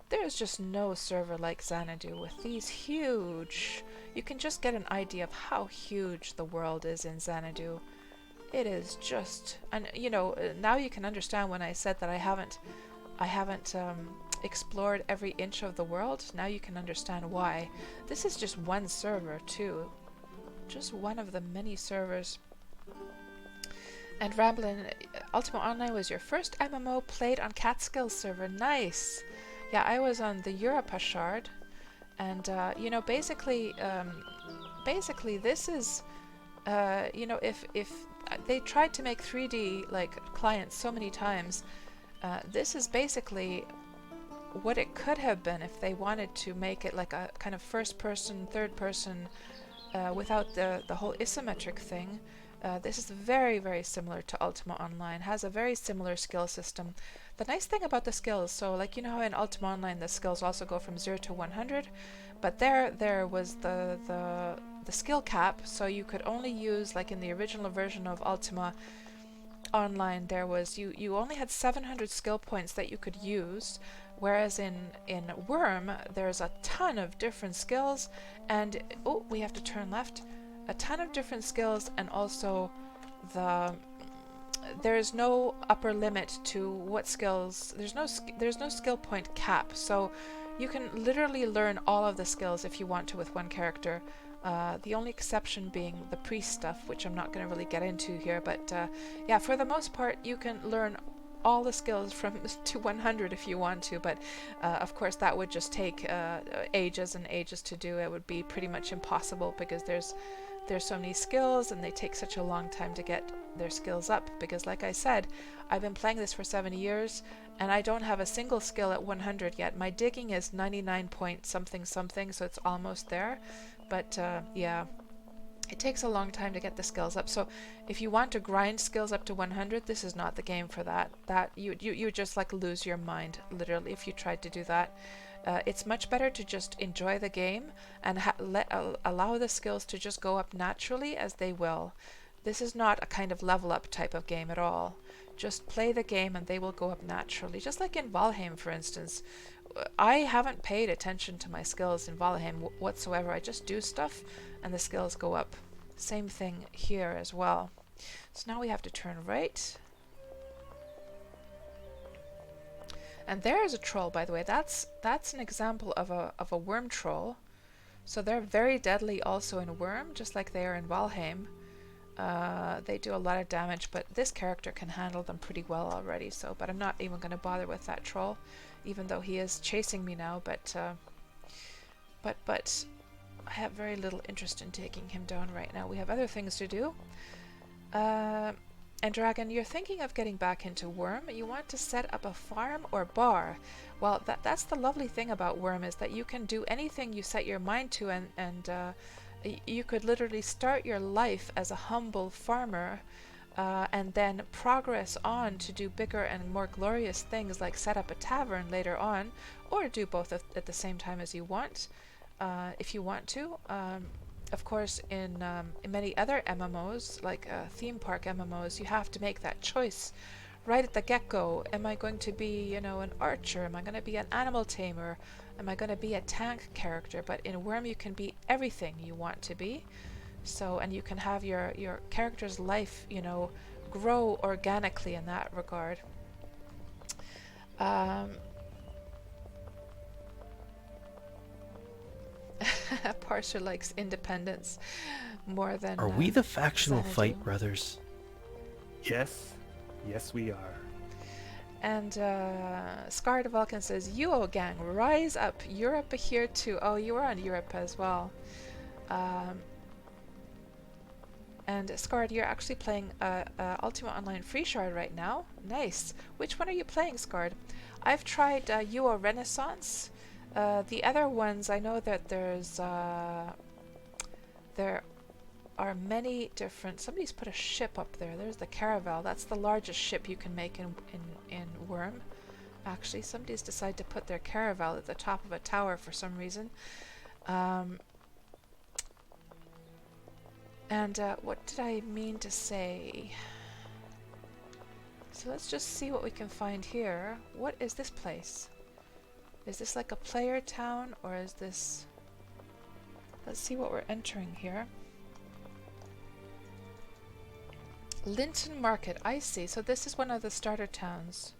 There's just no server like Xanadu with these huge... You can just get an idea of how huge the world is in Xanadu. It is just... And, you know, now you can understand when I said that I haven't explored every inch of the world. Now you can understand why. This is just one server, too. Just one of the many servers. And Ramblin', Ultima Online was your first MMO played on Catskills server. Nice! Yeah, I was on the Europa shard. And, you know, basically this is, you know, if they tried to make 3D, like, clients so many times, this is basically what it could have been if they wanted to make it like a kind of first-person, third-person, without the whole isometric thing. This is very, very similar to Ultima Online, has a very similar skill system. The nice thing about the skills, so like you know how in Ultima Online the skills also go from 0 to 100, but there was the skill cap, so you could only use, like in the original version of Ultima Online, there was, you only had 700 skill points that you could use, whereas in Wurm there's a ton of different skills, and oh, we have to turn left. A ton of different skills, and also there's no upper limit to what skills. There's no skill point cap, so you can literally learn all of the skills if you want to with one character. The only exception being the priest stuff, which I'm not going to really get into here, but yeah, for the most part you can learn all the skills from to 100 if you want to, but of course that would just take ages and ages to do. It would be pretty much impossible because there's so many skills and they take such a long time to get their skills up, because like I said, I've been playing this for 7 years and I don't have a single skill at 100 yet. My digging is 99 point something something, so it's almost there, but yeah, it takes a long time to get the skills up. So if you want to grind skills up to 100, this is not the game for that. You just like lose your mind literally if you tried to do that. It's much better to just enjoy the game and allow the skills to just go up naturally as they will. This is not a kind of level up type of game at all. Just play the game and they will go up naturally. Just like in Valheim, for instance. I haven't paid attention to my skills in Valheim whatsoever. I just do stuff and the skills go up. Same thing here as well. So now we have to turn right. And there is a troll, by the way. That's an example of a worm troll. So they're very deadly also in Wurm, just like they are in Valheim. They do a lot of damage, but this character can handle them pretty well already. So, but I'm not even going to bother with that troll, even though he is chasing me now. But I have very little interest in taking him down right now. We have other things to do. And Dragon, you're thinking of getting back into Wurm. You want to set up a farm or bar. Well, that's the lovely thing about Wurm, is that you can do anything you set your mind to, and you could literally start your life as a humble farmer and then progress on to do bigger and more glorious things, like set up a tavern later on, or do both at the same time as you want, if you want to. Of course, in many other MMOs, like theme park MMOs, you have to make that choice right at the get-go. Am I going to be, an archer? Am I going to be an animal tamer? Am I going to be a tank character? But in Wurm, you can be everything you want to be. So, and you can have your character's life, grow organically in that regard. Parser likes independence more than. Are we the factional Xanadu. fight brothers? Yes. Yes, we are. And Scar the Vulcan says, "UO gang, rise up! Europe here too." Oh, you are on Europe as well. And Scarred, you're actually playing Ultima Online Free Shard right now. Nice. Which one are you playing, Scarred? I've tried UO Renaissance. The other ones, I know that there are many different. Somebody's put a ship up there. There's the Caravel. That's the largest ship you can make in Wurm. Actually, somebody's decided to put their Caravel at the top of a tower for some reason. And what did I mean to say? So let's just see what we can find here. What is this place? Is this like a player town, or is this... Let's see what we're entering here. Linton Market, I see. So this is one of the starter towns.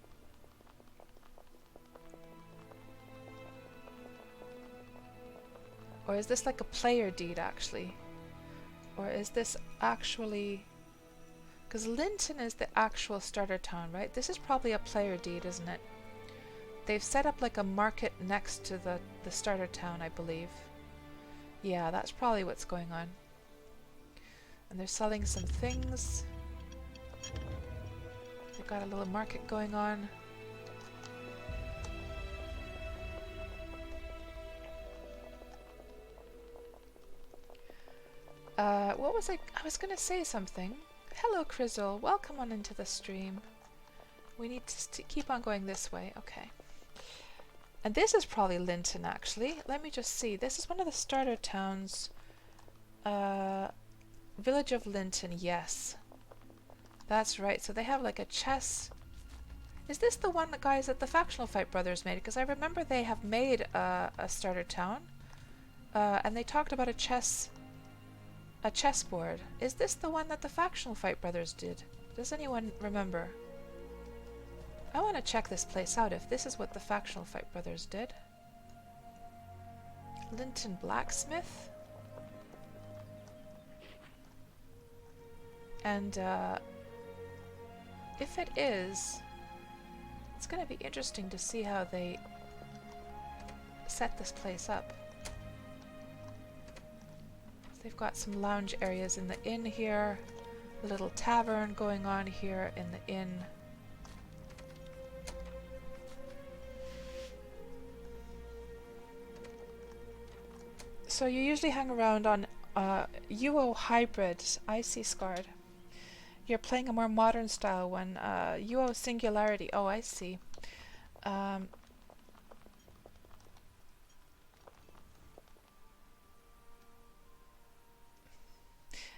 Or is this like a player deed, actually? Or is this actually... Because Linton is the actual starter town, right? This is probably a player deed, isn't it? They've set up like a market next to the starter town, I believe. Yeah, that's probably what's going on. And they're selling some things. They've got a little market going on. What was I was going to say something. Hello, Crizzle. Welcome on into the stream. We need to keep on going this way. Okay. And this is probably Linton, actually. Let me just see. This is one of the starter towns. Village of Linton, yes. That's right. So they have like a chess... Is this the one, guys, that the Factional Fight Brothers made? Because I remember they have made a starter town. And they talked about a chessboard. Is this the one that the Factional Fight Brothers did? Does anyone remember? I want to check this place out if this is what the Factional Fight Brothers did. Linton Blacksmith. And if it is, it's going to be interesting to see how they set this place up. They've got some lounge areas in the inn here, a little tavern going on here in the inn. So you usually hang around on UO Hybrid. I see, Scarred. You're playing a more modern style one. UO Singularity. Oh, I see.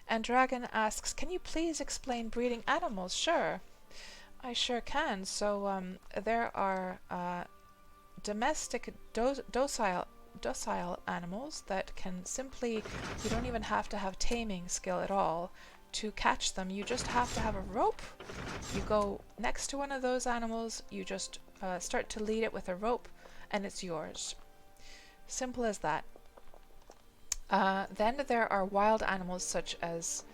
And Dragon asks, can you please explain breeding animals? Sure. I sure can. So there are domestic docile animals that can simply, you don't even have to have taming skill at all. to catch them, you just have to have a rope. You go next to one of those animals, you just start to lead it with a rope, and it's yours. Simple as that. Then there are wild animals such as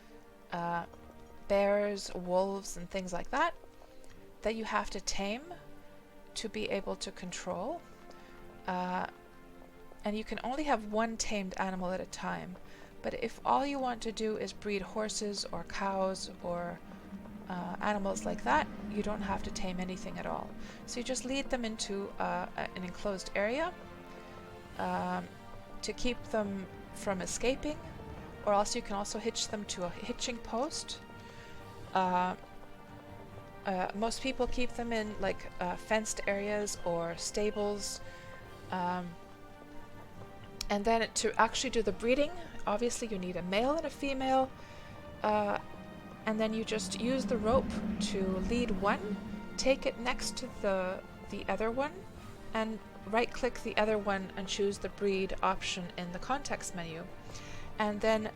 bears, wolves, and things like that that you have to tame to be able to control. And you can only have one tamed animal at a time. But if all you want to do is breed horses or cows or animals like that, you don't have to tame anything at all. So you just lead them into an enclosed area to keep them from escaping, or else you can also hitch them to a hitching post. Most people keep them in like fenced areas or stables. And then to actually do the breeding, obviously you need a male and a female, and then you just use the rope to lead one, take it next to the other one, and right click the other one and choose the breed option in the context menu. And then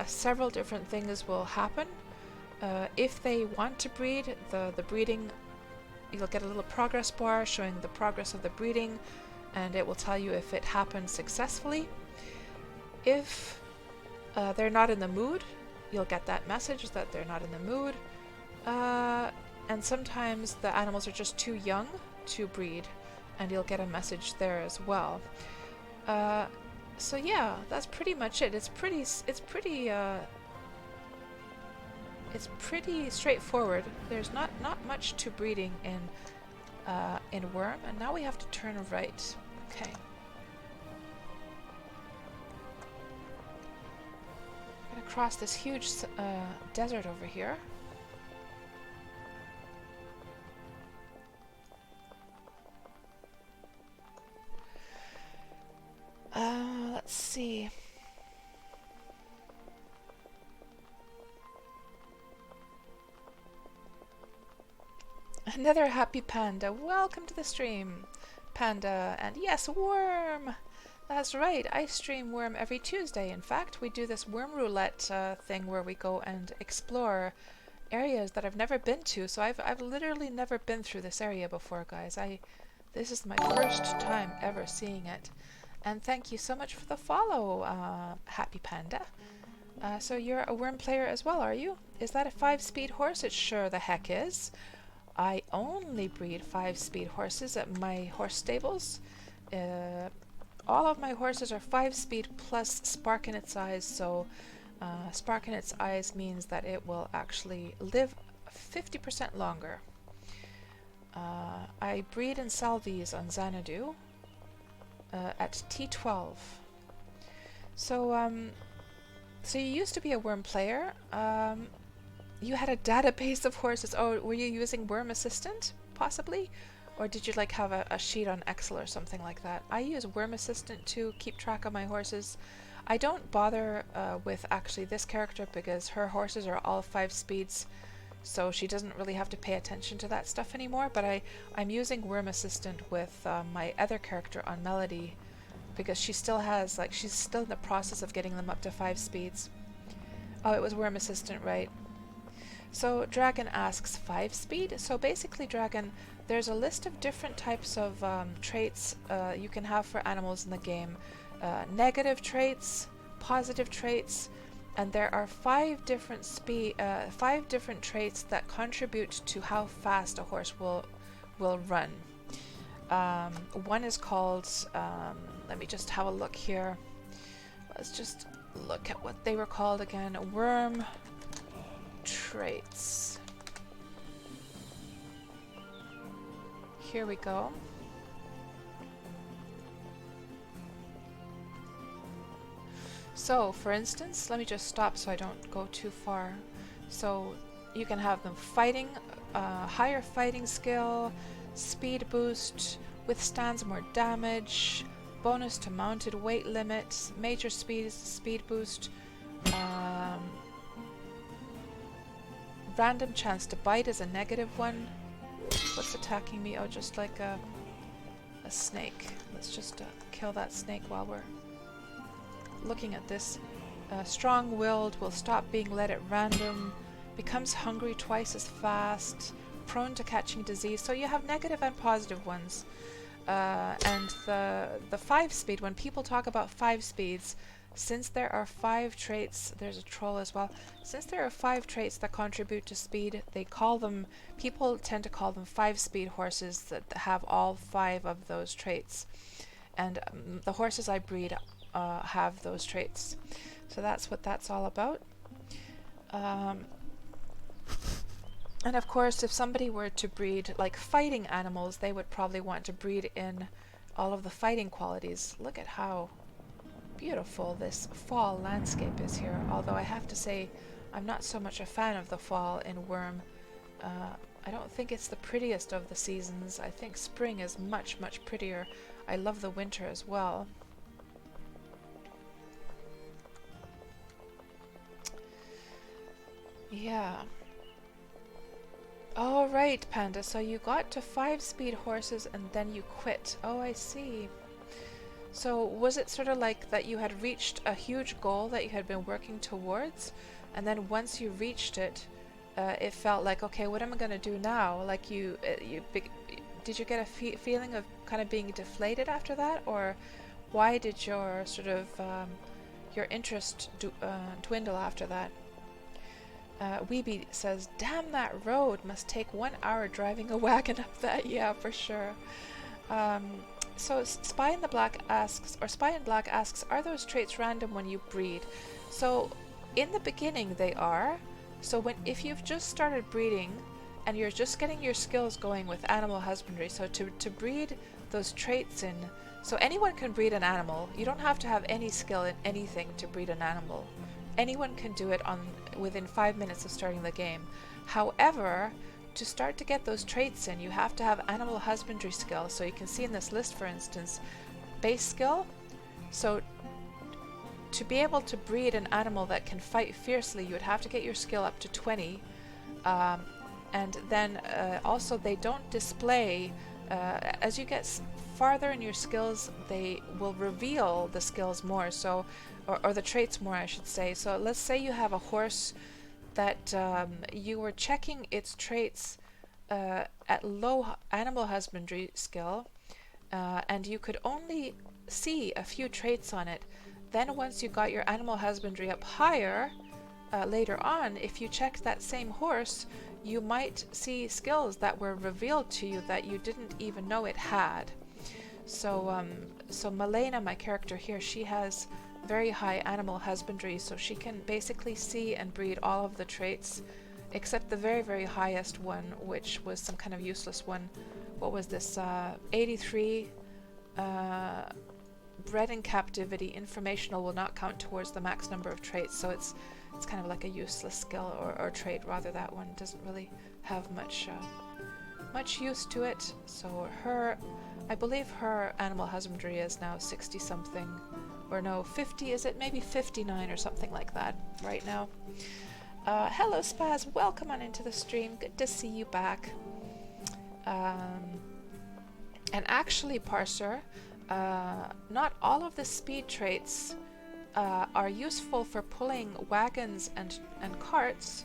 several different things will happen. If they want to breed, the breeding, you'll get a little progress bar showing the progress of the breeding, and it will tell you if it happened successfully. If they're not in the mood, you'll get that message that they're not in the mood. And sometimes the animals are just too young to breed, and you'll get a message there as well. So yeah, that's pretty much it. It's pretty straightforward. There's not much to breeding in Wurm, and now we have to turn right. Okay. I'm gonna cross this huge desert over here. Let's see. Another happy panda. Welcome to the stream, Panda. And yes, Wurm! That's right, I stream Wurm every Tuesday. In fact, we do this Wurm Roulette thing where we go and explore areas that I've never been to. So I've literally never been through this area before, guys. This is my first time ever seeing it. And thank you so much for the follow, Happy Panda. So you're a Wurm player as well, are you? Is that a 5-speed horse? It sure the heck is. I only breed 5-speed horses at my horse stables. All of my horses are 5-speed plus spark in its eyes, so spark in its eyes means that it will actually live 50% longer. I breed and sell these on Xanadu at T12. So so you used to be a Wurm player. You had a database of horses. Oh, were you using Wurm Assistant, possibly? Or did you like have a sheet on Excel or something like that? I use Wurm Assistant to keep track of my horses. I don't bother with actually this character because her horses are all 5 speeds, so she doesn't really have to pay attention to that stuff anymore. But I'm using Wurm Assistant with my other character on Melody because she still has, like, she's still in the process of getting them up to 5 speeds. Oh, it was Wurm Assistant, right? So Dragon asks 5-speed. So basically, Dragon, there's a list of different types of traits you can have for animals in the game. Negative traits, positive traits, and there are 5 different traits that contribute to how fast a horse will run. One is called, let me just have a look here. Let's just look at what they were called again. Wurm traits. Here we go. So, for instance, let me just stop so I don't go too far. So, you can have them fighting, higher fighting skill, speed boost, withstands more damage, bonus to mounted weight limit, major speed boost, random chance to bite is a negative one. What's attacking me? Oh, just like a snake. Let's just kill that snake while we're looking at this strong-willed, will stop being led at random, becomes hungry twice as fast, prone to catching disease. So you have negative and positive ones. And the 5-speed, when people talk about 5 speeds, since there are 5 traits, there's a troll as well, since there are 5 traits that contribute to speed, people tend to call them 5-speed horses that have all 5 of those traits. And the horses I breed have those traits. So that's what that's all about. And of course, if somebody were to breed like fighting animals, they would probably want to breed in all of the fighting qualities. Look at how beautiful this fall landscape is here. Although I have to say, I'm not so much a fan of the fall in Wurm. I don't think it's the prettiest of the seasons. I think spring is much, much prettier. I love the winter as well. Yeah. All right, Panda. So you got to 5-speed horses and then you quit. Oh, I see. So was it sort of like that you had reached a huge goal that you had been working towards, and then once you reached it, it felt like, okay, what am I going to do now? Like did you get a feeling of kind of being deflated after that, or why did your sort of your interest dwindle after that? Weeby says, damn, that road must take 1 hour driving a wagon up that. Yeah, for sure. So Spy in Black asks, are those traits random when you breed? So in the beginning they are. So if you've just started breeding and you're just getting your skills going with animal husbandry, so to breed those traits in, so anyone can breed an animal. You don't have to have any skill in anything to breed an animal. Anyone can do it within 5 minutes of starting the game. However, to start to get those traits in, you have to have animal husbandry skill. So you can see in this list, for instance, base skill. So to be able to breed an animal that can fight fiercely, you would have to get your skill up to 20. And then also they don't display, as you get farther in your skills, they will reveal the skills more, so or the traits more, I should say. So let's say you have a horse that you were checking its traits at low animal husbandry skill, and you could only see a few traits on it. Then once you got your animal husbandry up higher, later on, if you checked that same horse, you might see skills that were revealed to you that you didn't even know it had. So Malena, my character here, she has very high animal husbandry, so she can basically see and breed all of the traits except the very, very highest one, which was some kind of useless one. What was this? 83 bred in captivity. Informational will not count towards the max number of traits, so it's kind of like a useless skill or trait rather. That one doesn't really have much use to it. So I believe her animal husbandry is now 60 something, or no, 50, is it? Maybe 59 or something like that right now. Hello Spaz, welcome on into the stream, good to see you back. And actually, Parser, not all of the speed traits are useful for pulling wagons and carts.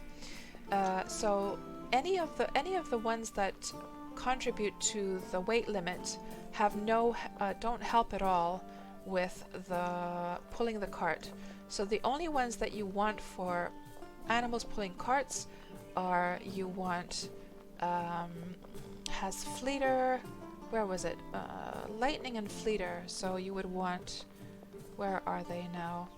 So any of the ones that contribute to the weight limit don't help at all with the pulling the cart. So the only ones that you want for animals pulling carts are has fleeter, where was it? Lightning and fleeter. So you would want, where are they now?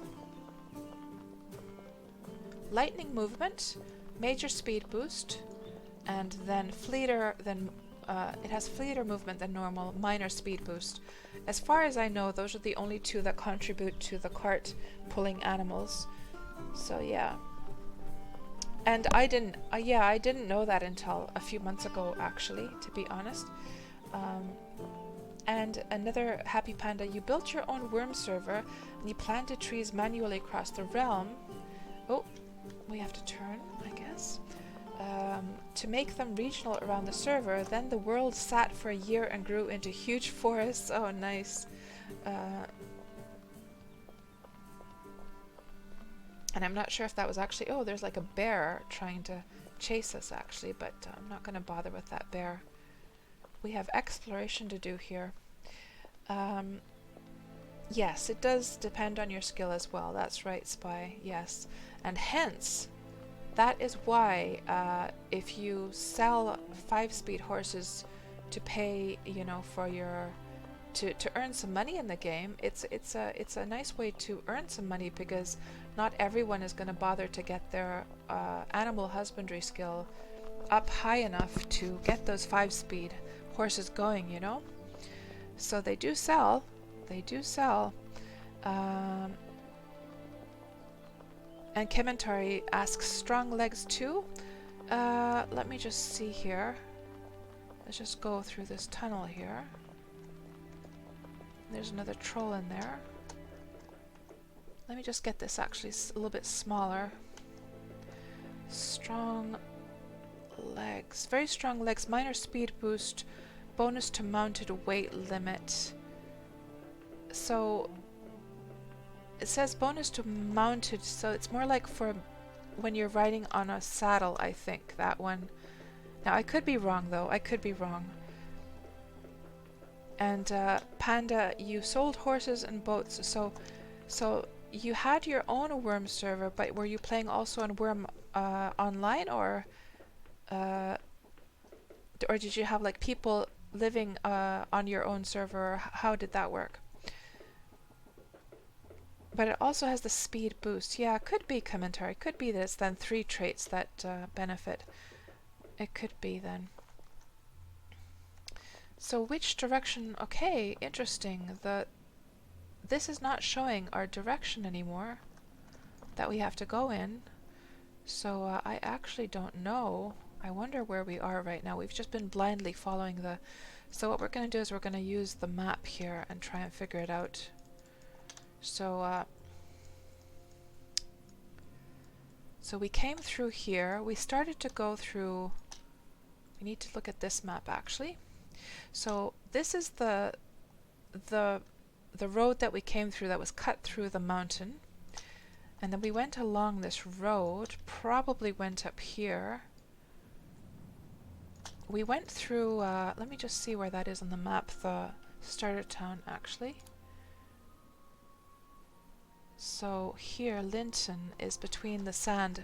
Lightning movement, major speed boost, and then fleeter, it has fleeter movement than normal, minor speed boost. As far as I know, those are the only two that contribute to the cart pulling animals. So yeah. And I didn't know that until a few months ago, actually, to be honest. And another Happy Panda, you built your own Wurm server and you planted trees manually across the realm. Oh, we have to turn, I guess. To make them regional around the server. Then the world sat for a year and grew into huge forests. Oh, nice. And I'm not sure if that was actually... Oh, there's like a bear trying to chase us, actually, but I'm not going to bother with that bear. We have exploration to do here. Yes, it does depend on your skill as well. That's right, Spy. Yes. And hence, that is why if you sell 5-speed horses to pay, you know, for your... To earn some money in the game, it's a nice way to earn some money, because not everyone is going to bother to get their animal husbandry skill up high enough to get those 5-speed horses going, you know. So they do sell. They do sell. And Kementari asks, strong legs too? Let me just see here. Let's just go through this tunnel here. There's another troll in there. Let me just get this actually a little bit smaller. Strong legs. Very strong legs. Minor speed boost. Bonus to mounted weight limit. So it says bonus to mounted, so it's more like for when you're riding on a saddle, I think, that one. Now I could be wrong though. I could be wrong. And Panda, you sold horses and boats, so you had your own Wurm server, but were you playing also on Wurm Online, or did you have like people living on your own server? How did that work? But it also has the speed boost. Yeah, it could be commentary. Could be that it's then 3 traits that benefit. It could be then. So which direction? Okay, interesting. This is not showing our direction anymore that we have to go in. So I actually don't know. I wonder where we are right now. We've just been blindly following the... So what we're going to do is we're going to use the map here and try and figure it out. So so we came through here. We started to go through... We need to look at this map actually. So this is the road that we came through that was cut through the mountain. And then we went along this road, probably went up here. We went through, let me just see where that is on the map, the starter town actually. So here, Linton is between the sand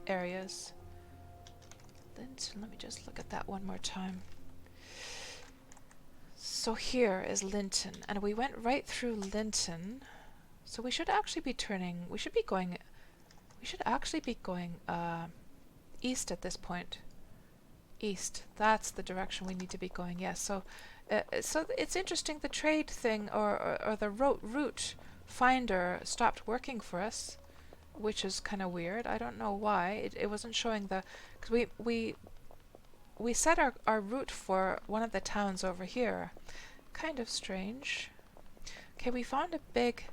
areas. Linton, let me just look at that one more time. So here is Linton, and we went right through Linton. So we should actually be turning, we should actually be going east at this point. East, that's the direction we need to be going, yes. So so it's interesting, the trade thing or the route finder stopped working for us, which is kind of weird. I don't know why. It wasn't showing the... Because we set our route for one of the towns over here. Kind of strange. Okay, we found a big...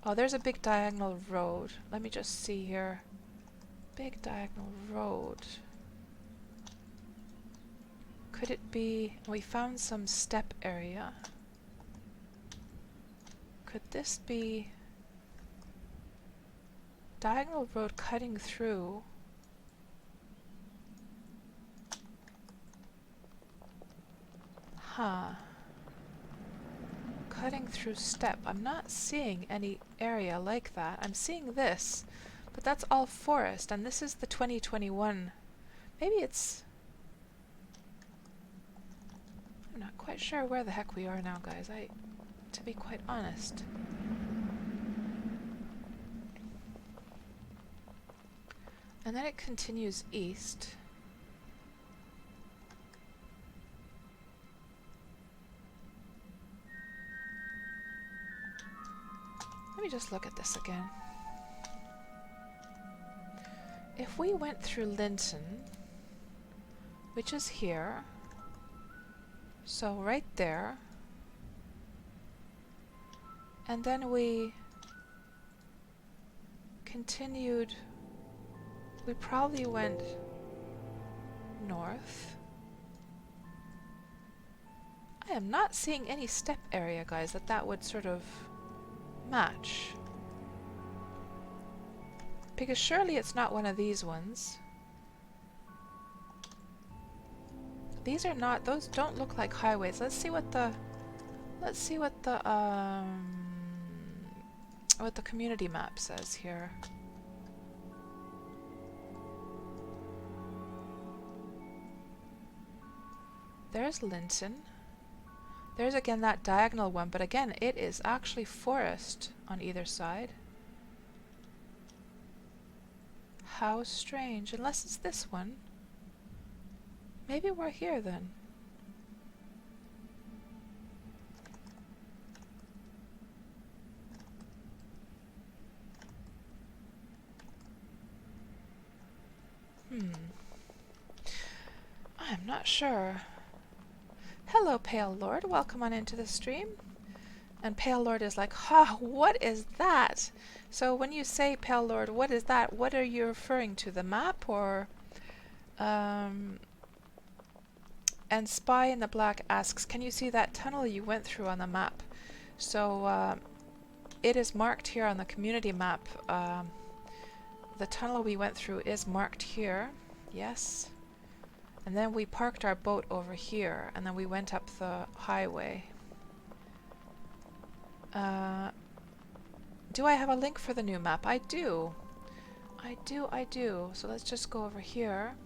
Oh, there's a big diagonal road. Let me just see here. Big diagonal road. Could it be... We found some steppe area. Could this be... Diagonal road cutting through... Huh. Cutting through steppe. I'm not seeing any area like that. I'm seeing this, but that's all forest, and this is the 2021. Maybe it's... I'm not quite sure where the heck we are now, guys. To be quite honest. And then it continues east. Let me just look at this again. If we went through Linton, which is here, so right there, and then we continued, we probably went north. I am not seeing any steppe area, guys, that would sort of match. Because surely it's not one of these ones. These are not, those don't look like highways. Let's see what the what the community map says here. There's Linton. There's again that diagonal one, but again it is actually forest on either side. How strange, unless it's this one. Maybe we're here then. I'm not sure. Hello, Pale Lord. Welcome on into the stream. And Pale Lord is like, ha, what is that? So when you say, Pale Lord, what is that? What are you referring to? The map or... And Spy in the Black asks, can you see that tunnel you went through on the map? So it is marked here on the community map. The tunnel we went through is marked here. Yes. And then we parked our boat over here, and then we went up the highway. Do I have a link for the new map? I do. I do. So let's just go over here.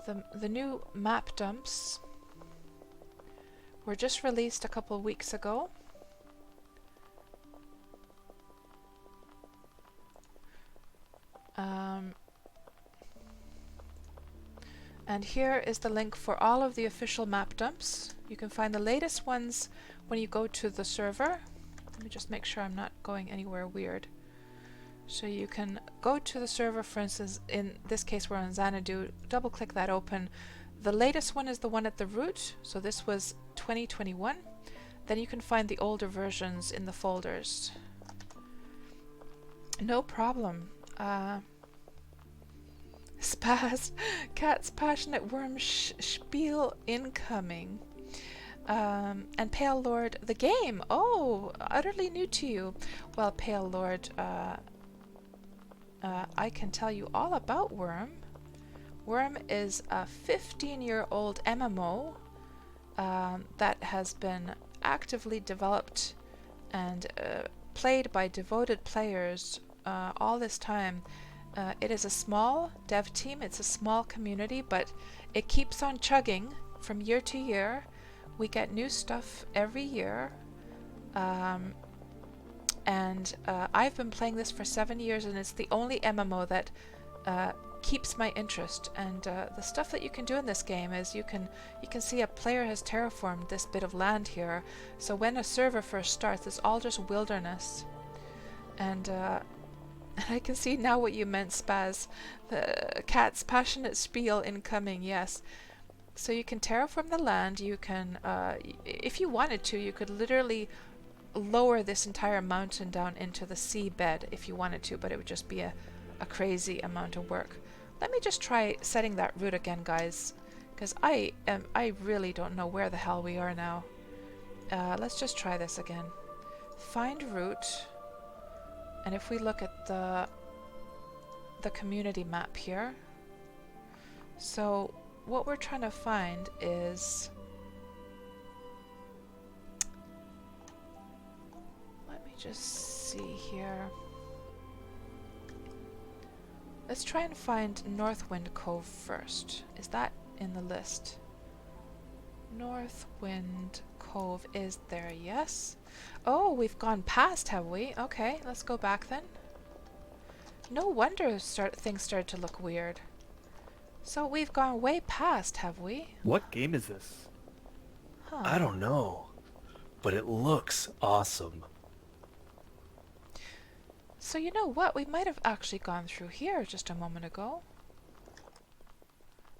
The new map dumps were just released a couple weeks ago. And here is the link for all of the official map dumps. You can find the latest ones when you go to the server. Let me just make sure I'm not going anywhere weird. So you can go to the server, for instance, in this case we're on Xanadu, double click that open. The latest one is the one at the root, so this was 2021. Then you can find the older versions in the folders. No problem. Spaz, Cat's passionate worm spiel incoming. And Pale Lord, the game. Oh, utterly new to you. Well, Pale Lord, I can tell you all about Wurm. Wurm is a 15-year-old MMO that has been actively developed and played by devoted players all this time. It is a small dev team, it's a small community, but it keeps on chugging from year to year. We get new stuff every year. I've been playing this for 7 years, and it's the only MMO that keeps my interest. And the stuff that you can do in this game is you can see a player has terraformed this bit of land here. So when a server first starts, it's all just wilderness. And I can see now what you meant, Spaz. The cat's passionate spiel incoming, yes. So you can terraform the land, you can, if you wanted to, you could literally lower this entire mountain down into the seabed if you wanted to, but it would just be a crazy amount of work. Let me just try setting that route again, guys, because I really don't know where the hell we are now. Let's just try this again. Find route. And if we look at the community map here, so what we're trying to find is, let me just see here. Let's try and find Northwind Cove first. Is that in the list? Northwind Cove is there, yes. Oh, we've gone past, have we? Okay, let's go back then. No wonder things started to look weird. So we've gone way past, have we? What game is this? Huh. I don't know, but it looks awesome. So you know what? We might have actually gone through here just a moment ago.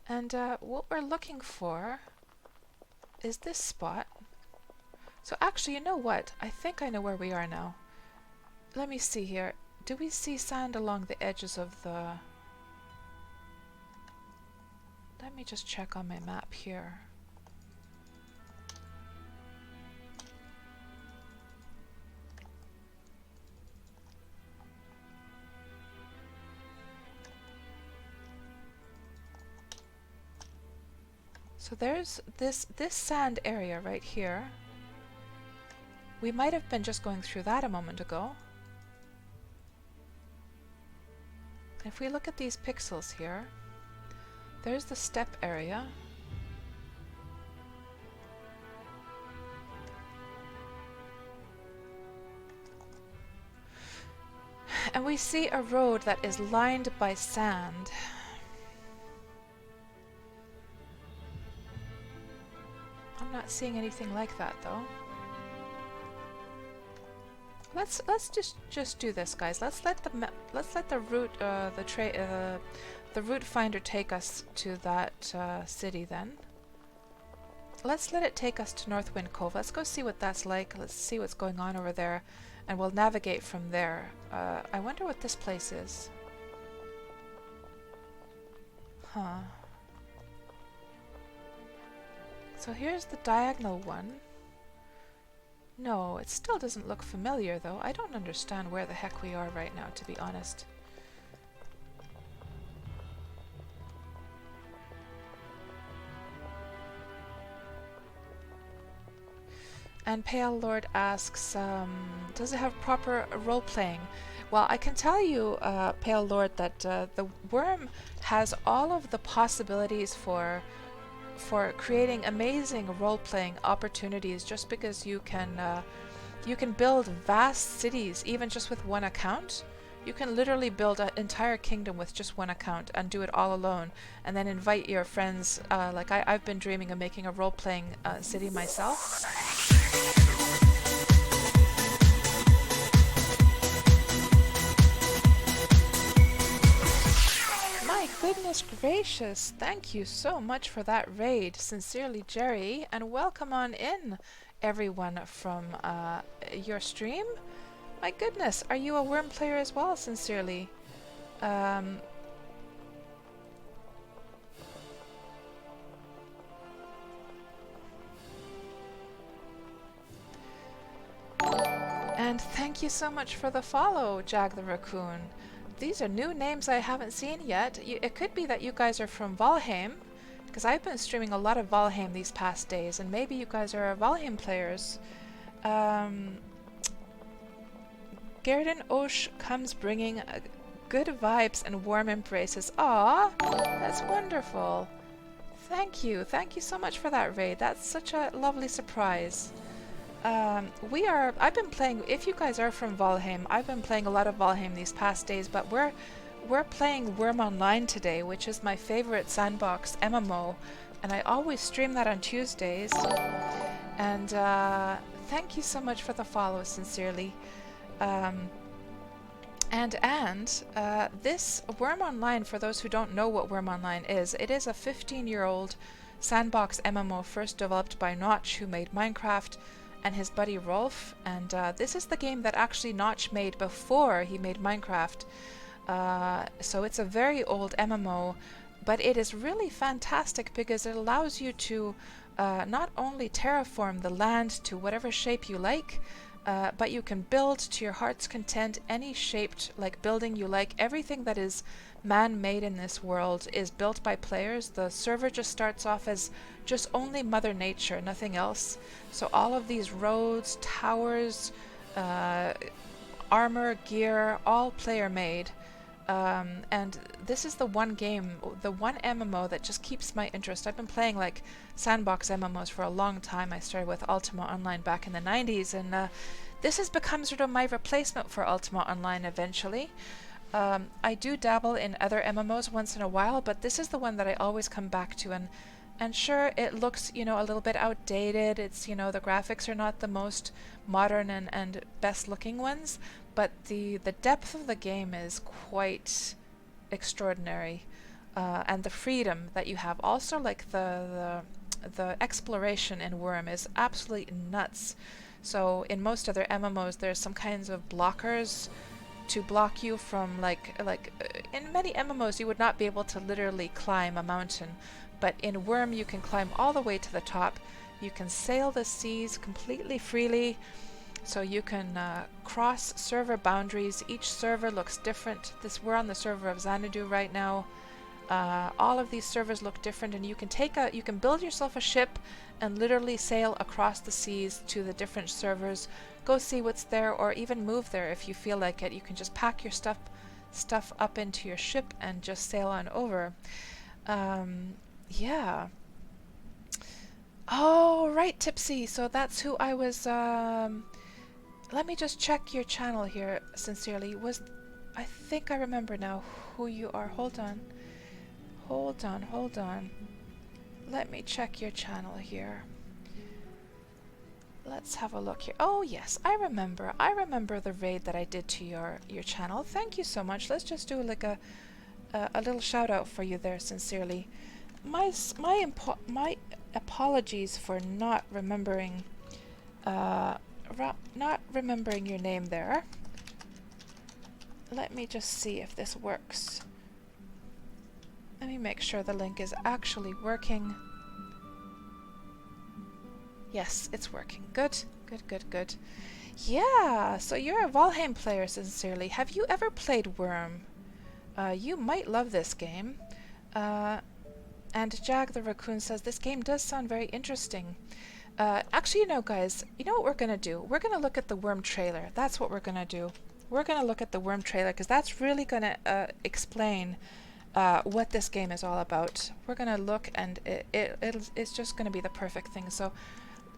And what we're looking for is this spot. So actually, you know what? I think I know where we are now. Let me see here. Do we see sand along the edges of the... Let me just check on my map here. So there's this sand area right here. We might have been just going through that a moment ago. If we look at these pixels here, there's the steppe area. And we see a road that is lined by sand. I'm not seeing anything like that though. Let's just do this, guys. Let's let the route the route finder take us to that city then. Let's let it take us to Northwind Cove. Let's go see what that's like. Let's see what's going on over there, and we'll navigate from there. I wonder what this place is. Huh. So here's the diagonal one. No, it still doesn't look familiar though. I don't understand where the heck we are right now, to be honest. And Pale Lord asks, does it have proper role-playing? Well, I can tell you, Pale Lord, that the Wurm has all of the possibilities for creating amazing role-playing opportunities, just because you can build vast cities even just with one account. You can literally build an entire kingdom with just one account and do it all alone, and then invite your friends. Like I've been dreaming of making a role-playing city myself. My goodness gracious, thank you so much for that raid. Sincerely, Jerry, and welcome on in, everyone from your stream. My goodness, are you a Wurm player as well? Sincerely. And thank you so much for the follow, Jag the Raccoon. These are new names I haven't seen yet. It could be that you guys are from Valheim, because I've been streaming a lot of Valheim these past days, and maybe you guys are Valheim players. Garden Osh comes bringing good vibes and warm embraces. Aw, that's wonderful. Thank you so much for that raid. That's such a lovely surprise. I've been playing, if you guys are from Valheim, I've been playing a lot of Valheim these past days, but we're playing Wurm Online today, which is my favorite Sandbox MMO, and I always stream that on Tuesdays. And thank you so much for the follow, sincerely. This Wurm Online, for those who don't know what Wurm Online is, it is a 15-year-old Sandbox MMO first developed by Notch, who made Minecraft, and his buddy Rolf, and this is the game that actually Notch made before he made Minecraft. So it's a very old MMO, but it is really fantastic because it allows you to not only terraform the land to whatever shape you like, but you can build to your heart's content any shaped like building you like. Everything that is man-made in this world is built by players. The server just starts off as just only Mother Nature, nothing else. So all of these roads, towers, armor, gear, all player made. And this is the one game, the one MMO that just keeps my interest. I've been playing like Sandbox MMOs for a long time. I started with Ultima Online back in the 90s, and this has become sort of my replacement for Ultima Online eventually. I do dabble in other MMOs once in a while, but this is the one that I always come back to, and sure, it looks, a little bit outdated. It's, the graphics are not the most modern and best looking ones, but the depth of the game is quite extraordinary, and the freedom that you have. Also, like the exploration in Wurm is absolutely nuts. So in most other MMOs, there's some kinds of blockers to block you from in many MMOs you would not be able to literally climb a mountain, but in Wurm you can climb all the way to the top. You can sail the seas completely freely, so you can cross server boundaries. Each server looks different. We're on the server of Xanadu right now. All of these servers look different, and you can build yourself a ship and literally sail across the seas to the different servers, go see what's there, or even move there if you feel like it. You can just pack your stuff up into your ship and just sail on over. Yeah. Oh, right, Tipsy. So that's who I was. Let me just check your channel here. Sincerely, I think I remember now who you are. Hold on. Hold on. Let me check your channel here. Let's have a look here. Oh yes, I remember the raid that I did to your channel. Thank you so much. Let's just do like a little shout out for you there, Sincerely. My apologies for not remembering your name there. Let me just see if this works. Let me make sure the link is actually working. Yes, it's working. Good. Yeah, so you're a Valheim player, Sincerely. Have you ever played Wurm? You might love this game. And Jag the Raccoon says, this game does sound very interesting. Actually, you know, guys, you know what we're going to do? We're going to look at the Wurm trailer. That's what we're going to do. We're going to look at the Wurm trailer, because that's really going to explain what this game is all about. We're going to look, and it's just going to be the perfect thing. So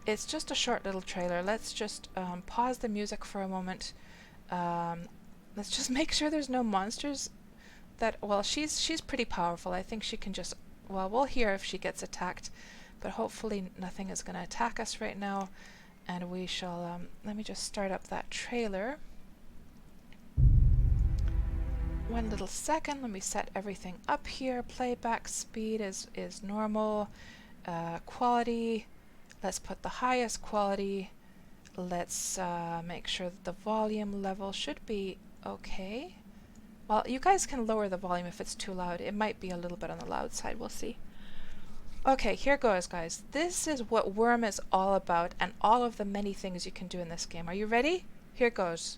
it's just a short little trailer. Let's just pause the music for a moment. Let's just make sure there's no monsters well, she's pretty powerful. I think she can just, well, we'll hear if she gets attacked, but hopefully nothing is going to attack us right now, and we shall, let me just start up that trailer. One little second, let me set everything up here. Playback speed is normal. Quality, let's put the highest quality. Let's make sure that the volume level should be okay. Well, you guys can lower the volume if it's too loud. It might be a little bit on the loud side. We'll see. Okay, here goes, guys. This is what Wurm is all about, and all of the many things you can do in this game. Are you ready? Here goes.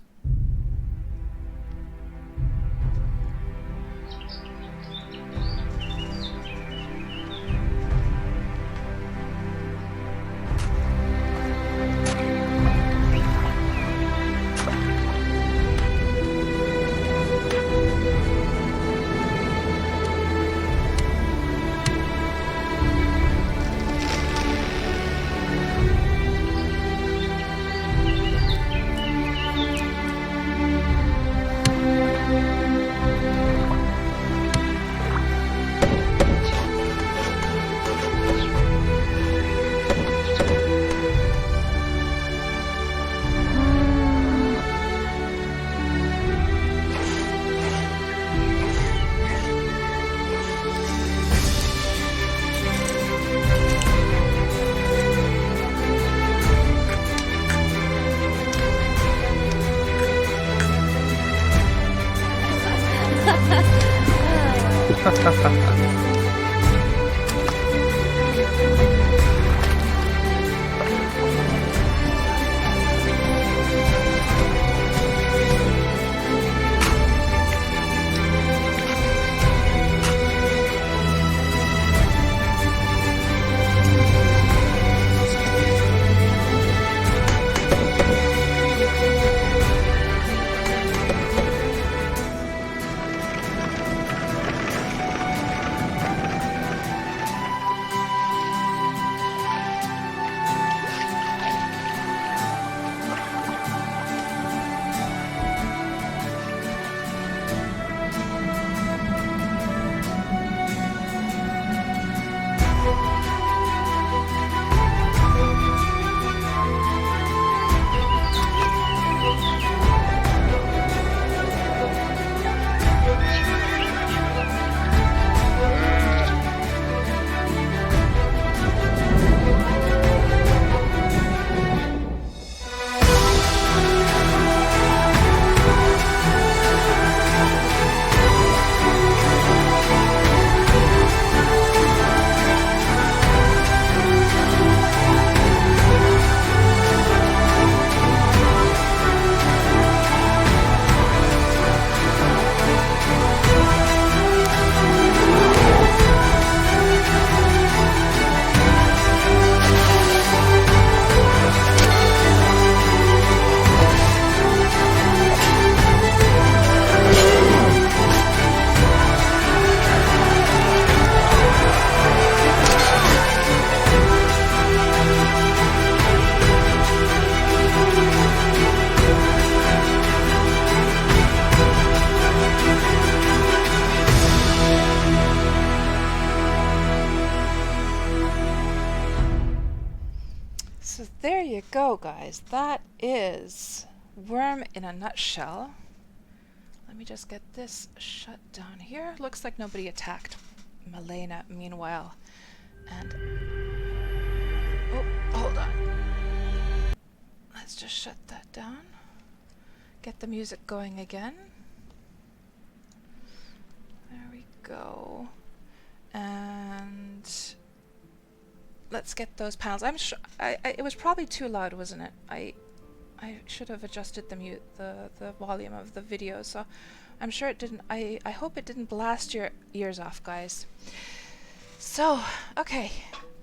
go, guys. That is Wurm in a nutshell. Let me just get this shut down here. Looks like nobody attacked Malena meanwhile. And... oh, hold on. Let's just shut that down. Get the music going again. There we go. And... let's get those panels. I'm sure it was probably too loud, wasn't it? I should have adjusted the volume of the video, so I'm sure it didn't. I hope it didn't blast your ears off, guys. So, okay,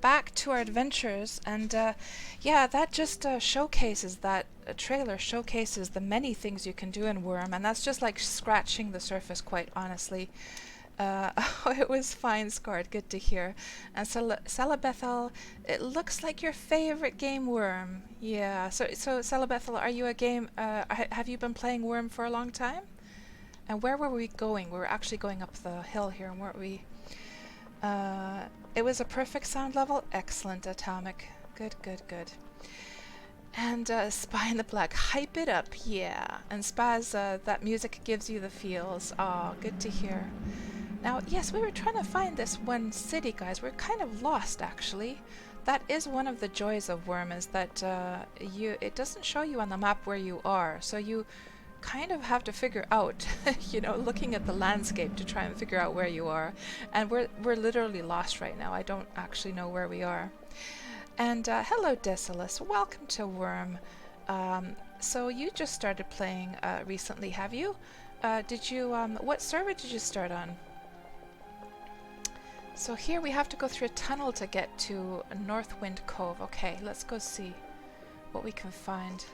back to our adventures, and yeah, that just showcases, that trailer showcases the many things you can do in Wurm, and that's just like scratching the surface, quite honestly. Oh, it was fine, Scored. Good to hear. And Celebethel, it looks like your favorite game, Wurm. Yeah. So Celebethel, are you a game? Have you been playing Wurm for a long time? And where were we going? We were actually going up the hill here, weren't we? It was a perfect sound level. Excellent, Atomic. Good, good, good. And Spy in the Black, hype it up, yeah. And Spaz, that music gives you the feels. Oh, good to hear. Now, yes, we were trying to find this one city, guys. We're kind of lost, actually. That is one of the joys of Wurm, is that it doesn't show you on the map where you are. So you kind of have to figure out, you know, looking at the landscape to try and figure out where you are. And we're literally lost right now. I don't actually know where we are. And hello, Decimus. Welcome to Wurm. So you just started playing recently, have you? Did you? What server did you start on? So here we have to go through a tunnel to get to Northwind Cove. Okay, let's go see what we can find.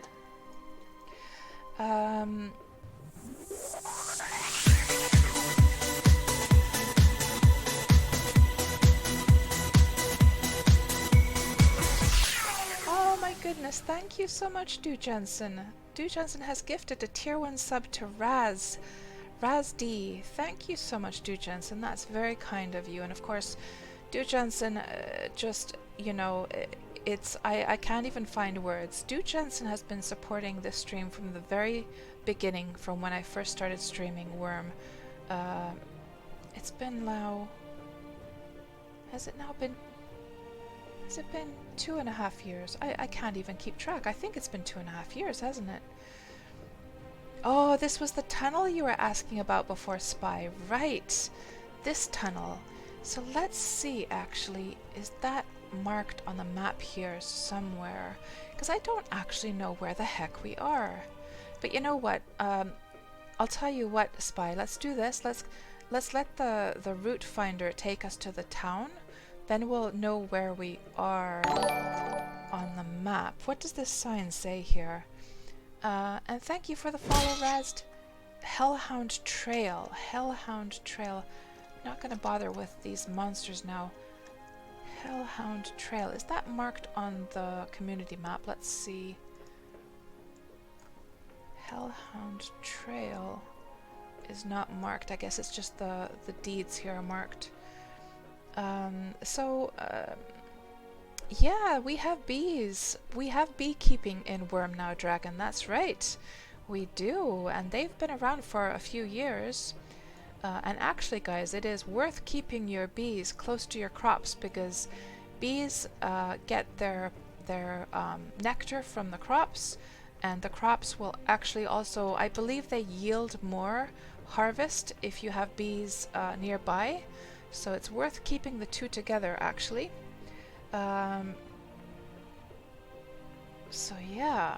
Oh my goodness, thank you so much, Du Jensen. Du Jensen has gifted a tier 1 sub to Raz D. Thank you so much, Du Jensen. That's very kind of you. And of course, Du Jensen, just, you know, I can't even find words. Du Jensen has been supporting this stream from the very beginning, from when I first started streaming Wurm. It's been now... has it been 2.5 years? I can't even keep track. I think it's been 2.5 years, hasn't it? Oh, this was the tunnel you were asking about before, Spy. Right. This tunnel. So let's see, actually. Is that marked on the map here somewhere? Because I don't actually know where the heck we are. But you know what? I'll tell you what, Spy. Let's do this. Let's let the route finder take us to the town. Then we'll know where we are on the map. What does this sign say here? And thank you for the follow, Razd. Hellhound Trail. Hellhound Trail. I'm not going to bother with these monsters now. Hellhound Trail. Is that marked on the community map? Let's see. Hellhound Trail is not marked. I guess it's just the deeds here are marked. Yeah, we have bees. We have beekeeping in Wurm now, Dragon. That's right. We do. And they've been around for a few years. And actually, guys, it is worth keeping your bees close to your crops, because bees get their nectar from the crops, and the crops will actually also, I believe they yield more harvest if you have bees nearby. So it's worth keeping the two together, actually. So yeah.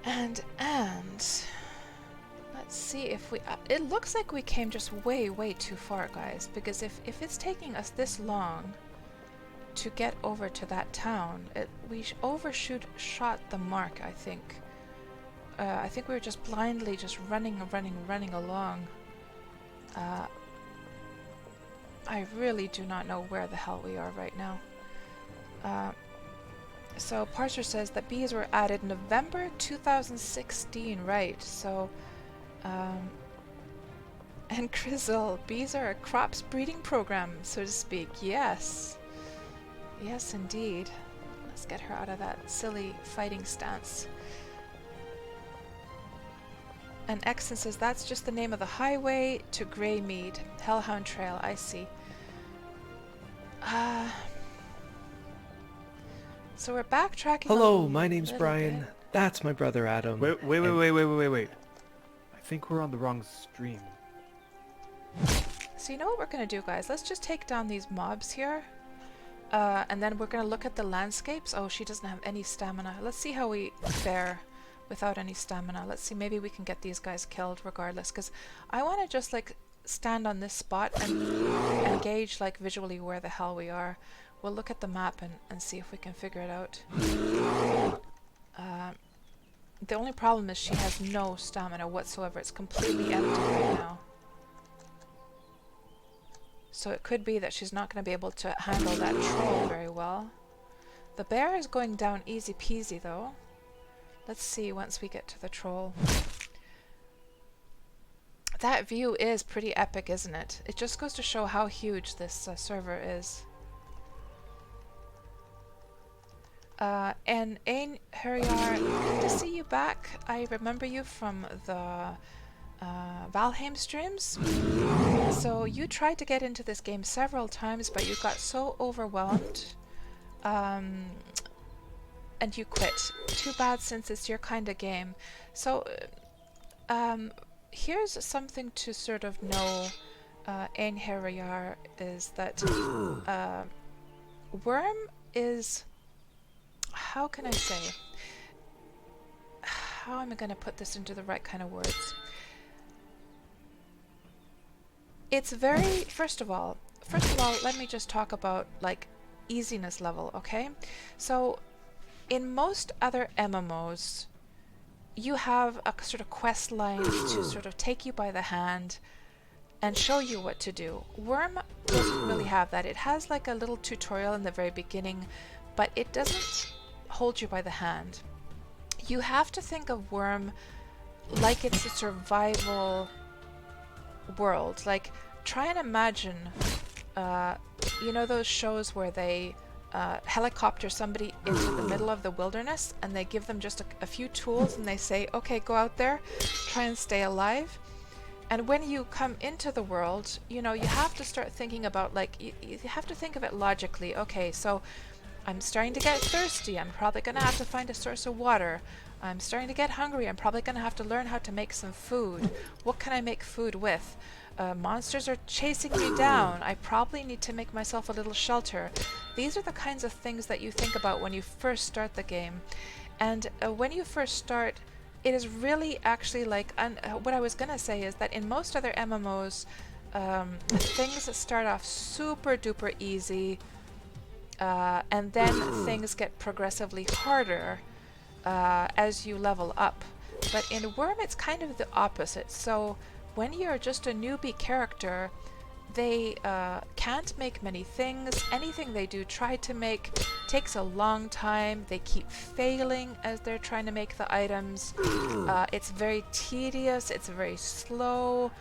And let's see if we... it looks like we came just way too far, guys, because if it's taking us this long to get over to that town, we overshot the mark, I think. I think we were just blindly just running along. I really do not know where the hell we are right now. So Parser says that bees were added November 2016, right? So, and Crizzle, bees are a crops breeding program, so to speak. Yes. Yes, indeed. Let's get her out of that silly fighting stance. And Exon says that's just the name of the highway to Greymead. Hellhound Trail, I see. So we're backtracking Hello, a my name's little Brian. bit. That's my brother Adam. Wait. I think we're on the wrong stream. So you know what we're going to do, guys? Let's just take down these mobs here. And then we're going to look at the landscapes. Oh, she doesn't have any stamina. Let's see how we fare without any stamina. Let's see, maybe we can get these guys killed regardless. Because I want to just, like, stand on this spot and gauge, like, visually where the hell we are. We'll look at the map and see if we can figure it out. The only problem is she has no stamina whatsoever. It's completely empty right now. So it could be that she's not going to be able to handle that troll very well. The bear is going down easy peasy though. Let's see once we get to the troll. That view is pretty epic, isn't it? It just goes to show how huge this server is. And Ain Heriar, good to see you back. I remember you from the Valheim streams. So you tried to get into this game several times, but you got so overwhelmed. And you quit. Too bad, since it's your kind of game. So here's something to sort of know, Ain Heriar, is that Wurm is... How can I say? How am I going to put this into the right kind of words? It's very... First of all, let me just talk about, like, easiness level, okay? So, in most other MMOs, you have a sort of quest line to sort of take you by the hand and show you what to do. Wurm doesn't really have that. It has like a little tutorial in the very beginning, but it doesn't hold you by the hand. You have to think of Wurm like it's a survival world. Like, try and imagine, you know those shows where they helicopter somebody into the middle of the wilderness and they give them just a few tools and they say, okay, go out there, try and stay alive. And when you come into the world, you know, you have to start thinking about, like, you have to think of it logically. Okay, so I'm starting to get thirsty. I'm probably going to have to find a source of water. I'm starting to get hungry. I'm probably going to have to learn how to make some food. What can I make food with? Monsters are chasing me down. I probably need to make myself a little shelter. These are the kinds of things that you think about when you first start the game. And when you first start, it is really actually like... what I was going to say is that in most other MMOs, things start off super duper easy, and then things get progressively harder as you level up. But in Wurm, it's kind of the opposite. So when you're just a newbie character, they can't make many things. Anything they do try to make takes a long time. They keep failing as they're trying to make the items. It's very tedious, it's very slow,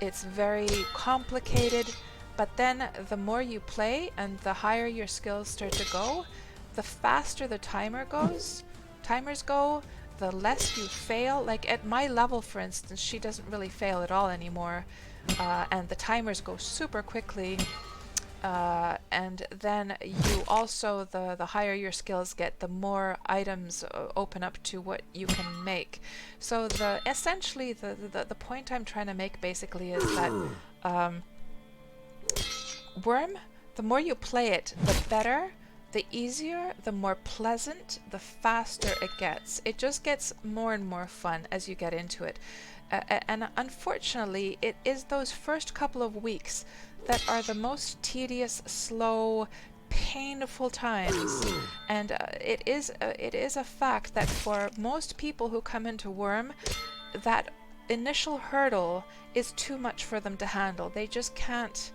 it's very complicated. But then the more you play and the higher your skills start to go, the faster the timers go, the less you fail. Like at my level, for instance, she doesn't really fail at all anymore. And the timers go super quickly. And then you also, the higher your skills get, the more items open up to what you can make. So essentially the point I'm trying to make basically is that Wurm, the more you play it, the better, the easier, the more pleasant, the faster it gets. It just gets more and more fun as you get into it. And unfortunately, it is those first couple of weeks that are the most tedious, slow, painful times. And it is a fact that for most people who come into Wurm, that initial hurdle is too much for them to handle. They just can't.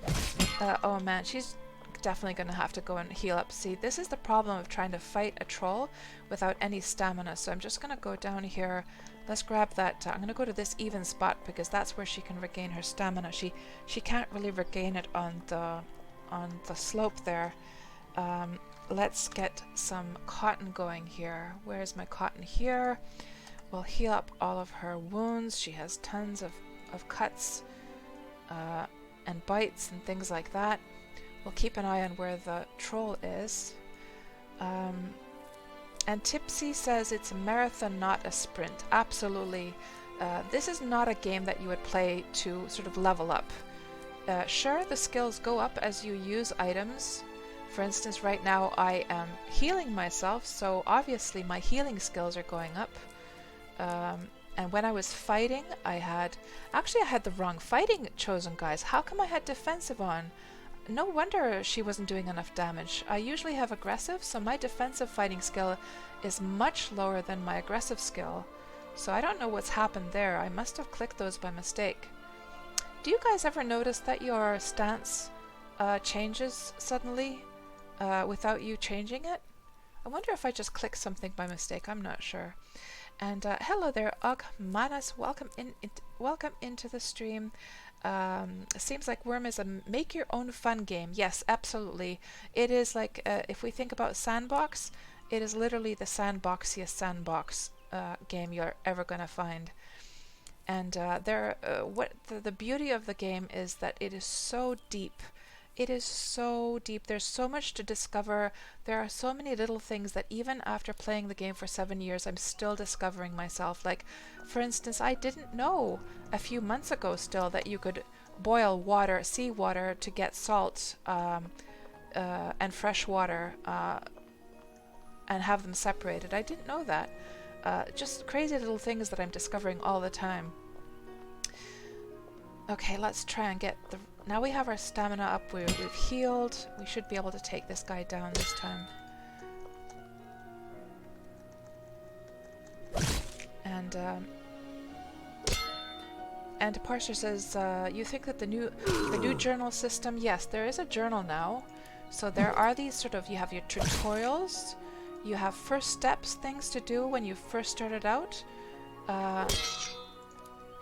Oh man, she's definitely going to have to go and heal up. See, this is the problem of trying to fight a troll without any stamina. So I'm just going to go down here. Let's grab that. I'm going to go to this even spot because that's where she can regain her stamina. She can't really regain it on the slope there. let's get some cotton going here. Where's my cotton? Here. We'll heal up all of her wounds. She has tons of cuts and bites and things like that. We'll keep an eye on where the troll is. And Tipsy says it's a marathon, not a sprint. Absolutely. This is not a game that you would play to sort of level up. Sure, the skills go up as you use items. For instance, right now I am healing myself, so obviously my healing skills are going up. And when I was fighting, I had the wrong fighting chosen, guys. How come I had defensive on? No wonder she wasn't doing enough damage. I usually have aggressive, so my defensive fighting skill is much lower than my aggressive skill. So I don't know what's happened there. I must have clicked those by mistake. Do you guys ever notice that your stance changes suddenly without you changing it? I wonder if I just clicked something by mistake. I'm not sure. And hello there, Ugh Manas. Welcome into the stream. Seems like Wurm is a make your own fun game. Yes, absolutely. It is like if we think about Sandbox, it is literally the sandboxiest sandbox game you're ever gonna find. And what the beauty of the game is that it is so deep. It is so deep. There's so much to discover. There are so many little things that even after playing the game for 7 years, I'm still discovering myself. Like, for instance, I didn't know a few months ago still that you could boil water, seawater, to get salt and fresh water and have them separated. I didn't know that. Just crazy little things that I'm discovering all the time. Okay, let's try and get the... Now we have our stamina up, we've healed. We should be able to take this guy down this time. And Parser says, you think that the new journal system? Yes, there is a journal now. So there are these sort of, you have your tutorials, you have first steps, things to do when you first started out.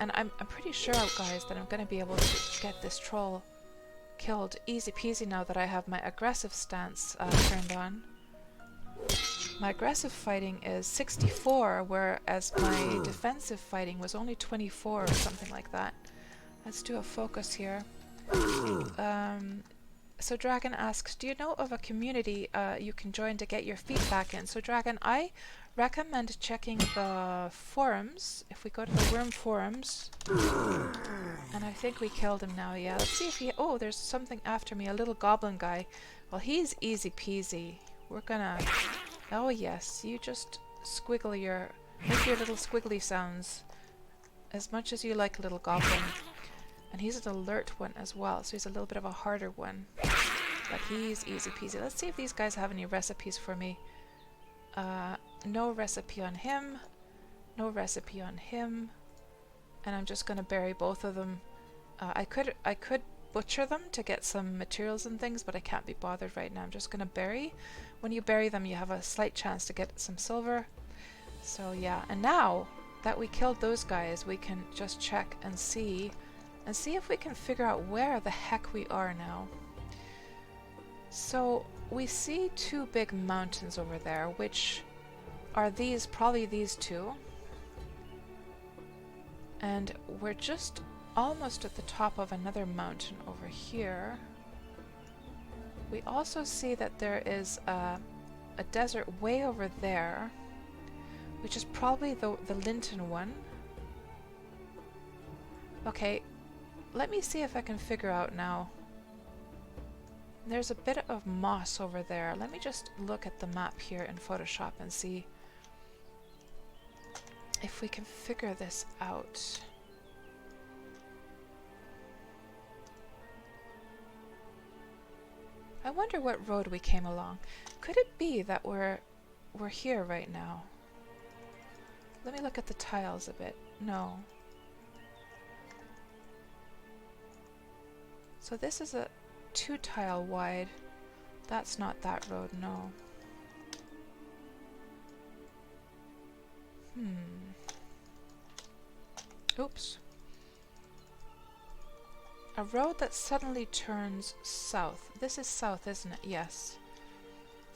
And I'm pretty sure, guys, that I'm going to be able to get this troll killed easy peasy now that I have my aggressive stance turned on. My aggressive fighting is 64, whereas my defensive fighting was only 24 or something like that. Let's do a focus here. So Dragon asks, do you know of a community you can join to get your feet back in? So Dragon, I recommend checking the forums. If we go to the Wurm forums, and I think we killed him now. Yeah, let's see if he... Oh, there's something after me, a little goblin guy. Well, he's easy peasy. We're gonna... Oh yes, you just squiggle your... Make your little squiggly sounds as much as you like, little goblin. And he's an alert one as well, so he's a little bit of a harder one. But he's easy peasy. Let's see if these guys have any recipes for me. No recipe on him. No recipe on him. And I'm just going to bury both of them. I could butcher them to get some materials and things, but I can't be bothered right now. I'm just going to bury. When you bury them, you have a slight chance to get some silver. So yeah, and now that we killed those guys, we can just check and see if we can figure out where the heck we are now. So we see two big mountains over there, which are these, probably these two. And we're just almost at the top of another mountain over here. We also see that there is a desert way over there, which is probably the Linton one. Okay, let me see if I can figure out now. There's a bit of moss over there. Let me just look at the map here in Photoshop and see if we can figure this out. I wonder what road we came along. Could it be that we're here right now? Let me look at the tiles a bit. No. So this is a 2 tile wide. That's not that road, no. Oops. A road that suddenly turns south. This is south, isn't it? Yes.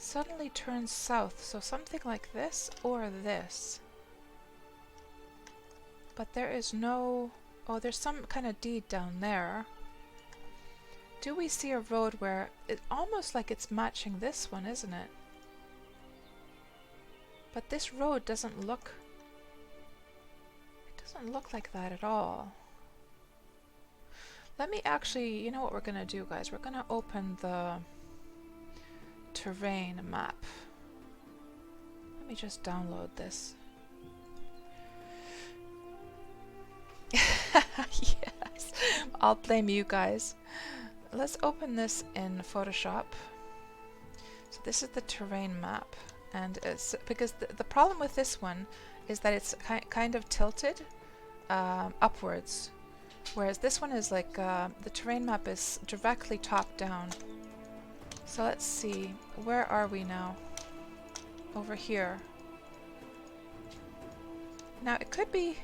suddenly turns south. So something like this or this. But there is no... Oh, there's some kind of deed down there. Do we see a road where... It's almost like it's matching this one, isn't it? But this road doesn't look... It doesn't look like that at all. Let me actually... You know what we're going to do, guys? We're going to open the terrain map. Let me just download this. Yes, I'll blame you guys. Let's open this in Photoshop. So this is the terrain map, and it's because the problem with this one is that it's kind of tilted upwards, whereas this one is like the terrain map is directly top down. So let's see, where are we now? Over here. Now it could be...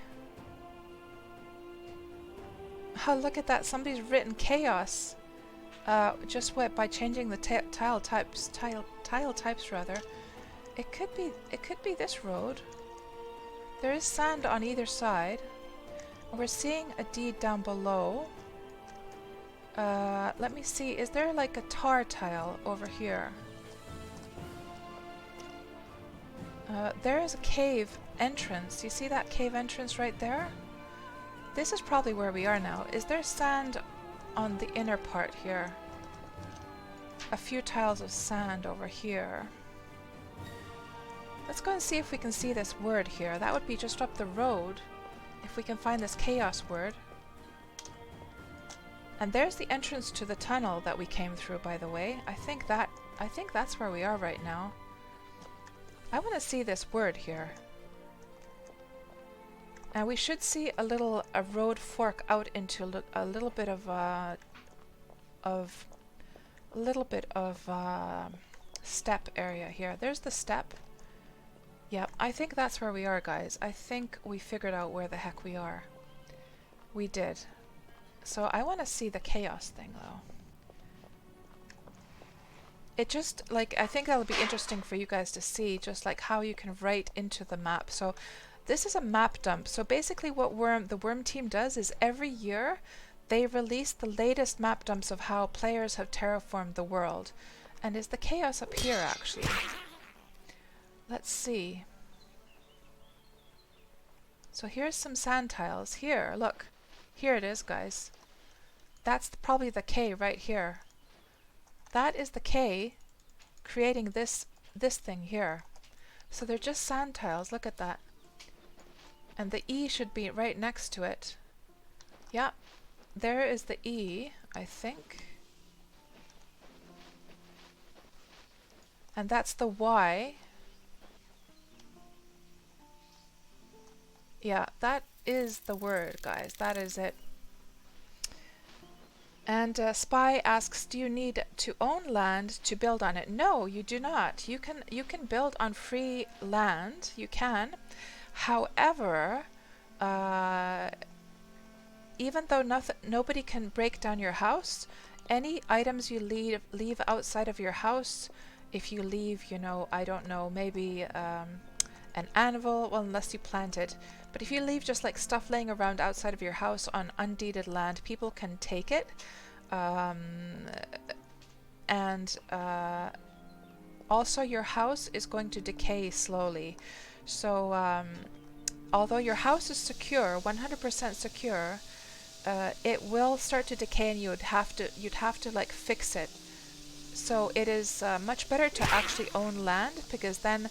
Oh, look at that! Somebody's written chaos. Just what, by changing the tile types rather. It could be this road. There is sand on either side. We're seeing a deed down below. Let me see. Is there like a tar tile over here? There is a cave entrance. You see that cave entrance right there? This is probably where we are now. Is there sand on the inner part here? A few tiles of sand over here. Let's go and see if we can see this word here. That would be just up the road. If we can find this chaos word. And there's the entrance to the tunnel that we came through, by the way. I think that's where we are right now. I want to see this word here. And we should see a road fork out into a little bit of step area here. There's the step. Yeah, I think that's where we are, guys. I think we figured out where the heck we are. We did. So I want to see the chaos thing, though. It just, like, I think that'll be interesting for you guys to see, just like how you can write into the map. So this is a map dump. So basically what the Wurm team does is every year they release the latest map dumps of how players have terraformed the world. And is the chaos up here, actually? Let's see. So here's some sand tiles. Here, look. Here it is, guys. That's probably the K right here. That is the K creating this thing here. So they're just sand tiles. Look at that. And the E should be right next to it. Yeah, there is the E, I think. And that's the Y. Yeah, that is the word, guys. That is it. And Spy asks, do you need to own land to build on it? No, you do not. You can build on free land. You can. However, even though nobody can break down your house, any items you leave outside of your house, if you leave, you know, I don't know, maybe an anvil, well, unless you plant it, but if you leave just like stuff laying around outside of your house on undeeded land, people can take it. Also your house is going to decay slowly. So although your house is secure, 100% secure, it will start to decay, and you'd have to like fix it. So it is much better to actually own land, because then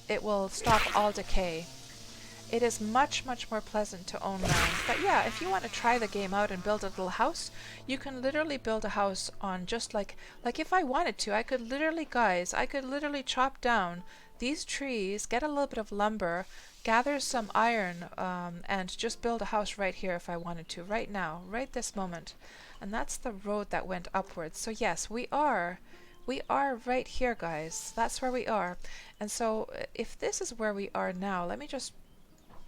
it will stop all decay. It is much, much more pleasant to own land. But yeah, if you want to try the game out and build a little house, you can literally build a house on just like if I wanted to, I could literally, guys, I could literally chop down these trees, get a little bit of lumber, gather some iron, and just build a house right here if I wanted to, right now, right this moment. And that's the road that went upwards. So yes, we are right here, guys. That's where we are. And so if this is where we are now, let me just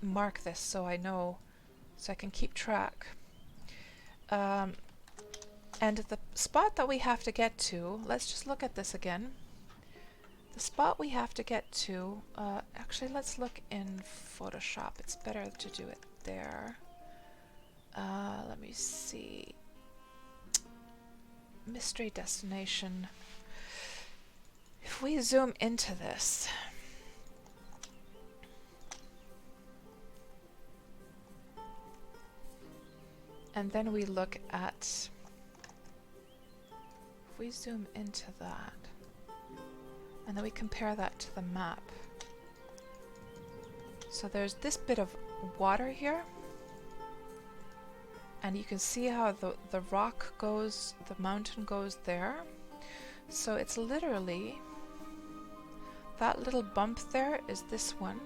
mark this so I know, so I can keep track. And the spot that we have to get to, let's just look at this again. The spot we have to get to, actually let's look in Photoshop. It's better to do it there. Let me see. Mystery destination. If we zoom into this, and then we look at, if we zoom into that, and then we compare that to the map. So there's this bit of water here, and you can see how the rock goes, the mountain goes there. So it's literally, that little bump there is this one.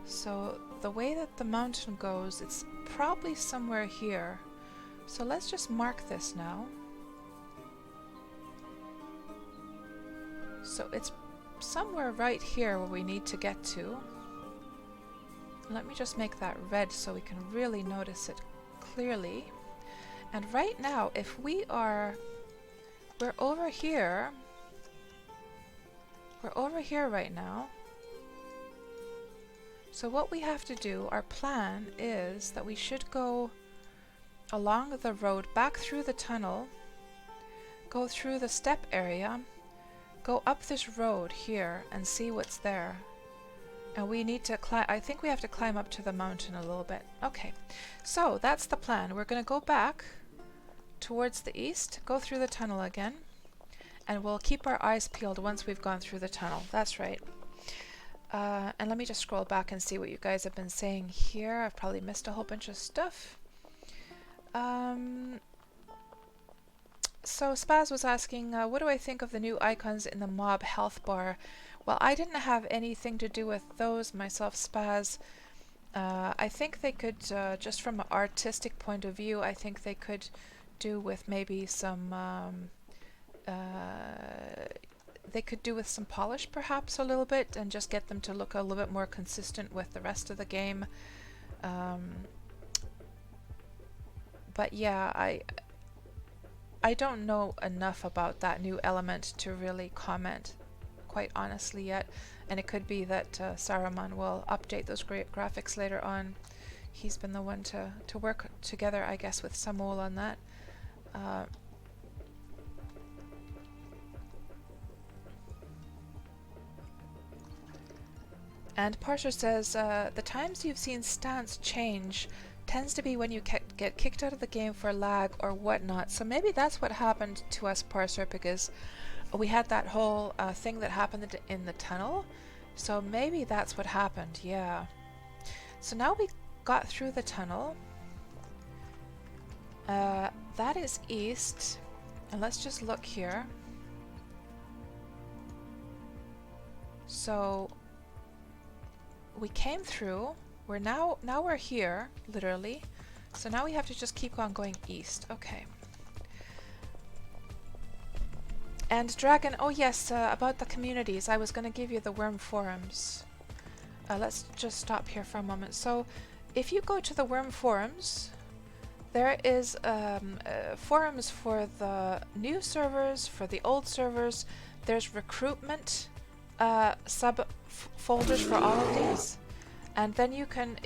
So the way that the mountain goes, it's probably somewhere here. So let's just mark this now. So it's somewhere right here where we need to get to. Let me just make that red so we can really notice it clearly. And right now, if we're over here. We're over here right now. So what we have to do, our plan is that we should go along the road, back through the tunnel, go through the step area, go up this road here and see what's there. And we need to climb, I think we have to climb up to the mountain a little bit. Okay, so that's the plan. We're going to go back towards the east, go through the tunnel again, and we'll keep our eyes peeled once we've gone through the tunnel. That's right. And let me just scroll back and see what you guys have been saying here. I've probably missed a whole bunch of stuff. So Spaz was asking, what do I think of the new icons in the mob health bar? Well, I didn't have anything to do with those myself, Spaz. I think they could, just from an artistic point of view, I think they could do with maybe some, they could do with some polish perhaps a little bit, and just get them to look a little bit more consistent with the rest of the game. But yeah, I don't know enough about that new element to really comment quite honestly yet, and it could be that Saruman will update those great graphics later on. He's been the one to work together, I guess, with Samuel on that. And Parser says, the times you've seen stance change tends to be when you get kicked out of the game for lag or whatnot. So maybe that's what happened to us, Parser, because we had that whole thing that happened in the tunnel. So maybe that's what happened, yeah. So now we got through the tunnel. That is east. And let's just look here. So we came through. We're now we're here, literally. So now we have to just keep on going east. Okay. And Dragon, oh yes, about the communities. I was going to give you the Wurm forums. Let's just stop here for a moment. So if you go to the Wurm forums, there is forums for the new servers, for the old servers. There's recruitment sub-folders for all of these. And then you can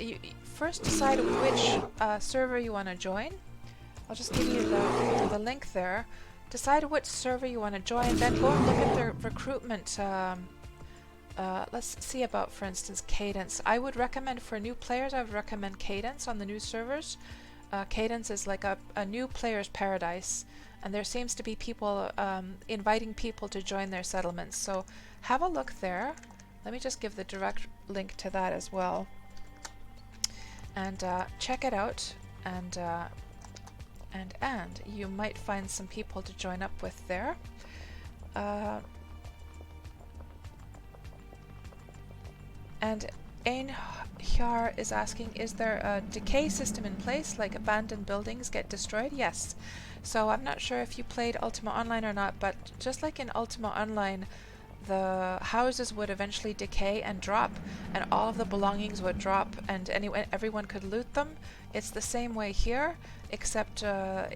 first decide which server you want to join. I'll just give you the link there. Decide which server you want to join, then go and look at the recruitment. Let's see about, for instance, Cadence. I would recommend for new players, I would recommend Cadence on the new servers. Cadence is like a new player's paradise, and there seems to be people inviting people to join their settlements. So have a look there. Let me just give the direct link to that as well. And check it out, and you might find some people to join up with there. And Einhjar is asking, is there a decay system in place, like abandoned buildings get destroyed? Yes. So I'm not sure if you played Ultima Online or not, but just like in Ultima Online, the houses would eventually decay and drop, and all of the belongings would drop, and everyone could loot them. It's the same way here, except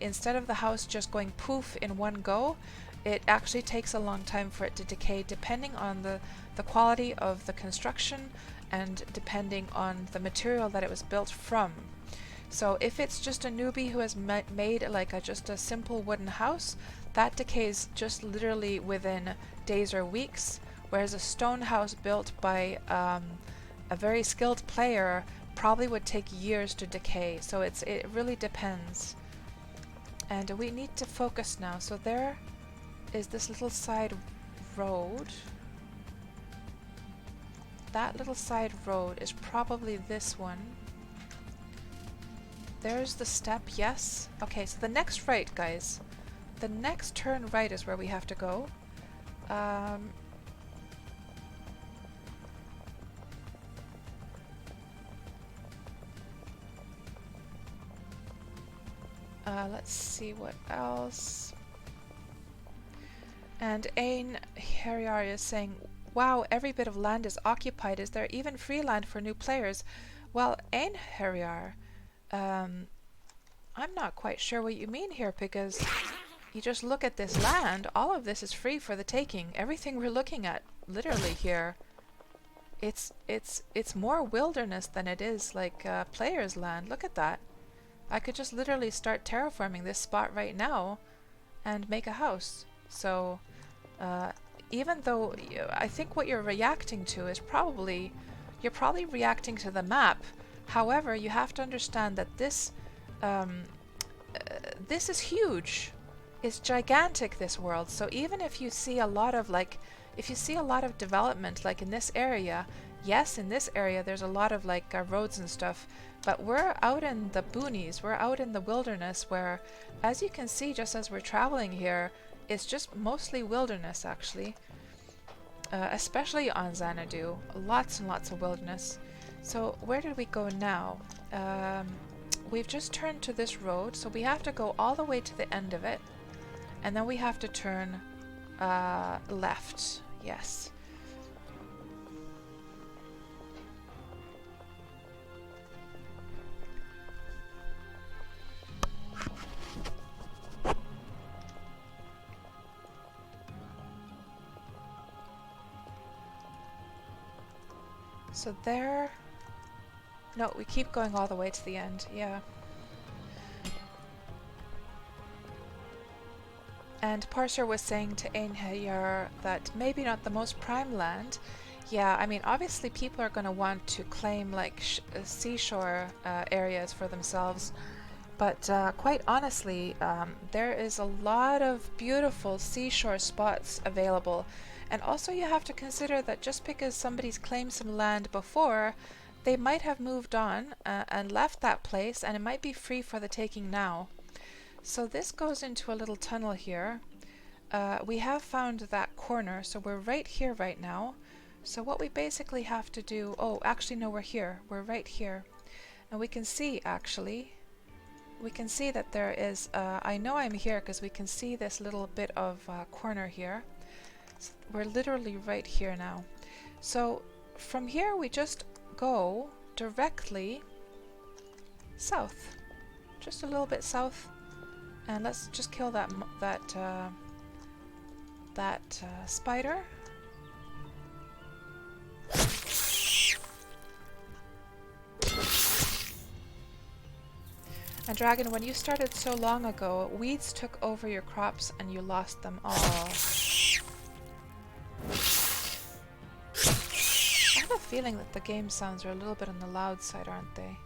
instead of the house just going poof in one go, it actually takes a long time for it to decay, depending on the quality of the construction and depending on the material that it was built from. So if it's just a newbie who has made like just a simple wooden house, that decays just literally within days or weeks, whereas a stone house built by a very skilled player probably would take years to decay. So it really depends. And we need to focus now. So there is this little side road. That little side road is probably this one. There's the step, yes. Okay, so the next right, guys. The next turn right is where we have to go. Let's see what else. And Ain Heriar is saying, wow, every bit of land is occupied. Is there even free land for new players? Well, Ain Heriar, I'm not quite sure what you mean here, because you just look at this land, all of this is free for the taking. Everything we're looking at literally here, it's more wilderness than it is like players' land. Look at that. I could just literally start terraforming this spot right now and make a house. So even though I think what you're reacting to is you're probably reacting to the map. However, you have to understand that this is huge. It's gigantic, this world. So even if you see a lot of development like in this area, yes, in this area there's a lot of roads and stuff, but we're out in the boonies, we're out in the wilderness where, as you can see just as we're traveling here, it's just mostly wilderness actually. Especially on Xanadu, lots and lots of wilderness. So where did we go now? We've just turned to this road, so we have to go all the way to the end of it, and then we have to turn left. Yes. So there... No, we keep going all the way to the end, yeah. And Parser was saying to Einhayar that maybe not the most prime land. Yeah, I mean, obviously people are going to want to claim seashore areas for themselves. But quite honestly, there is a lot of beautiful seashore spots available. And also you have to consider that just because somebody's claimed some land before, they might have moved on and left that place, and it might be free for the taking now. So this goes into a little tunnel here. We have found that corner, so we're right here right now. So what we basically have to do... Oh, actually no, we're here. We're right here. And we can see, actually, we can see that there is... I know I'm here because we can see this little bit of corner here. So we're literally right here now. So from here we just go directly south. Just a little bit south. And let's just kill that spider. And Dragon, when you started so long ago, weeds took over your crops and you lost them all. I have a feeling that the game sounds are a little bit on the loud side, aren't they?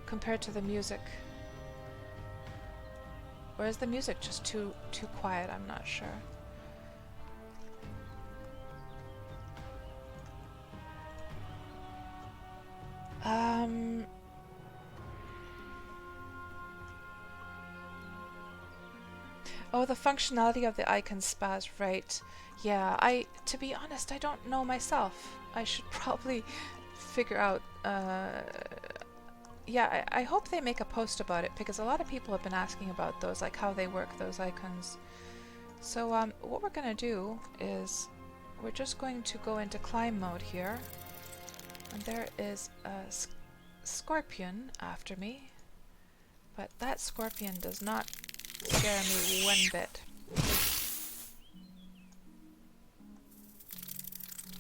Compared to the music. Or is the music just too quiet? I'm not sure. Oh, the functionality of the icon spaz, right. Yeah, to be honest, I don't know myself. I should probably figure out, yeah, I hope they make a post about it, because a lot of people have been asking about those, like how they work, those icons. So what we're going to do is we're just going to go into climb mode here. And there is a scorpion after me. But that scorpion does not scare me one bit.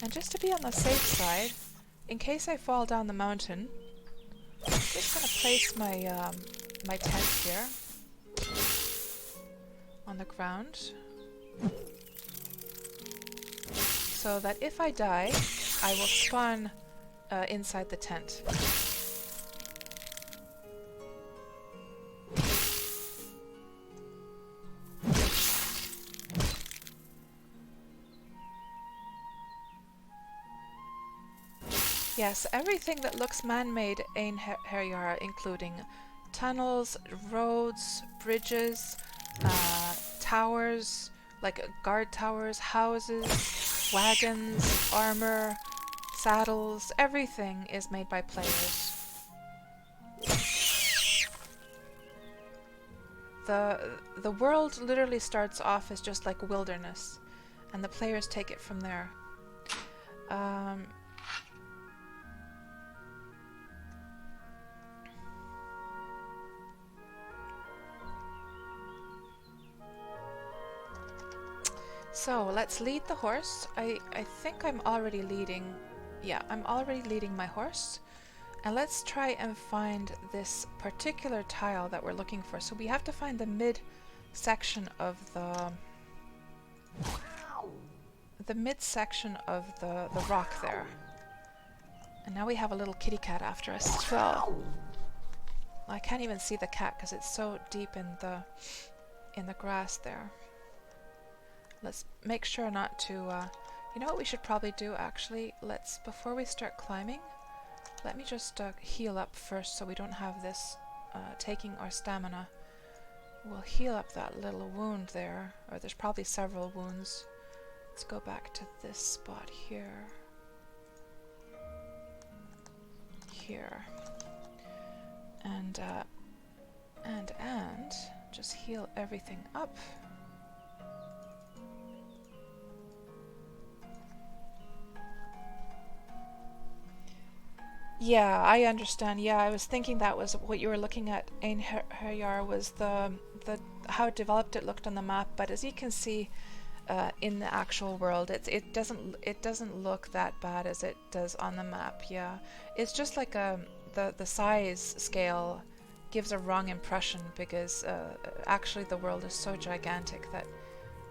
And just to be on the safe side, in case I fall down the mountain, I'm just going to place my my tent here on the ground, so that if I die, I will spawn inside the tent. Yes, everything that looks man-made in Herjara, including tunnels, roads, bridges, towers, like guard towers, houses, wagons, armor, saddles, everything is made by players. The world literally starts off as just like wilderness, and the players take it from there. So let's lead the horse. I think I'm already leading. Yeah, I'm already leading my horse. And let's try and find this particular tile that we're looking for. So we have to find the mid section of the midsection of the rock there. And now we have a little kitty cat after us as well. I can't even see the cat because it's so deep in the grass there. Let's make sure not to, you know what we should probably do actually? Let's, before we start climbing, let me just heal up first so we don't have this taking our stamina. We'll heal up that little wound there, or there's probably several wounds. Let's go back to this spot here. Here. And just heal everything up. Yeah, I understand. Yeah, I was thinking that was what you were looking at. Ein Herjar was the how developed it looked on the map, but as you can see, in the actual world, it doesn't look that bad as it does on the map. Yeah, it's just like the size scale gives a wrong impression because actually the world is so gigantic that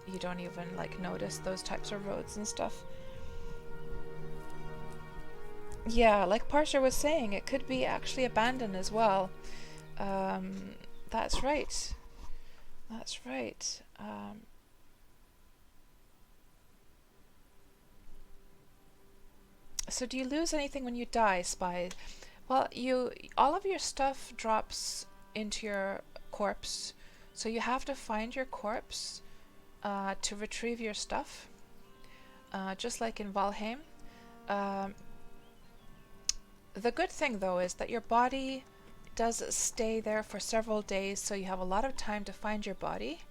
you don't even like notice those types of roads and stuff. Yeah, like Parser was saying, it could be actually abandoned as well. That's right. That's right. So do you lose anything when you die, Spy? Well, all of your stuff drops into your corpse, so you have to find your corpse to retrieve your stuff, just like in Valheim. The good thing though is that your body does stay there for several days, so you have a lot of time to find your body.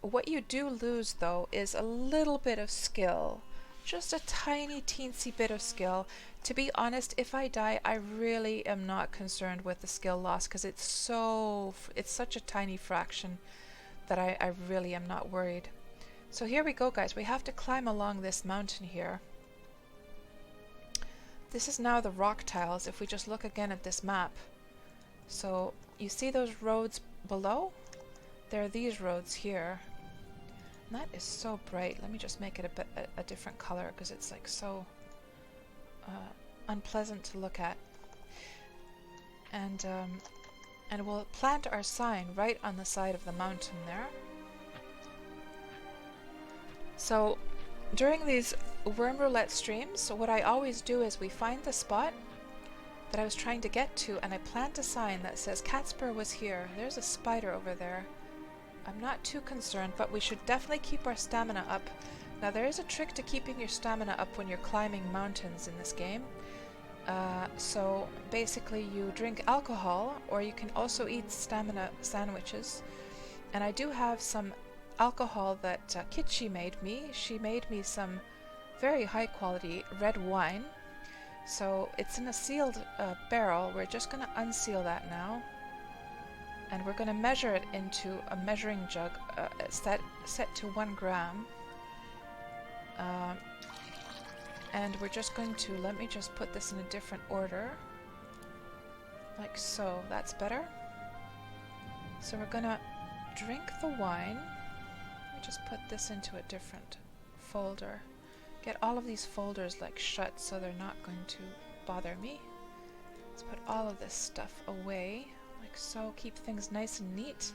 What you do lose though is a little bit of skill, just a tiny teensy bit of skill. To be honest, if I die, I really am not concerned with the skill loss because it's such a tiny fraction that I really am not worried. So here we go, guys. We have to climb along this mountain here. This is now the rock tiles if we just look again at this map. So you see those roads below? There are these roads here. And that is so bright. Let me just make it a different color because it's like so unpleasant to look at. And we'll plant our sign right on the side of the mountain there. So during these Wurm Roulette streams, what I always do is we find the spot that I was trying to get to and I plant a sign that says KatsPurr was here. There's a spider over there. I'm not too concerned, but we should definitely keep our stamina up. Now there is a trick to keeping your stamina up when you're climbing mountains in this game. So basically you drink alcohol, or you can also eat stamina sandwiches. And I do have some alcohol that Kitchi made me. She made me some very high quality red wine. So it's in a sealed barrel. We're just going to unseal that now. And we're going to measure it into a measuring jug set to 1 gram. And we're just going to, let me just put this in a different order. Like so, that's better. So we're gonna drink the wine. Let me just put this into a different folder. Get all of these folders like shut so they're not going to bother me. Let's put all of this stuff away, like so, keep things nice and neat.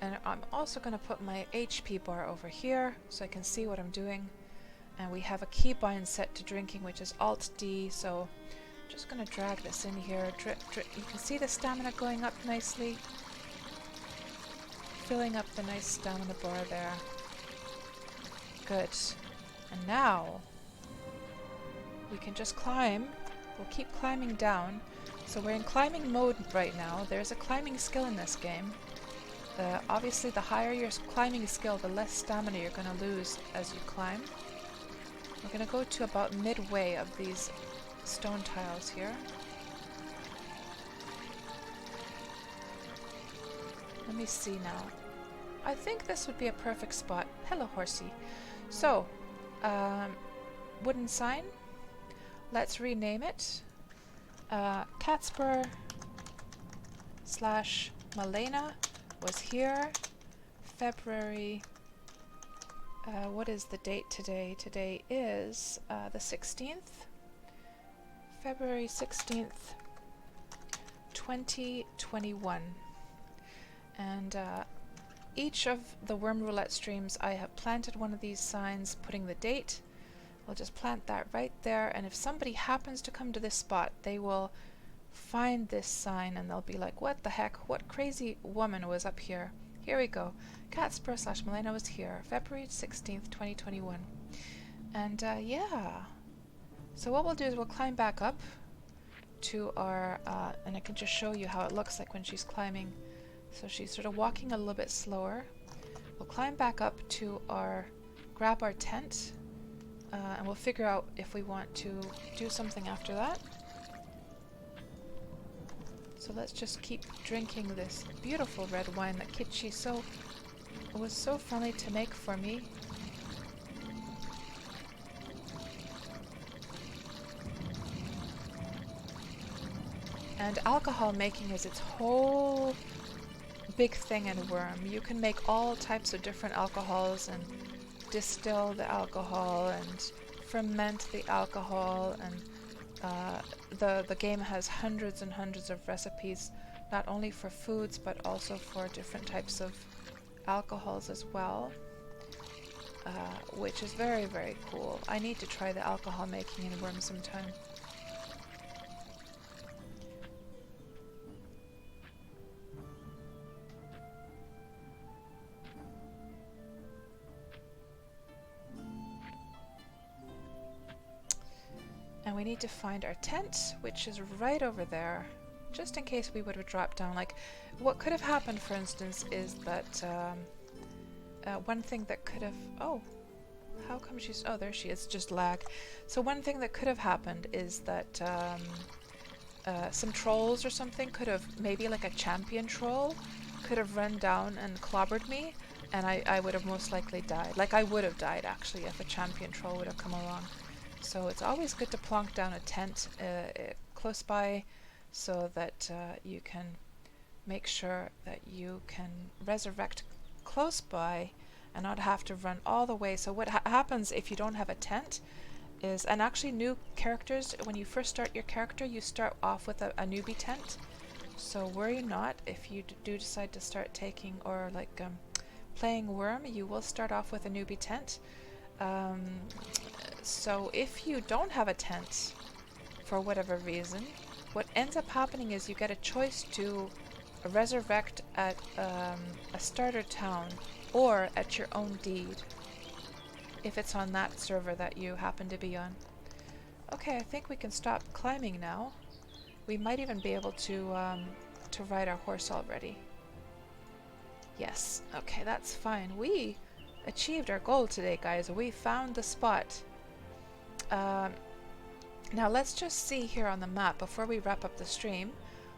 And I'm also going to put my HP bar over here so I can see what I'm doing. And we have a keybind set to drinking, which is Alt D, so I'm just going to drag this in here. Drip, drip. You can see the stamina going up nicely. Filling up the nice stamina bar there. Good. And now we can just climb. We'll keep climbing down. So we're in climbing mode right now. There's a climbing skill in this game. Obviously, the higher your climbing skill, the less stamina you're going to lose as you climb. We're going to go to about midway of these stone tiles here. Let me see now. I think this would be a perfect spot. Hello, horsey. So, wooden sign. Let's rename it. KatsPurr / Malena was here. February. What is the date today? Today is the 16th. February 16th, 2021. And each of the Wurm Roulette streams, I have planted one of these signs, putting the date. We'll just plant that right there, and if somebody happens to come to this spot, they will find this sign and they'll be like, what the heck? What crazy woman was up here? Here we go. KatsPurr / Malena was here, February 16th, 2021. And yeah. So what we'll do is we'll climb back up to our, and I can just show you how it looks like when she's climbing. So she's sort of walking a little bit slower. We'll climb back up to our, grab our tent, and we'll figure out if we want to do something after that. So let's just keep drinking this beautiful red wine that Kitchi was so friendly to make for me. And alcohol making is its whole big thing in Wurm. You can make all types of different alcohols and distill the alcohol and ferment the alcohol, and the game has hundreds and hundreds of recipes, not only for foods but also for different types of alcohols as well, which is very, very cool. I need to try the alcohol making in Wurm sometime. And we need to find our tent, which is right over there, just in case we would have dropped down. Like, what could have happened, for instance, is that one thing that could have... Oh, how come she's... Oh, there she is, just lag. So one thing that could have happened is that some trolls or something could have... Maybe like a champion troll could have run down and clobbered me, and I would have most likely died. Like, I would have died, actually, if a champion troll would have come along. So it's always good to plonk down a tent close by so that you can make sure that you can resurrect close by and not have to run all the way. So what happens if you don't have a tent is, and actually new characters, when you first start your character, you start off with a newbie tent. So worry not if you do decide to start taking or like playing Wurm, you will start off with a newbie tent. So if you don't have a tent for whatever reason, what ends up happening is you get a choice to resurrect at a starter town or at your own deed, if it's on that server that you happen to be on. Okay, I think we can stop climbing now. We might even be able to ride our horse already. Yes, okay, that's fine. We achieved our goal today, guys. We found the spot. Now let's just see here on the map before we wrap up the stream.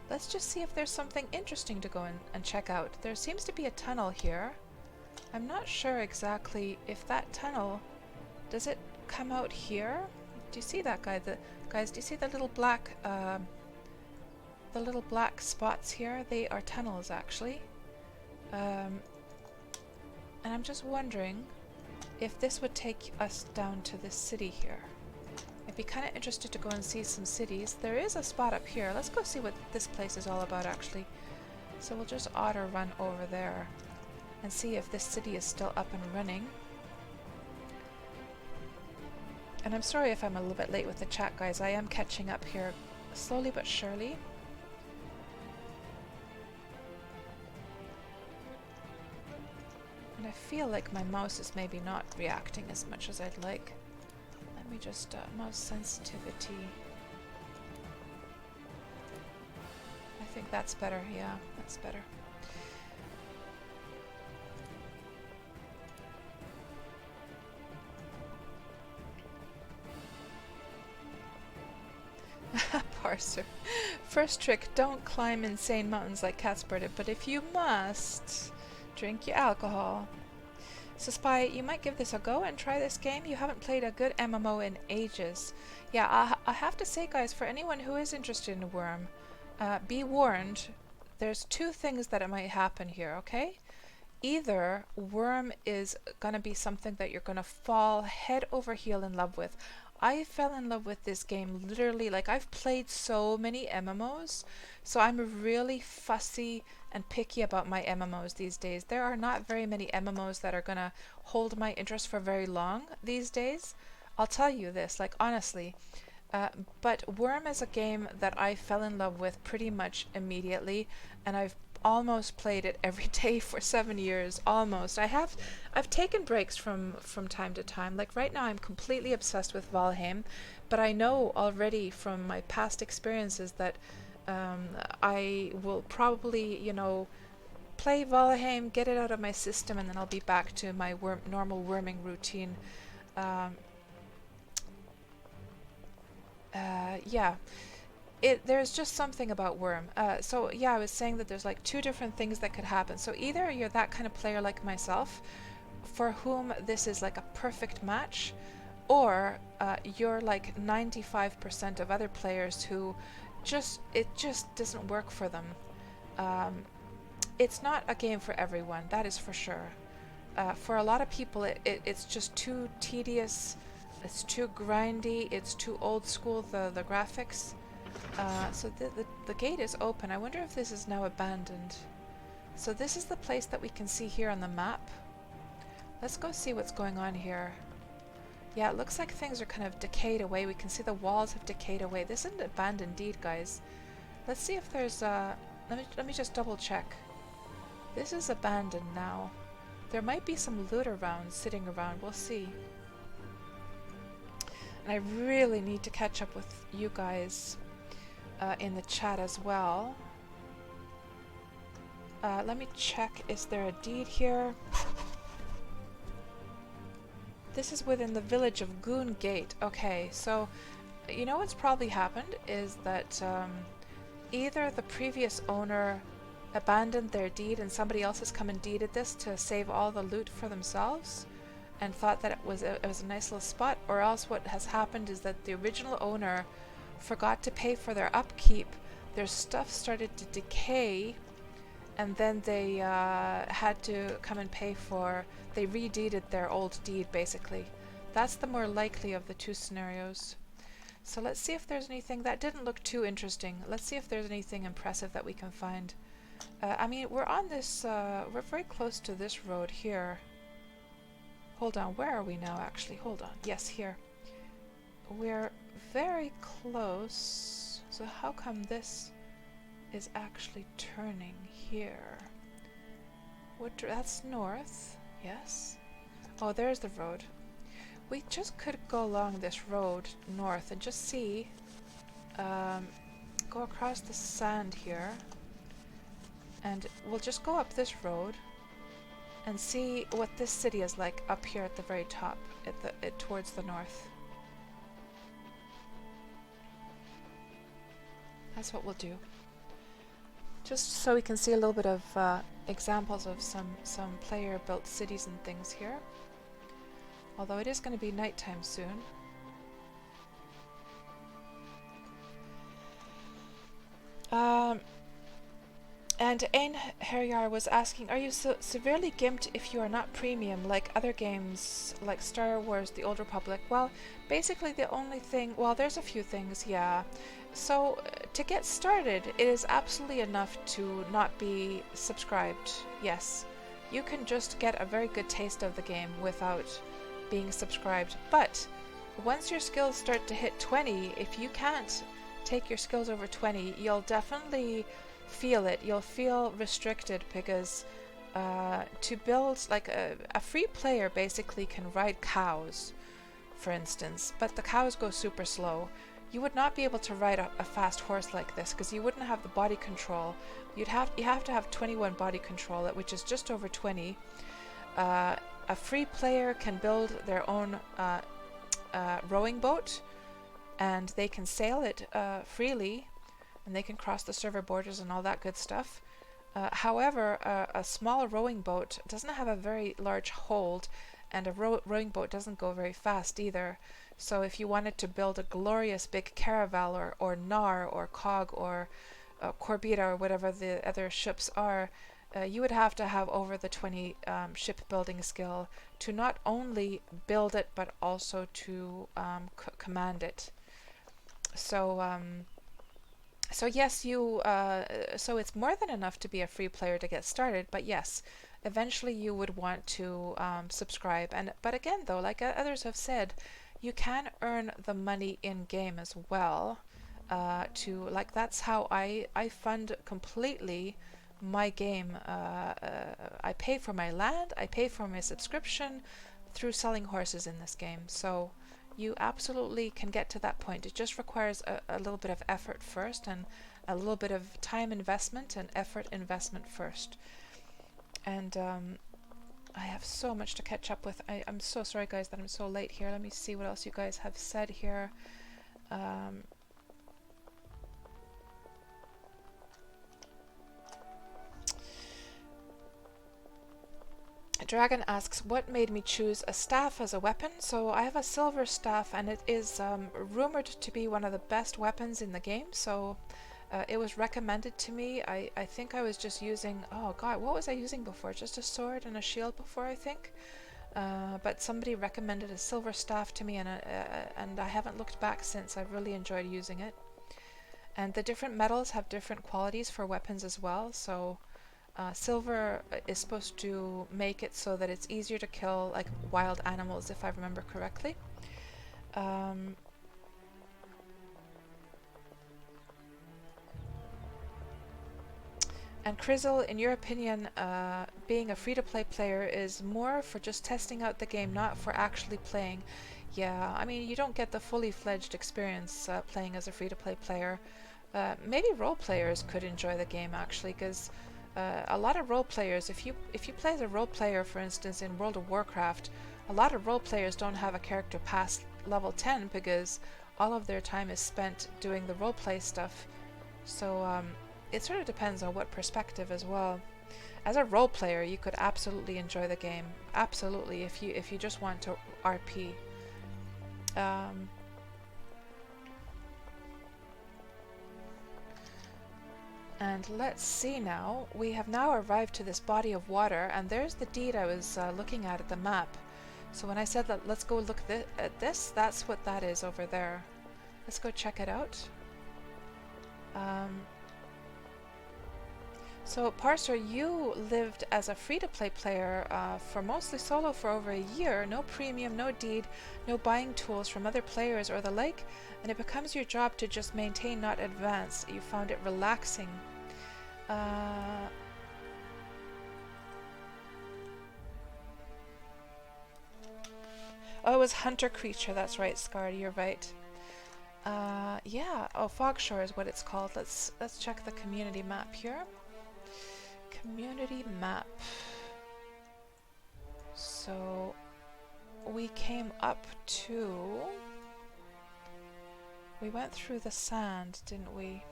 Let's just see if there's something interesting to go in and check out. There seems to be a tunnel here. I'm not sure exactly if that tunnel, does it come out here? Do you see that, guys? Do you see the little black spots here? They are tunnels, actually. And I'm just wondering if this would take us down to this city here. I'd be kind of interested to go and see some cities. There is a spot up here. Let's go see what this place is all about, actually. So we'll just auto run over there and see if this city is still up and running. And I'm sorry if I'm a little bit late with the chat, guys. I am catching up here slowly but surely. And I feel like my mouse is maybe not reacting as much as I'd like. Let me just, mouse sensitivity. I think that's better, yeah, that's better. Parser. First trick, don't climb insane mountains like KatsPurr did, but if you must, drink your alcohol. So Spy, you might give this a go and try this game. You haven't played a good MMO in ages. Yeah, I have to say, guys, for anyone who is interested in Wurm, be warned, there's two things that might happen here, okay? Either Wurm is going to be something that you're going to fall head over heel in love with. I fell in love with this game literally, like I've played so many MMOs, so I'm really fussy and picky about my MMOs these days. There are not very many MMOs that are gonna hold my interest for very long these days. I'll tell you this, like honestly. But Wurm is a game that I fell in love with pretty much immediately, and I've almost played it every day for 7 years, almost. I've taken breaks from time to time. Like right now I'm completely obsessed with Valheim, but I know already from my past experiences that I will probably, you know, play Valheim, get it out of my system, and then I'll be back to my normal worming routine. Yeah. There's just something about Wurm. So yeah, I was saying that there's like two different things that could happen. So either you're that kind of player like myself, for whom this is like a perfect match, or you're like 95% of other players who it just doesn't work for them. It's not a game for everyone, that is for sure. For a lot of people, it's just too tedious, it's too grindy, it's too old school, the graphics. So the gate is open. I wonder if this is now abandoned. So this is the place that we can see here on the map. Let's go see what's going on here. Yeah, it looks like things are kind of decayed away. We can see the walls have decayed away. This isn't abandoned indeed, guys. Let's see if there's let me just double check. This is abandoned now. There might be some loot around, sitting around. We'll see. And I really need to catch up with you guys in the chat as well. Let me check, is there a deed here? This is within the village of Goon Gate. Okay, so you know what's probably happened is that either the previous owner abandoned their deed and somebody else has come and deeded this to save all the loot for themselves and thought that it was a nice little spot, or else what has happened is that the original owner forgot to pay for their upkeep. Their stuff started to decay, and then they had to come and pay for, they redeeded their old deed basically. That's the more likely of the two scenarios. So let's see if there's anything that didn't look too interesting. Let's see if there's anything impressive that we can find. I mean, we're on this, we're very close to this road here. Hold on, where are we now actually? Hold on, yes, here. We're very close. So how come this is actually turning here? That's north, yes. Oh, there's the road. We just could go along this road north and just see, go across the sand here, and we'll just go up this road and see what this city is like up here at the very top, towards the north. That's what we'll do. Just so we can see a little bit of examples of some player-built cities and things here. Although it is going to be nighttime soon. Um, and Ain Harryar was asking, are you so severely gimped if you are not premium, like other games, like Star Wars, The Old Republic? Well, basically the only thing, well, there's a few things, yeah. So, to get started, it is absolutely enough to not be subscribed, yes. You can just get a very good taste of the game without being subscribed, but once your skills start to hit 20, if you can't take your skills over 20, you'll definitely feel it. You'll feel restricted because to build, like a free player basically can ride cows, for instance, but the cows go super slow. You would not be able to ride a fast horse like this because you wouldn't have the body control. You have to have 21 body control, which is just over 20. A free player can build their own rowing boat, and they can sail it freely, and they can cross the server borders and all that good stuff. However, a small rowing boat doesn't have a very large hold, and a rowing boat doesn't go very fast either. So if you wanted to build a glorious big caravel or Nar or Cog or Corbita or whatever the other ships are, you would have to have over the 20 shipbuilding skill to not only build it but also to command it. So so yes, so it's more than enough to be a free player to get started, but yes, eventually you would want to subscribe. But again, though, like others have said, you can earn the money in game as well. That's how I fund completely my game. I pay for my land, I pay for my subscription through selling horses in this game. So you absolutely can get to that point. It just requires a little bit of effort first, and a little bit of time investment and effort investment first. And I have so much to catch up with. I'm so sorry, guys, that I'm so late here. Let me see what else you guys have said here. Dragon asks, what made me choose a staff as a weapon? So I have a silver staff, and it is rumored to be one of the best weapons in the game. So it was recommended to me. I think I was just using, oh god, what was I using before? Just a sword and a shield before, I think. But somebody recommended a silver staff to me, and I haven't looked back since. I've really enjoyed using it. And the different metals have different qualities for weapons as well. So silver is supposed to make it so that it's easier to kill like wild animals, if I remember correctly. And Crizzle, in your opinion, being a free-to-play player is more for just testing out the game, not for actually playing? Yeah, I mean, you don't get the fully fledged experience playing as a free-to-play player. Maybe role players could enjoy the game actually, because a lot of role players, if you play as a role player, for instance, in World of Warcraft, a lot of role players don't have a character past level 10 because all of their time is spent doing the role play stuff. So it sort of depends on what perspective as well. As a role player, you could absolutely enjoy the game. Absolutely, if you just want to RP. And let's see now. We have now arrived to this body of water, and there's the deed I was looking at the map. So when I said that let's go look at this, that's what that is over there. Let's go check it out. So Parser, you lived as a free-to-play player for mostly solo for over a year. No premium, no deed, no buying tools from other players or the like, and it becomes your job to just maintain, not advance. You found it relaxing. Oh, it was Hunter Creature. That's right, Scardy. You're right. Yeah. Oh, Fogshore is what it's called. Let's check the community map here. Community map. So we came up to. We went through the sand, didn't we?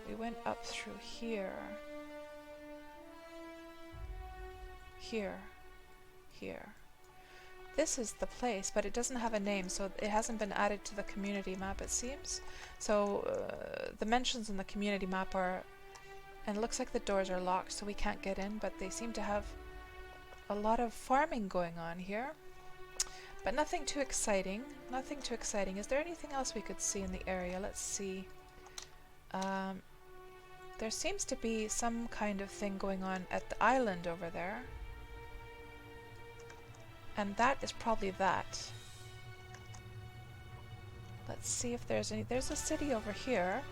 We went up through here. Here. This is the place, but it doesn't have a name, so it hasn't been added to the community map, it seems. So the mentions in the community map are, and it looks like the doors are locked, so we can't get in, but they seem to have a lot of farming going on here. But nothing too exciting. Nothing too exciting. Is there anything else we could see in the area? Let's see. There seems to be some kind of thing going on at the island over there. And that is probably that. Let's see if there's any. There's a city over here.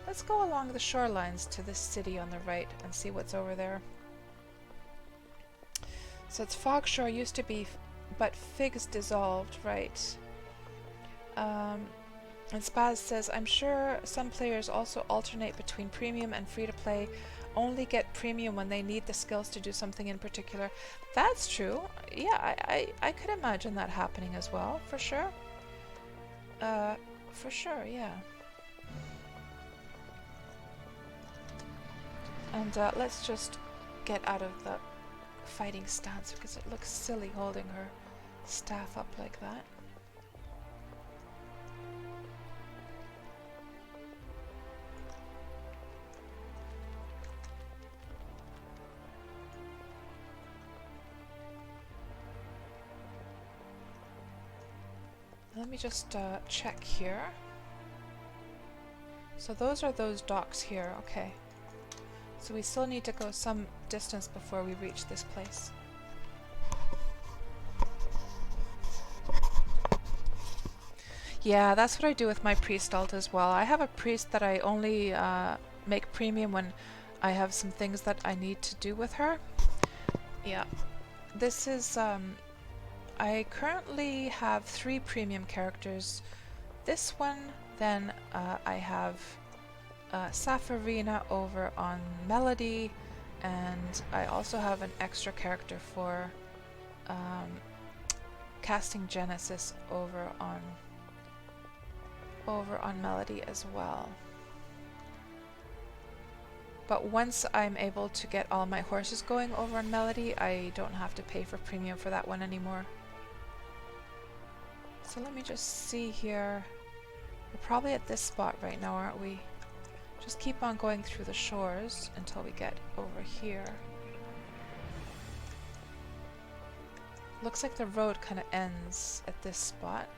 Let's go along the shorelines to this city on the right and see what's over there. So it's Fogshore, used to be, but Figs dissolved, right. And Spaz says, I'm sure some players also alternate between premium and free-to-play, only get premium when they need the skills to do something in particular. That's true. Yeah, I could imagine that happening as well, for sure. For sure, yeah. And let's just get out of the fighting stance because it looks silly holding her staff up like that. Let me just check here. So those are those docks here, okay. So we still need to go some distance before we reach this place. Yeah, that's what I do with my priest alt as well. I have a priest that I only make premium when I have some things that I need to do with her. Yeah. This is, I currently have 3 premium characters. This one, then I have Safarina over on Melody, and I also have an extra character for casting Genesis over on Melody as well. But once I'm able to get all my horses going over on Melody, I don't have to pay for premium for that one anymore. So let me just see here. We're probably at this spot right now, aren't we? Just keep on going through the shores until we get over here. Looks like the road kind of ends at this spot.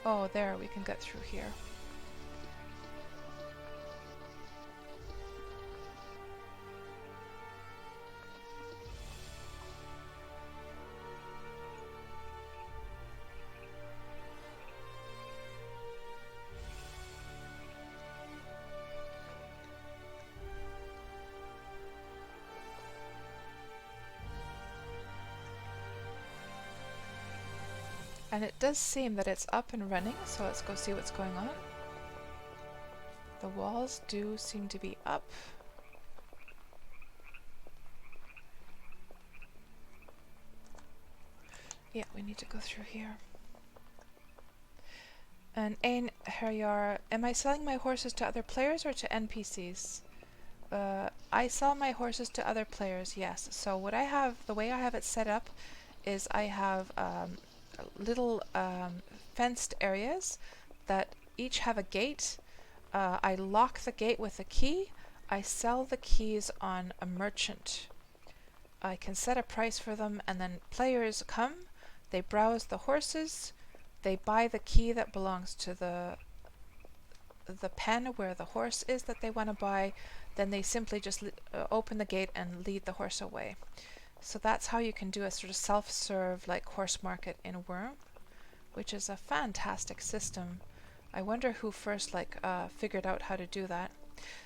Oh, there, we can get through here. And it does seem that it's up and running, so let's go see what's going on. The walls do seem to be up. Yeah, we need to go through here. And Ain Heryar, am I selling my horses to other players or to NPCs? I sell my horses to other players, yes. So what I have, the way I have it set up is I have little fenced areas that each have a gate. I lock the gate with a key. I sell the keys on a merchant. I can set a price for them, and then players come, they browse the horses, they buy the key that belongs to the pen where the horse is that they want to buy, then they simply just open the gate and lead the horse away. So that's how you can do a sort of self-serve like horse market in Wurm, which is a fantastic system. I wonder who first figured out how to do that.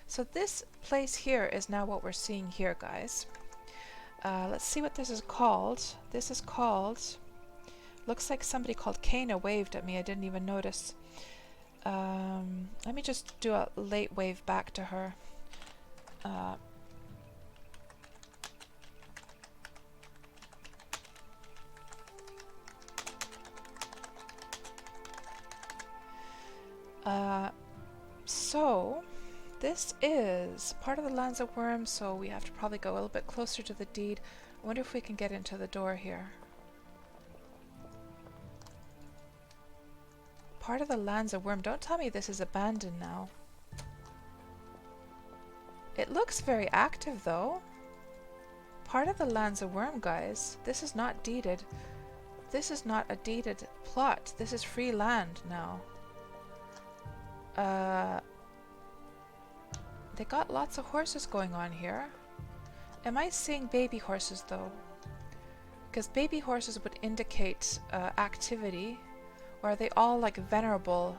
So this place here is now what we're seeing here, guys. Let's see what this is called. This is called, looks like somebody called Kana waved at me. I didn't even notice. Let me just do a late wave back to her. So this is part of the lands of Wurm, so we have to probably go a little bit closer to the deed. I wonder if we can get into the door here. part of the lands of Wurm. Don't tell me this is abandoned now. It looks very active though. Part of the lands of Wurm, guys. This is not deeded. This is not a deeded plot. This is free land now. They got lots of horses going on here. Am I seeing baby horses though? Because baby horses would indicate activity. Or are they all like venerable?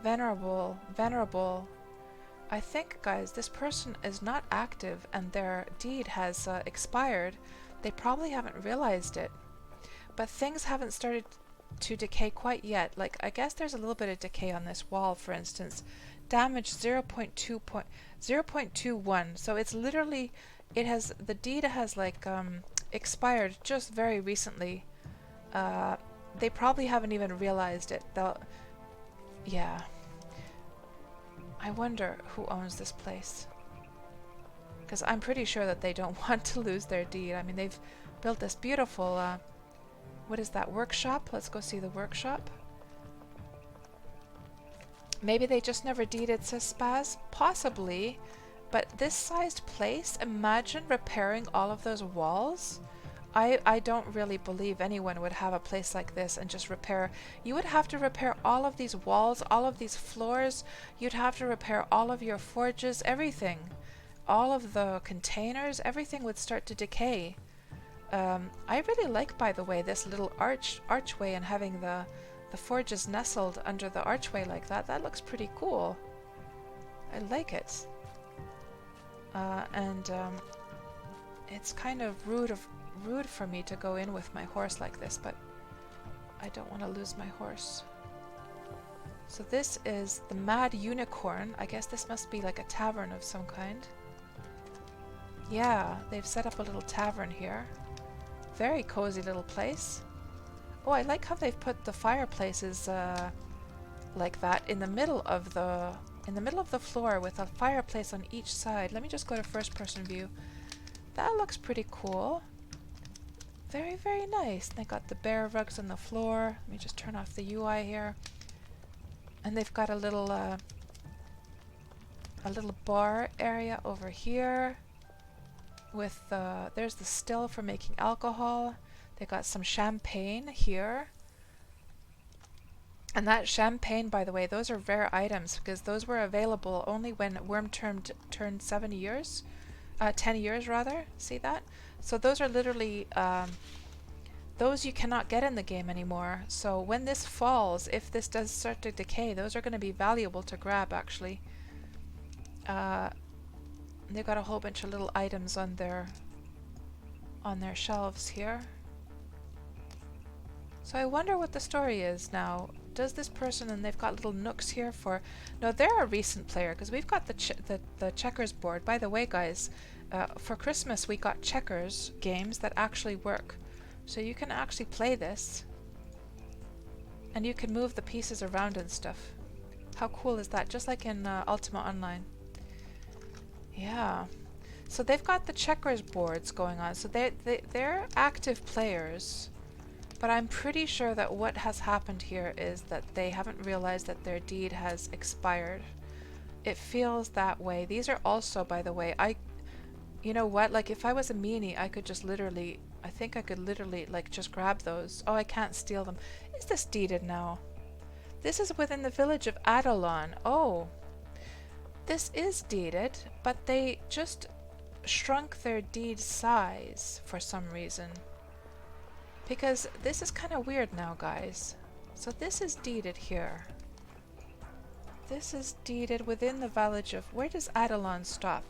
Venerable, venerable. I think, guys, this person is not active and their deed has expired. They probably haven't realized it. But things haven't started to decay quite yet. Like, I guess there's a little bit of decay on this wall, for instance. Damage 0.21. So it's literally, the deed has like expired just very recently. They probably haven't even realized it. Yeah. I wonder who owns this place. Because I'm pretty sure that they don't want to lose their deed. I mean, they've built this beautiful, what is that, workshop? Let's go see the workshop. Maybe they just never deeded, says Spaz. Possibly. But this sized place, imagine repairing all of those walls. I don't really believe anyone would have a place like this and just repair. You would have to repair all of these walls, all of these floors. You'd have to repair all of your forges, everything. All of the containers, everything would start to decay. I really like, by the way, this little archway and having the forges nestled under the archway like that. That looks pretty cool. I like it. It's kind of rude for me to go in with my horse like this, but I don't want to lose my horse. So this is the Mad Unicorn. I guess this must be like a tavern of some kind. Yeah, they've set up a little tavern here. Very cozy little place. Oh, I like how they've put the fireplaces like that in the middle of the floor with a fireplace on each side. Let me just go to first person view. That looks pretty cool. Very, very nice. They got the bear rugs on the floor. Let me just turn off the UI here. And they've got a little bar area over here with there's the still for making alcohol. They got some champagne here. And that champagne, by the way, those are rare items because those were available only when Wurm turned 7 years. 10 years rather. See that? So those are literally those you cannot get in the game anymore. So when this falls, if this does start to decay, those are going to be valuable to grab actually. They've got a whole bunch of little items on their shelves here. So I wonder what the story is now. Does this person, and they've got little nooks here for... No, they're a recent player because we've got the checkers board. By the way, guys, for Christmas we got checkers games that actually work. So you can actually play this and you can move the pieces around and stuff. How cool is that? Just like in Ultima Online. Yeah. So they've got the checkers boards going on. So they're active players. But I'm pretty sure that what has happened here is that they haven't realized that their deed has expired. It feels that way. These are also, by the way, you know what, like if I was a meanie, I could just literally, I think I could literally like just grab those. Oh, I can't steal them. Is this deeded now? This is within the village of Adalon. Oh, this is deeded, but they just shrunk their deed size for some reason. Because this is kind of weird now, guys. So this is deeded here. This is deeded within the village of... Where does Adalon stop?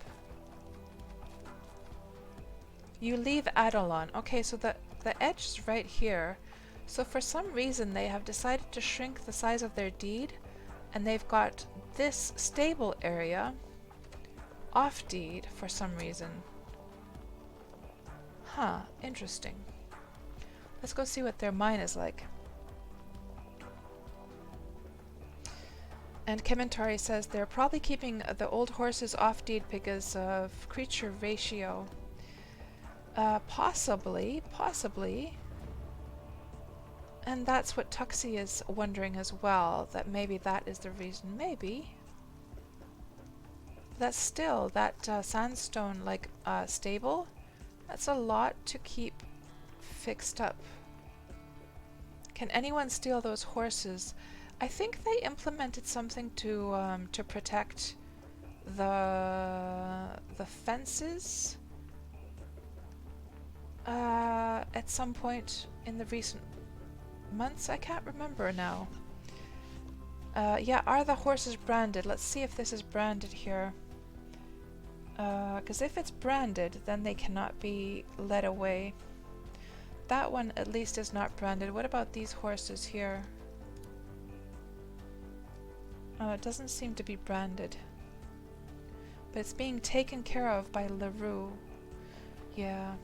You leave Adalon. Okay, so the edge is right here. So for some reason they have decided to shrink the size of their deed. And they've got this stable area off deed for some reason. Huh, interesting. Let's go see what their mine is like. And Kementari says they're probably keeping the old horses off deed because of creature ratio. Possibly. And that's what Tuxie is wondering as well, that maybe that is the reason. Maybe. That's still, that sandstone, like, stable, that's a lot to keep fixed up. Can anyone steal those horses? I think they implemented something to protect the fences at some point in the recent months. I can't remember now. Yeah, are the horses branded? Let's see if this is branded here. Because if it's branded, then they cannot be led away. That one at least is not branded. What about these horses here? It doesn't seem to be branded. But it's being taken care of by LaRue. Yeah.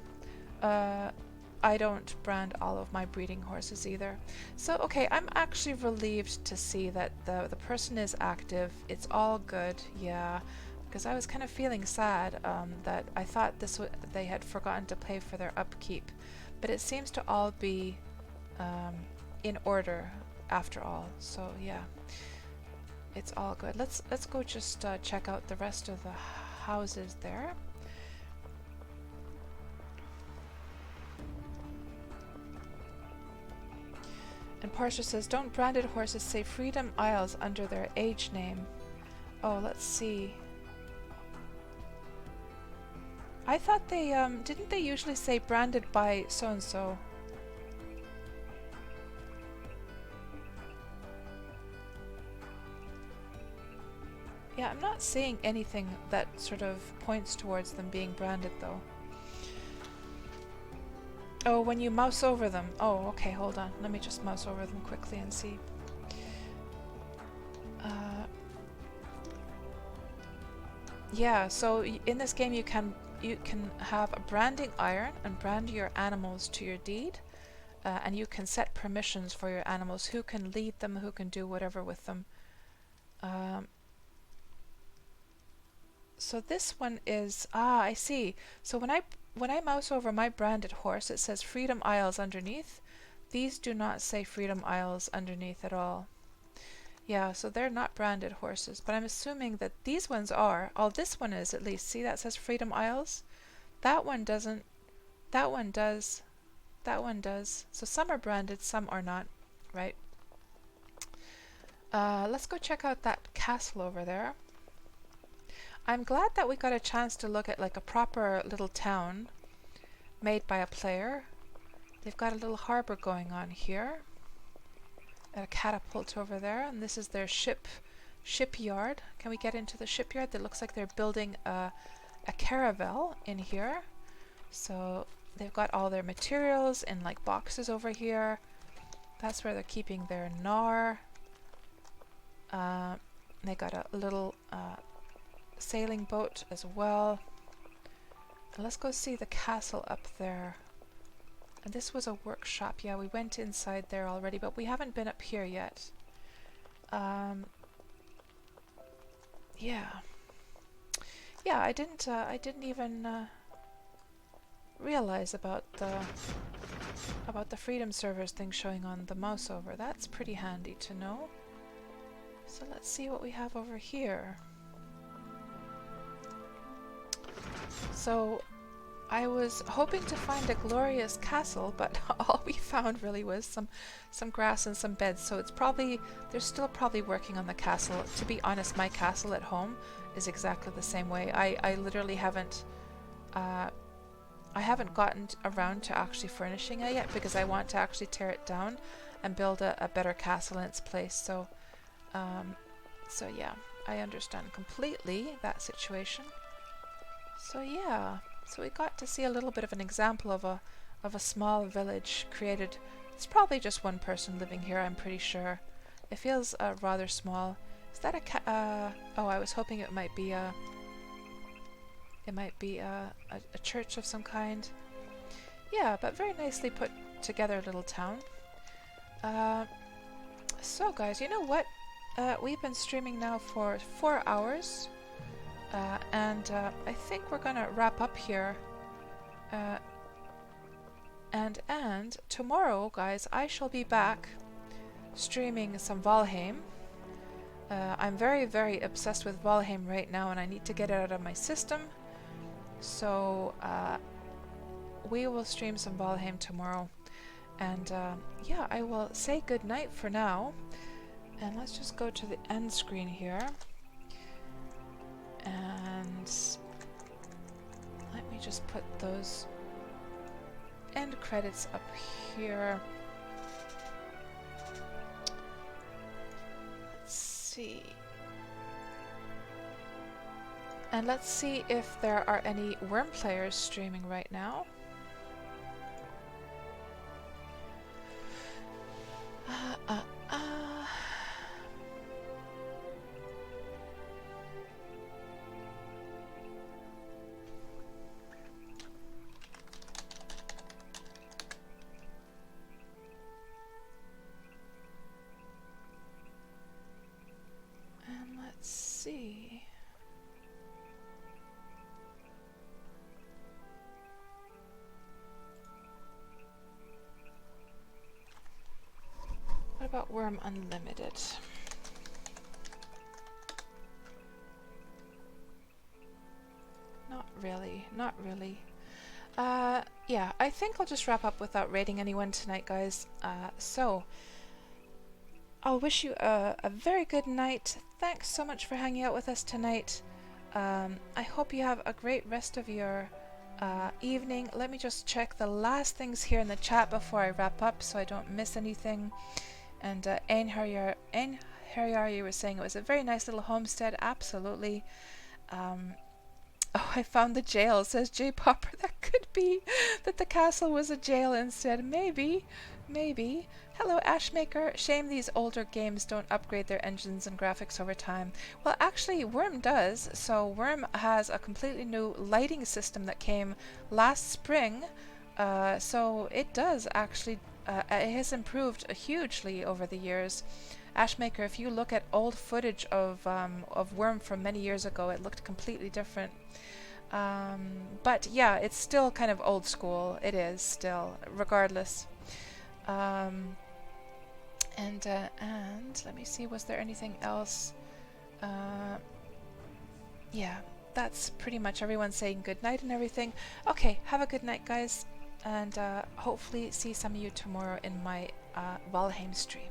I don't brand all of my breeding horses either. So, okay, I'm actually relieved to see that the person is active. It's all good, yeah. Because I was kind of feeling sad that I thought they had forgotten to pay for their upkeep. But it seems to all be in order after all. So, yeah. It's all good. Let's go just check out the rest of the houses there. And Portia says, don't branded horses say Freedom Isles under their age name? Oh, let's see. I thought they, didn't they usually say branded by so-and-so? Yeah, I'm not seeing anything that sort of points towards them being branded, though. Oh, when you mouse over them. Oh, okay, hold on. Let me just mouse over them quickly and see. Yeah, so in this game you can have a branding iron and brand your animals to your deed, and you can set permissions for your animals, who can lead them, who can do whatever with them. So this one is, I see. So when I mouse over my branded horse, it says Freedom Isles underneath. These do not say Freedom Isles underneath at all. Yeah, so they're not branded horses, but I'm assuming that these ones are. Oh, this one is at least. See, that says Freedom Isles? That one doesn't. That one does. That one does. So some are branded, some are not, right? Let's go check out that castle over there. I'm glad that we got a chance to look at like a proper little town made by a player. They've got a little harbor going on here. A catapult over there, and this is their shipyard. Can we get into the shipyard? That looks like they're building a caravel in here. So they've got all their materials in like boxes over here. That's where they're keeping their gnar. They got a little sailing boat as well. And let's go see the castle up there. And this was a workshop. Yeah, we went inside there already, but we haven't been up here yet. Yeah. Yeah, I didn't even realize about the freedom servers thing showing on the mouse over. That's pretty handy to know. So let's see what we have over here. So I was hoping to find a glorious castle, but all we found really was some grass and some beds. So it's probably, they're still probably working on the castle. To be honest, my castle at home is exactly the same way. I literally haven't I haven't gotten around to actually furnishing it yet, because I want to actually tear it down and build a better castle in its place. So so yeah, I understand completely that situation. So yeah. So we got to see a little bit of an example of a small village created. It's probably just one person living here, I'm pretty sure. It feels rather small. Is that a oh, I was hoping it might be a church of some kind. Yeah, but very nicely put together little town. So guys, you know what? We've been streaming now for 4 hours. And I think we're gonna wrap up here And tomorrow, guys, I shall be back streaming some Valheim. I'm very, very obsessed with Valheim right now, and I need to get it out of my system. So we will stream some Valheim tomorrow. And yeah, I will say goodnight for now. And let's just go to the end screen here. And let me just put those end credits up here. Let's see. And let's see if there are any Wurm players streaming right now. And let's see. What about Wurm Unlimited? Not really, not really. Yeah, I think I'll just wrap up without rating anyone tonight, guys. So, I'll wish you a very good night. Thanks so much for hanging out with us tonight. I hope you have a great rest of your evening. Let me just check the last things here in the chat before I wrap up so I don't miss anything. And Ain Haryar, you were saying it was a very nice little homestead. Absolutely. Oh, I found the jail, says J Popper. That could be that the castle was a jail instead. Maybe. Maybe. Hello, Ashmaker. Shame these older games don't upgrade their engines and graphics over time. Well, actually, Wurm does. So Wurm has a completely new lighting system that came last spring. So it does actually. It has improved hugely over the years. Ashmaker, if you look at old footage of Wurm from many years ago, it looked completely different. But yeah, it's still kind of old school. It is still, regardless. And let me see, was there anything else? Yeah, that's pretty much everyone saying good night and everything. Okay, have a good night, guys, and hopefully see some of you tomorrow in my Valheim stream.